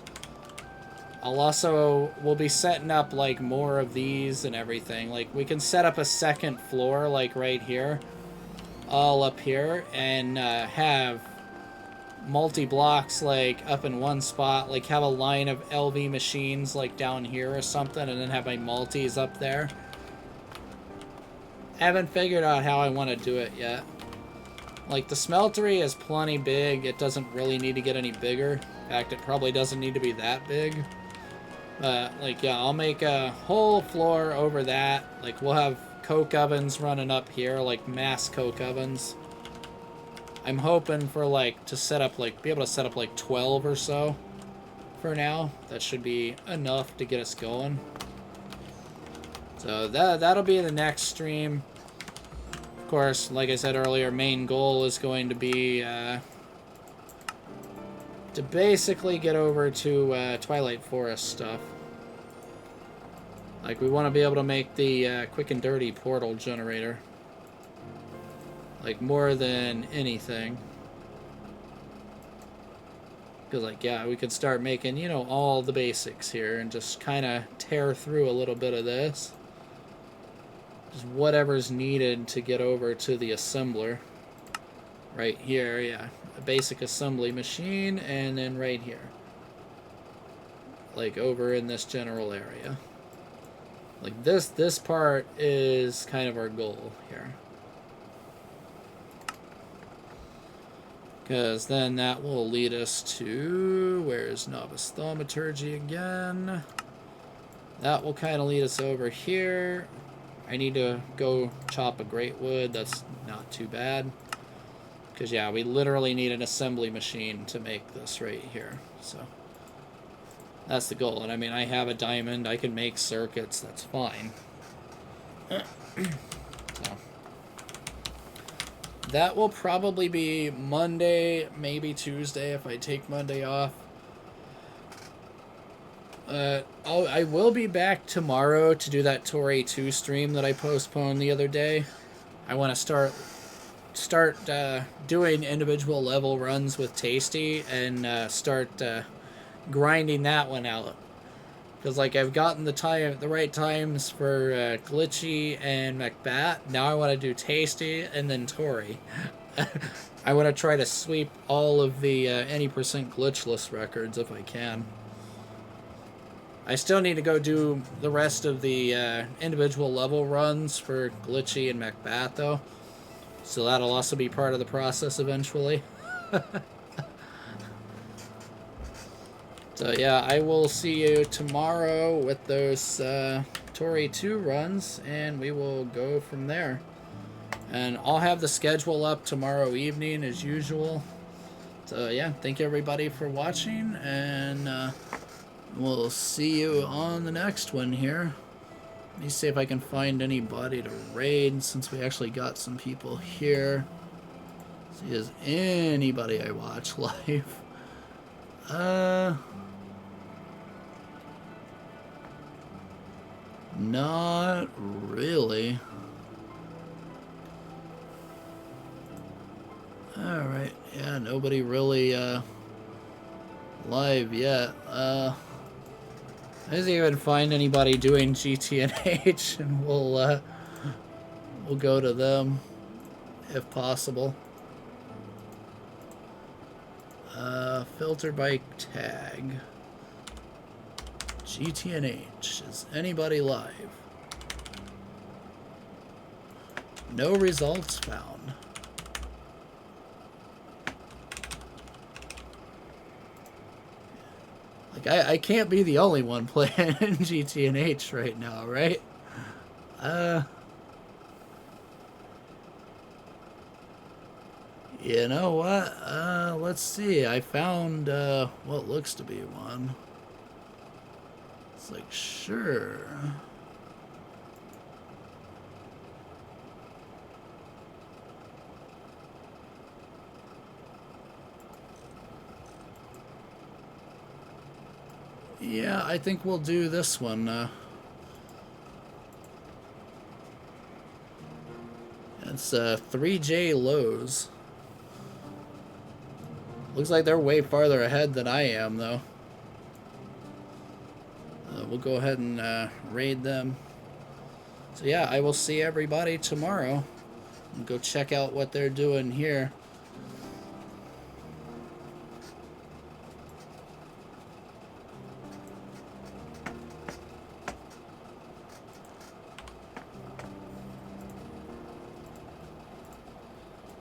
We'll be setting up like more of these and everything. Like we can set up a second floor like right here, all up here, and have multi-blocks like up in one spot, like have a line of LV machines like down here or something, and then have my multis up there. I haven't figured out how I want to do it yet. Like the smeltery is plenty big, it doesn't really need to get any bigger. In fact, it probably doesn't need to be that big. But like yeah, I'll make a whole floor over that. Like we'll have coke ovens running up here, like mass coke ovens. I'm hoping for like to set up like be able to set up like 12 or so for now. That should be enough to get us going. So that'll be the next stream. Of course, like I said earlier, main goal is going to be to basically get over to Twilight Forest stuff. Like we want to be able to make the quick and dirty portal generator. Like more than anything. Because like yeah, we could start making, you know, all the basics here and just kind of tear through a little bit of this. Just whatever's needed to get over to the assembler. Right here, yeah. A basic assembly machine, and then right here. Like over in this general area. Like this part is kind of our goal here. Because then that will lead us to... Where's Novice Thaumaturgy again? That will kind of lead us over here. I need to go chop a great wood. That's not too bad. Because, yeah, we literally need an assembly machine to make this right here. So, that's the goal. And, I mean, I have a diamond. I can make circuits. That's fine. So, that will probably be Monday, maybe Tuesday if I take Monday off. I will be back tomorrow to do that Tori 2 stream that I postponed the other day. I want to start doing individual level runs with Tasty and start grinding that one out. Because like I've gotten the right times for Glitchy and Macbat. Now I want to do Tasty and then Tori. I want to try to sweep all of the any percent glitchless records if I can. I still need to go do the rest of the individual level runs for Glitchy and Macbat, though. So that'll also be part of the process eventually. So yeah, I will see you tomorrow with those Tori 2 runs, and we will go from there. And I'll have the schedule up tomorrow evening as usual. So yeah, thank you everybody for watching, and we'll see you on the next one here. Let me see if I can find anybody to raid, since we actually got some people here. See, is anybody I watch live? Not really. Alright, yeah, nobody really live yet. I didn't even find anybody doing GTNH, and we'll go to them if possible. Filter by tag. GTNH. Is anybody live? No results found. Like, I can't be the only one playing GTNH right now, right? You know what? Let's see. I found what looks to be one. It's like, sure. Yeah, I think we'll do this one. It's 3J Lows. Looks like they're way farther ahead than I am, though. We'll go ahead and raid them. So yeah, I will see everybody tomorrow. And go check out what they're doing here.